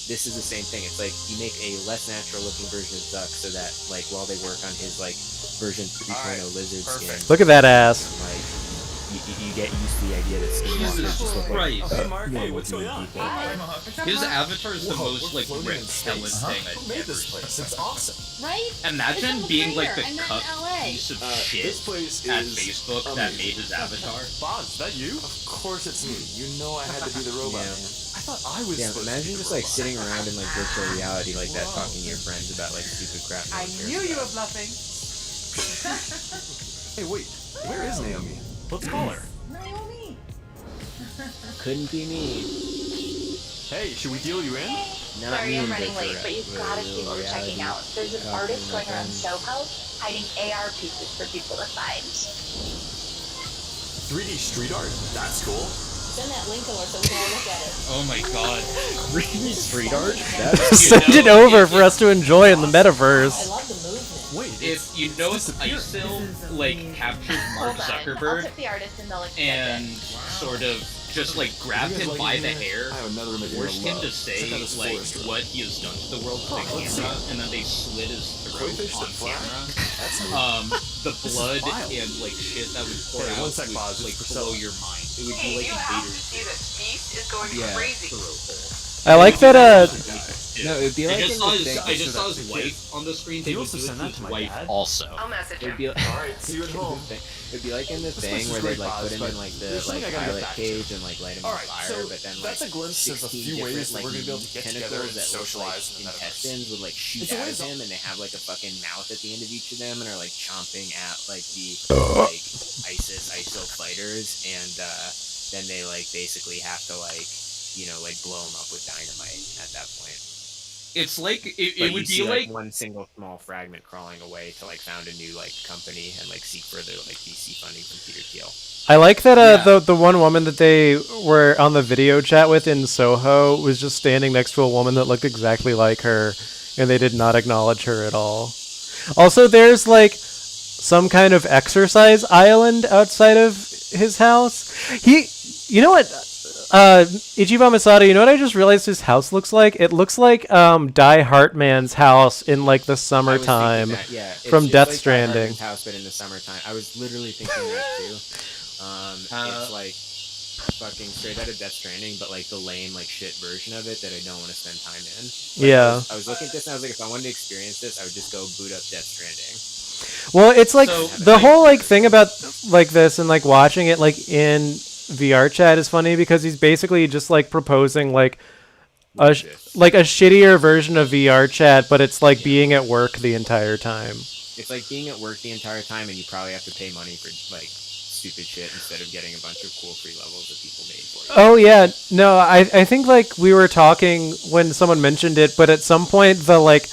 This is the same thing. It's like you make a less natural looking version of Zuck so that like while they work on his like version 3.0 lizard skin, perfect. Look at that ass. like you get used to the idea that skinwalkers Jesus just look like Christ. Hey, Mark, hey, normal what's going human on? people. His avatar is the Whoa, most we're like floating in repellent space. thing Who I've made ever this place? seen. It's awesome. Right? Imagine It's being like the here. I'm not cuck in LA. piece of This shit place at is Facebook that made his avatar. Boz, is that you? Of course it's me. You know I had to be the robot Yeah. man. I thought I was Yeah, supposed to imagine be the just like robot. sitting around in like virtual reality like that, talking to your friends about like stupid crap. no I one cares knew you were about. bluffing. Hey, wait. Where is Naomi? Let's call her. Naomi. Couldn't be me. Hey, should we deal you in? Not Sorry me I'm in running virtual late, but you've reality. got to see what we're checking out. There's an Talking artist to going my around friends. Soho hiding AR pieces for people to find. 3D street art? That's cool. Send that link over so we can all look at it. Oh my god. Street art? Send it over for us to enjoy in the I metaverse. love the movement. Wait, If you know if ISIL like captured Mark Hold on, I'll Zuckerberg tip the artist and they'll and accept it. sort of just like grabbed him by the hair, I have another room that you're forced gonna him to love. say Check out this like forest room. what he has done to the world to the let's camera, and then they slit his throat Crayfish on that fly? camera. That's me. The blood wild. and like shit that would pour Hey, out one sec, would Boz, like it's blow Priscilla. your mind. It would be like Invader this beast is going Yeah. throat hole. I like that. No, it'd be like I in just saw the his, thing. I just saw his wife on the screen. They you would also do it send to that his to my wife dad? also. I'll message It'd him. be like, Alright, see you at home. it'd be like in the This thing place is where they'd great, like Boz, put him in but like the there's something like I gotta get pilot back to. cage and like light him on Alright, fire, so but then that's like a glimpse of a 16 few ways different, that like, we're gonna be able to get together tentacles and that look like socialize in the metaverse. intestines would like shoot It's a out way of to- him, and they have like a fucking mouth at the end of each of them, and are like chomping at like the like ISIL fighters, and then they like basically have to like like blow him up with dynamite at that point. It's like But it you would see, be like one single small fragment crawling away to like found a new like company and like seek further like VC funding from Peter Thiel. I like that Yeah. the one woman that they were on the video chat with in Soho was just standing next to a woman that looked exactly like her, and they did not acknowledge her at all. Also, there's like some kind of exercise island outside of his house. You know what? Ichiban Masada, you know what I just realized his house looks like? It looks like Die Hartman's house in like the I was thinking summertime. that, yeah, from it's Death like Stranding. Die Hartman's house, but in the summertime. I was literally thinking that too. It's like fucking straight out of Death Stranding, but like the lame like shit version of it that I don't want to spend time in. Like, Yeah. I was looking at this and I was like, if I wanted to experience this, I would just go boot up Death Stranding. Well, it's like So, the whole like thing about like this and like watching it like in VR chat is funny because he's basically just like proposing like a like a shittier version of VR chat, but it's like being at work the entire time. It's like being at work the entire time, and you probably have to pay money for like stupid shit instead of getting a bunch of cool free levels that people made for you. Oh yeah, no, I think like we were talking when someone mentioned it, but at some point the like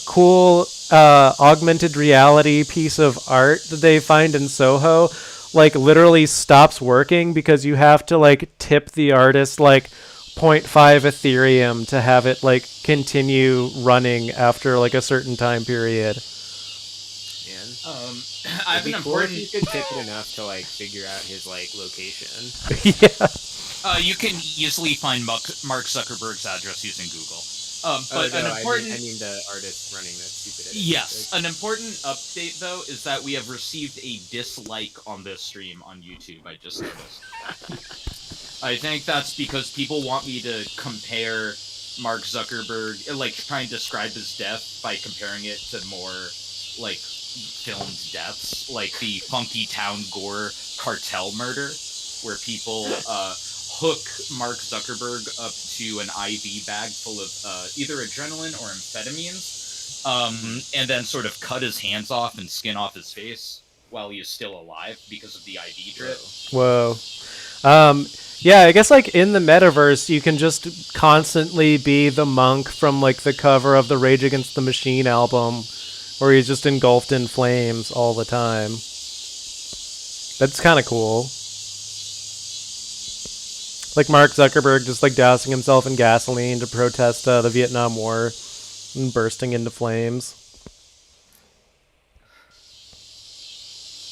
cool augmented reality piece of art that they find in Soho like literally stops working because you have to like tip the artist like 0.5 Ethereum to have it like continue running after like a certain time period. Man. I have It'd an be cool if important. you could tip it enough to like figure out his like location. Yeah. You can easily find Mark Zuckerberg's address using Google. But Oh, no, an important. I mean the artist running that stupid edit. Yes, an important update though is that we have received a dislike on this stream on YouTube. I just noticed. I think that's because people want me to compare Mark Zuckerberg, like try and describe his death by comparing it to more like filmed deaths, like the Funky Town Gore cartel murder, where people hook Mark Zuckerberg up to an IV bag full of either adrenaline or amphetamines, and then sort of cut his hands off and skin off his face while he is still alive because of the IV drip. Whoa. Yeah, I guess like in the metaverse, you can just constantly be the monk from like the cover of the Rage Against the Machine album, where he's just engulfed in flames all the time. That's kind of cool. Like Mark Zuckerberg just like dousing himself in gasoline to protest the Vietnam War and bursting into flames.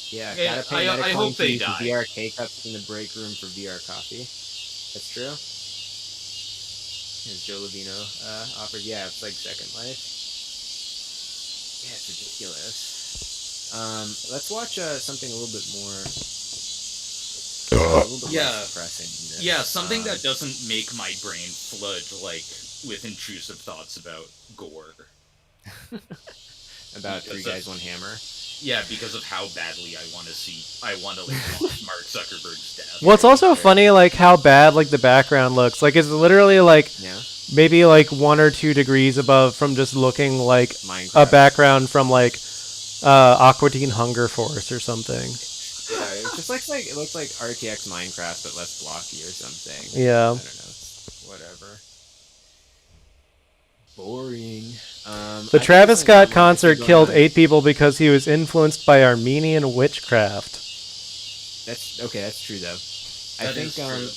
Yeah, Yeah, gotta pay I hope they use the die. VR K-cups in the break room for VR coffee. That's true. As Joe Lovino offered, yeah, it's like Second Life. Yeah, it's ridiculous. Let's watch something a little bit more. A little bit Yeah. less depressing. than this. Yeah, something that doesn't make my brain flood like with intrusive thoughts about gore. About Because Three Guys, One Hammer. Yeah, because of how badly I want to like watch Mark Zuckerberg's death. Well, it's also funny like how bad like the background looks. Like it's literally like Yeah. maybe like 1 or 2 degrees above from just looking like a Minecraft. background from like Aqua Teen Hunger Force or something. Yeah, it just looks like it looks like RTX Minecraft but less blocky or something. Yeah. I don't know. Whatever. Boring. The I Travis personally Scott don't know what's concert going killed on. 8 people because he was influenced by Armenian witchcraft. That's okay. That's true though. I That think is true.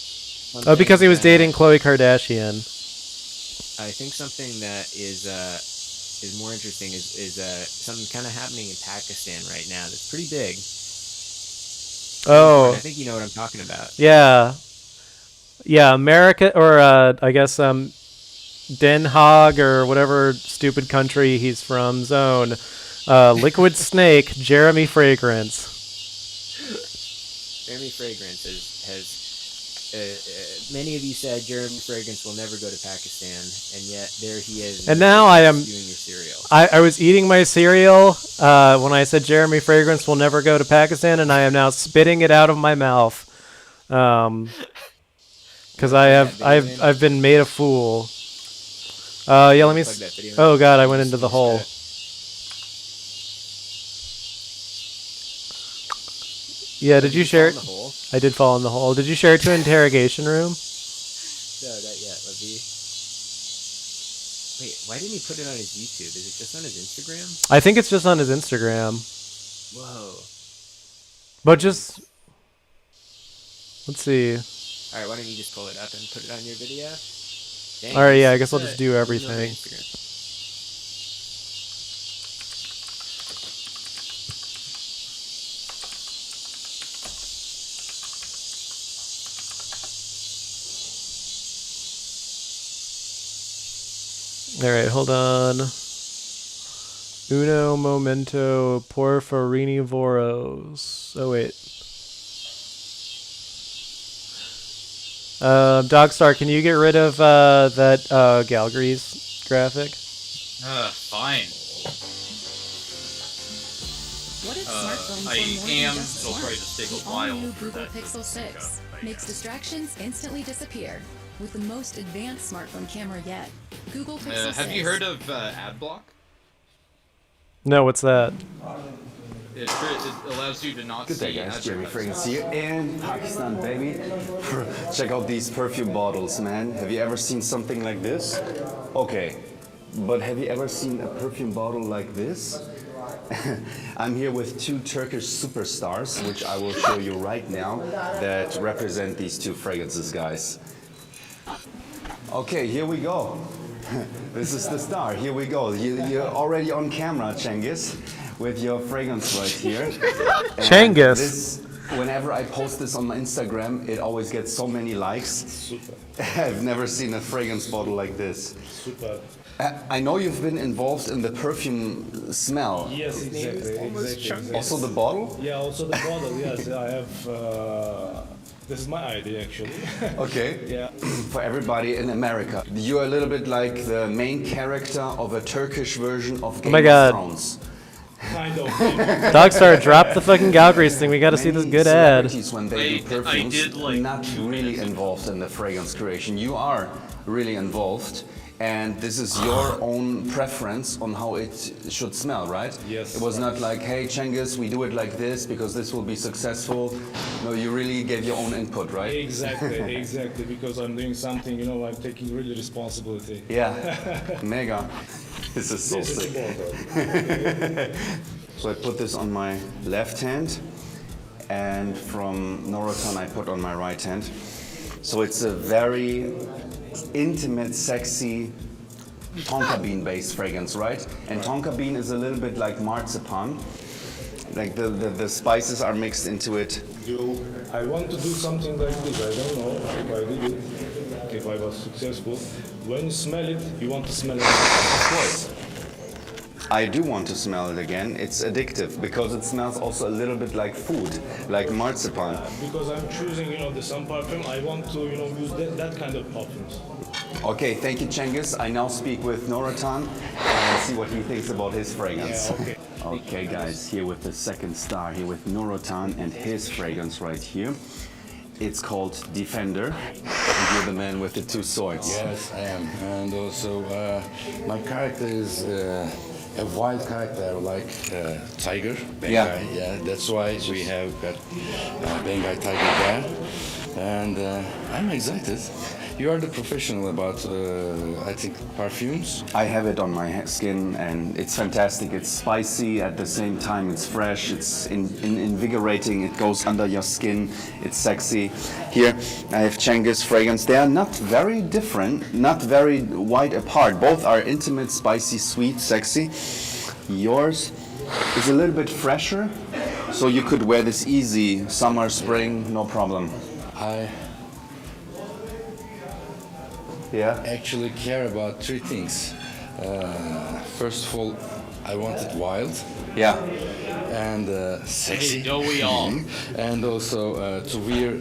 Oh, because he was something that- dating Khloe Kardashian. I think something that is more interesting is something kind of happening in Pakistan right now that's pretty big. Oh, I think you know what I'm talking about. yeah. Yeah, America, or I guess Den Haag, or whatever stupid country he's from, zone. Liquid Snake, Jeremy Fragrance. Jeremy Fragrance has many of you said Jeremy Fragrance will never go to Pakistan, and yet there he is. And now I am doing your cereal. I was eating my cereal when I said Jeremy Fragrance will never go to Pakistan, and I am now spitting it out of my mouth. Because I've been made a fool. Yeah, let me. Plug that video in. Oh God, I went into the hole. Yeah, did you share it? Fall in the hole? I did fall in the hole. Did you share it to interrogation room? No, not yet. Let me. Wait, why didn't he put it on his YouTube? Is it just on his Instagram? I think it's just on his Instagram. Whoa. But just let's see. All right, why don't you just pull it up and put it on your video? Dang, All right, yeah, I it's guess I'll just do it's on everything. Instagram. All right, hold on. Uno momento porfarinivoros. Oh wait. Dogstar, can you get rid of that Galgrease graphic? Fine. What if smartphones I were more am. than just It'll smart? probably just take a The while all-new for Google that to Pixel sync 6 up, I makes guess. distractions instantly disappear with the most advanced smartphone camera yet. Google Pixel 6. Have you heard of AdBlock? No, what's that? It allows you to not Good day, see guys. Jeremy advertisements. Fragrance here in Pakistan, baby. Check out these perfume bottles, man. Have you ever seen something like this? Okay, but have you ever seen a perfume bottle like this? I'm here with two Turkish superstars, which I will show you right now, that represent these two fragrances, guys. Okay, here we go. This is the star. Here we go. You're already on camera, Cengiz, with your fragrance right here. And Cengiz. this, whenever I post this on my Instagram, it always gets so many likes. Super. I've never seen a fragrance bottle like this. Super. I know you've been involved in the perfume smell. Yes, exactly. Also the bottle? Yeah, also the bottle. Yes, I have. This is my idea, actually. Okay. Yeah. For everybody in America, you're a little bit like the main character of a Turkish version of Game my of God. Thrones. Kind of. Dogstar, drop the fucking Galgrease thing. We gotta see this good ad. Celebrities, when they do perfumes, not really involved in the fragrance creation. You are really involved, and this is your own preference on how it should smell, right? Yes. It was not like, hey, Cengiz, we do it like this because this will be successful. No, you really gave your own input, right? Exactly, exactly. Because I'm doing something, you know, I'm taking really responsibility. Yeah, mega. This is so This is sick. important. So I put this on my left hand, and from Norotan I put on my right hand. So it's a very intimate, sexy tonka bean based fragrance, right? And tonka bean is a little bit like marzipan. Like the spices are mixed into it. I want to do something like this. I don't know if I did it, if I was successful. When you smell it, you want to smell it. Of course. I do want to smell it again. It's addictive because it smells also a little bit like food, like marzipan. Because I'm choosing, you know, the sun perfume, I want to, you know, use that kind of perfumes. Okay, thank you, Cengiz. I now speak with Norotan and see what he thinks about his fragrance. Yeah, okay. Okay, guys, here with the second star, here with Norotan and his fragrance right here. It's called Defender, and you're the man with the two swords. Yes, I am. And also, my character is a wild character like Tiger, Bengai. Yeah, that's why we have got Bengai Tiger there. And I'm excited. You are the professional about, I think, perfumes. I have it on my skin and it's fantastic. It's spicy, at the same time it's fresh, it's invigorating, it goes under your skin, it's sexy. Here I have Cengiz fragrance. They are not very different, not very wide apart. Both are intimate, spicy, sweet, sexy. Yours is a little bit fresher, so you could wear this easy, summer, spring, no problem. I actually care about three things. First of all, I want it wild. Yeah. And sexy. Hey, don't we all? And also to wear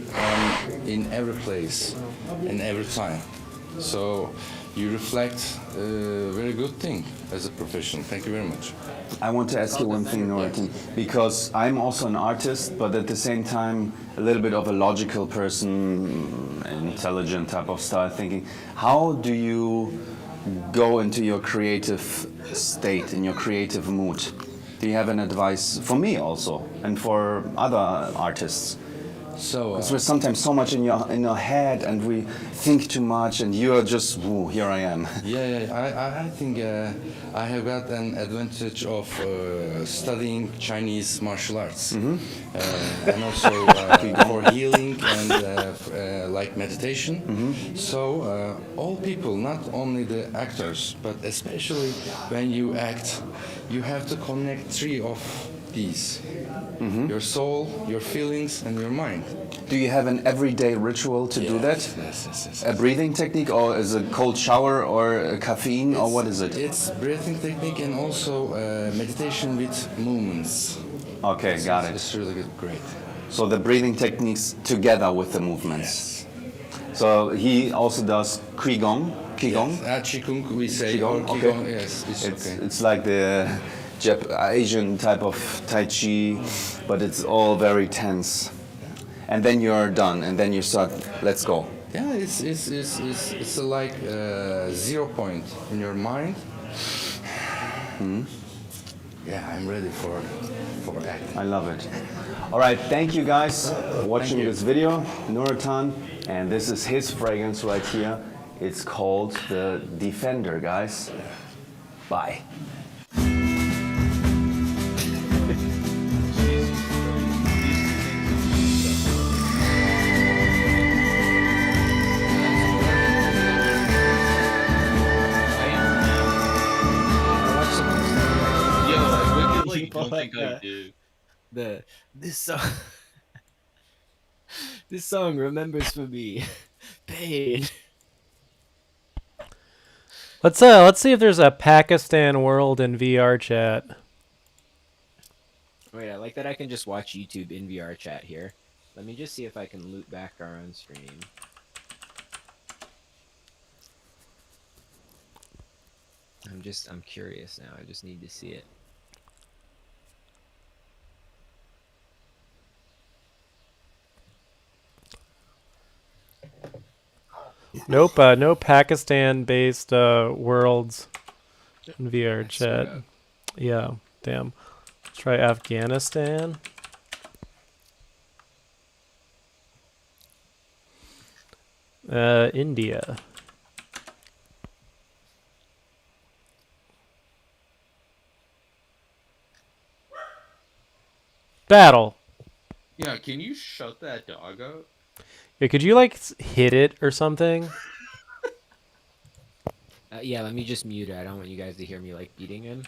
in every place, in every time. So you reflect a very good thing as a professional. Thank you very much. I want to ask you one thing, Norotan, because I'm also an artist, but at the same time a little bit of a logical person, intelligent type of style thinking. How do you go into your creative state, in your creative mood? Do you have an advice for me also, and for other artists? So, because we're sometimes so much in your head, and we think too much, and you're just, woo, here I am. Yeah, I think I have got an advantage of studying Chinese martial arts, and also for healing and like meditation. So all people, not only the actors, but especially when you act, you have to connect three of these. Your soul, your feelings, and your mind. Do you have an everyday ritual to do that? Yes. A breathing technique, or is it a cold shower, or a caffeine, or what is it? It's breathing technique and also meditation with movements. Okay, got it. It's really good, great. So the breathing techniques together with the movements. Yes. So he also does Qigong. Qigong? Yes. Qigong, we say. Qigong, or okay. Qigong, yes, it's okay. It's like the Asian type of Tai Chi, but it's all very tense. And then you're done, and then you start, let's go. Yeah, it's like 0 point in your mind. Yeah, I'm ready for for acting. I love it. All right, thank you guys for watching you. this video. Nuratan, and this is his fragrance right here. It's called the Defender, guys. Bye. Yo, I wickedly People don't think like I that. do. This song. This song remembers for me pain. Let's see if there's a Pakistan world in VR chat. Wait, I like that I can just watch YouTube in VR chat here. Let me just see if I can loop back our own stream. I'm curious now. I just need to see it. Nope, no Pakistan-based worlds in VR chat. Yeah, damn. Let's try Afghanistan. India. Battle. Yeah, can you shut that dog out? Yeah, could you like hit it or something? Yeah, let me just mute it. I don't want you guys to hear me like beating him.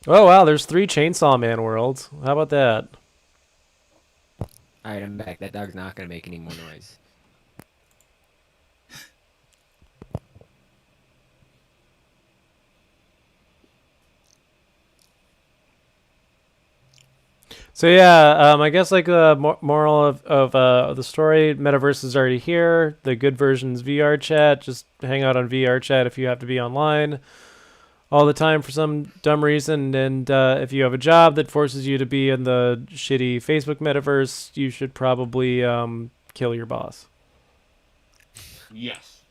Oh wow, there's 3 Chainsaw Man worlds. How about that? Alright, I'm back. That dog's not gonna make any more noise. So yeah, I guess like the moral of the story, Metaverse is already here. The good version's VR chat. Just hang out on VR chat if you have to be online all the time for some dumb reason. And if you have a job that forces you to be in the shitty Facebook Metaverse, you should probably kill your boss. Yes.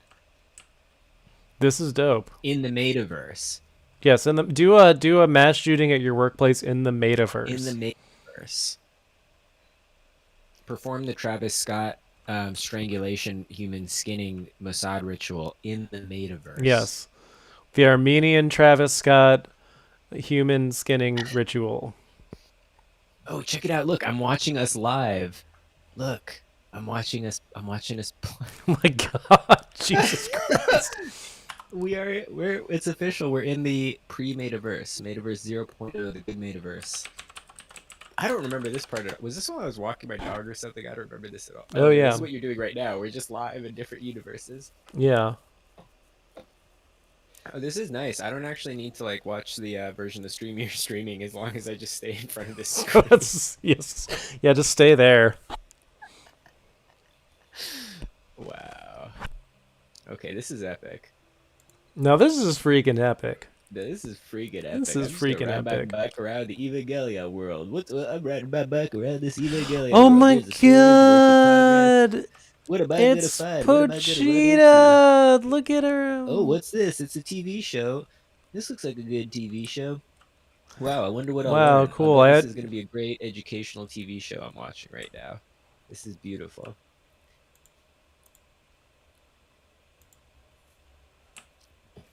This is dope. In the Metaverse. Yes, and do a mass shooting at your workplace in the Metaverse. In the Metaverse. Perform the Travis Scott strangulation human skinning Mossad ritual in the Metaverse. Yes. The Armenian Travis Scott human skinning ritual. Oh, check it out. Look, I'm watching us live. Look, I'm watching us play. Oh my god. Jesus Christ. It's official. We're in the pre-Metaverse. Metaverse 0.0, the good Metaverse. I don't remember this part. Was this when I was walking my dog or something? I don't remember this at all. Oh, yeah. This is what you're doing right now. We're just live in different universes. Yeah. Oh, this is nice. I don't actually need to like watch the version of the stream you're streaming as long as I just stay in front of this screen. Yes. Yeah, just stay there. Wow. Okay, this is epic. No, this is freaking epic. This is freaking epic. This is freaking epic. Back around the Evangelia world. I'm riding back around this Evangelia Oh world. my There's a story, there's a god! What am I It's gonna find? What am I gonna run Pochita! Look at her. Oh, what's this? It's a TV show. This looks like a good TV show. Wow, I wonder what I'll Wow, learn. cool. I bet this is going to be a great educational TV show I'm watching right now. This is beautiful.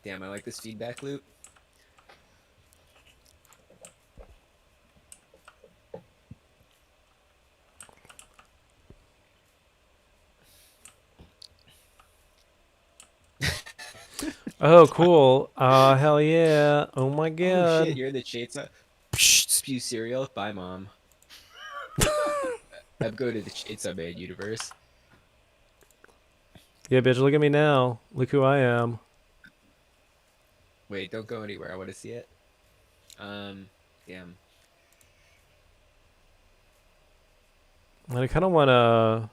Damn, I like this feedback loop. Oh, cool. Hell yeah. Oh my Oh god. shit, you're the Chainsaw. Spew cereal. Bye, mom. I'm going to the Chainsaw Man universe. Yeah, bitch, look at me now. Look who I am. Wait, don't go anywhere. I want to see it. Damn. I kind of want to...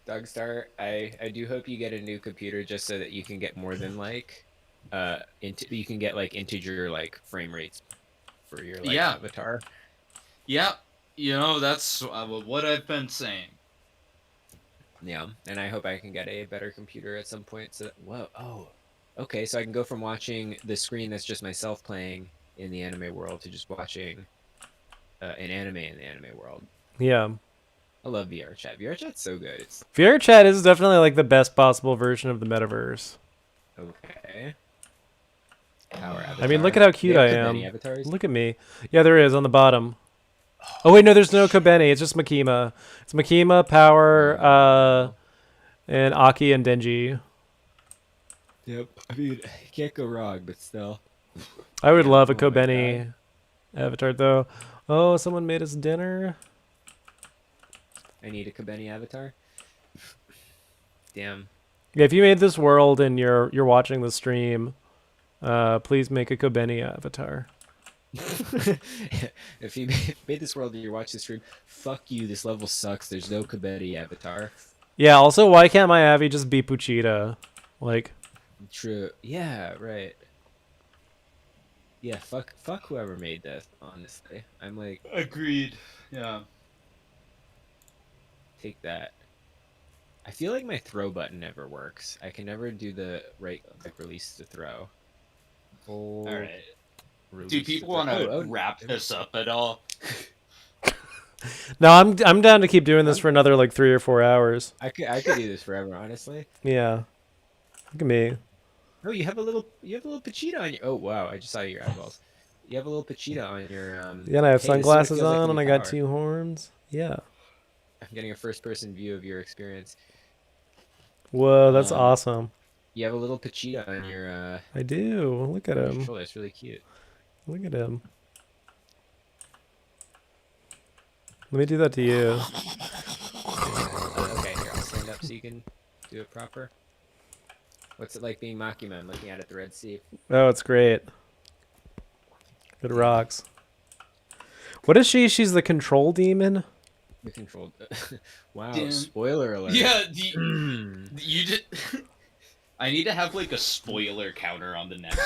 Dogstar, I do hope you get a new computer just so that you can get more than like, you can get like integer like frame rates for your like avatar. Yeah, you know that's what I've been saying. Yeah, and I hope I can get a better computer at some point. So that, whoa, oh, Okay, so I can go from watching the screen that's just myself playing in the anime world to just watching an anime in the anime world. Yeah. I love VR chat. VR chat's so good. It's VR chat is definitely like the best possible version of the metaverse. okay. Power I mean, look at how cute I They have am. Kobeni avatars? Look at me. Yeah, there is on the bottom. Oh wait, no, there's no Kobeni. It's just Makima. It's Makima, Power, and Aki and Denji. Yep. I mean, you can't go wrong, but still. I would love a Oh my Kobeni avatar though. Oh, someone made us dinner. I need a Kobeni avatar. Damn. Yeah, if you made this world and you're watching the stream, please make a Kobeni avatar. If you made this world and you're watching the stream, fuck you. This level sucks. There's no Kobeni avatar. Yeah. Also, why can't my Avi just be Puchita? Like. True. Yeah. Right. Yeah. Fuck whoever made this. Honestly, I'm like. Agreed. Yeah. Take that. I feel like my throw button never works. I can never do the right click release to throw. All right. Release Do to people throw. want to Oh, wrap this up at all? No, I'm down to keep doing this for another like 3 or 4 hours. I could do this forever, honestly. Yeah. Look at me. Oh, you have a little Pachita on your. Oh wow, I just saw your eyeballs. You have a little Pachita on your. Yeah, and I have hey, this is what it sunglasses feels like on, to and be I got Power. 2 horns. Yeah. I'm getting a first-person view of your experience. Whoa, that's awesome. You have a little Pachita on your. I do. Look at him. Shoulder. It's really cute. Look at him. Let me do that to you. Oh, okay, here, I'll stand up so you can do it proper. What's it like being Makima and looking out at the Red Sea? Oh, it's great. It rocks. What is she? She's the control demon? The controlled. Wow, Damn. spoiler alert. Yeah, you did. I need to have like a spoiler counter on the next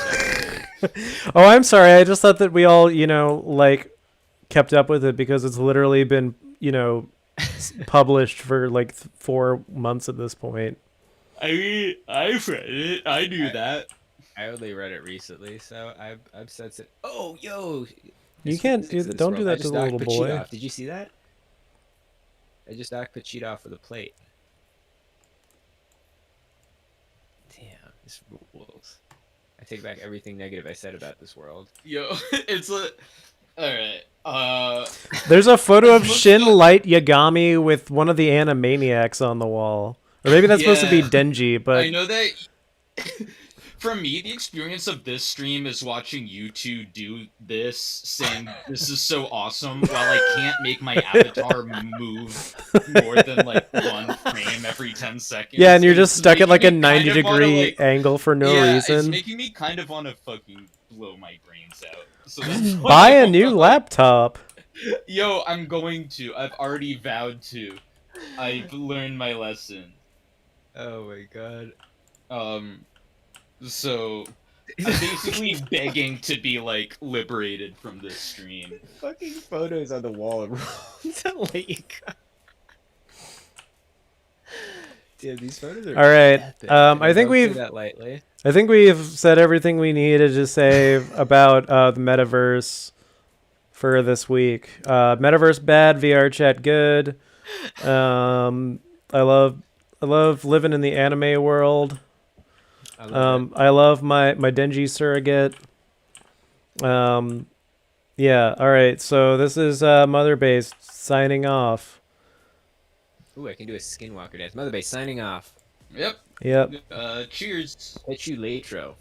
episode. Oh, I'm sorry. I just thought that we all, like kept up with it because it's literally been, published for like 4 months at this point. I mean, I've read it. I knew that. I only read it recently, so I've said it. Oh, yo! You can't do that. Don't do that to the little boy. Did you see that? I just knocked Pachita off with a plate. Damn, this rules. I take back everything negative I said about this world. Yo, it's a. Alright, There's a photo of Shin Light Yagami with one of the Animaniacs on the wall. Or maybe that's supposed to be Yeah. Denji, but I know that. For me, the experience of this stream is watching you two do this, saying this is so awesome, while I can't make my avatar move more than like 1 frame every 10 seconds. yeah, and you're It's just stuck at like a making me kind of wanna, 90-degree like- angle for no yeah, it's reason. making me kind of want to fucking blow my brains out. So that's why Buy a new laptop. Yo, I'm going to. I've already vowed to. I've learned my lesson. Oh my god. So I'm basically begging to be like liberated from this stream. Fucking photos on the wall of Lake. Dude, these photos are All right. epic. I think don't say we've that lightly. I think we've said everything we needed to say about the metaverse for this week. Metaverse bad, VR chat good. I love living in the anime world. I love my Denji surrogate. Yeah. All right. So this is Mother Base signing off. Ooh, I can do a skinwalker dance. Mother Base signing off. Yep. Yep. Cheers. Catch you later.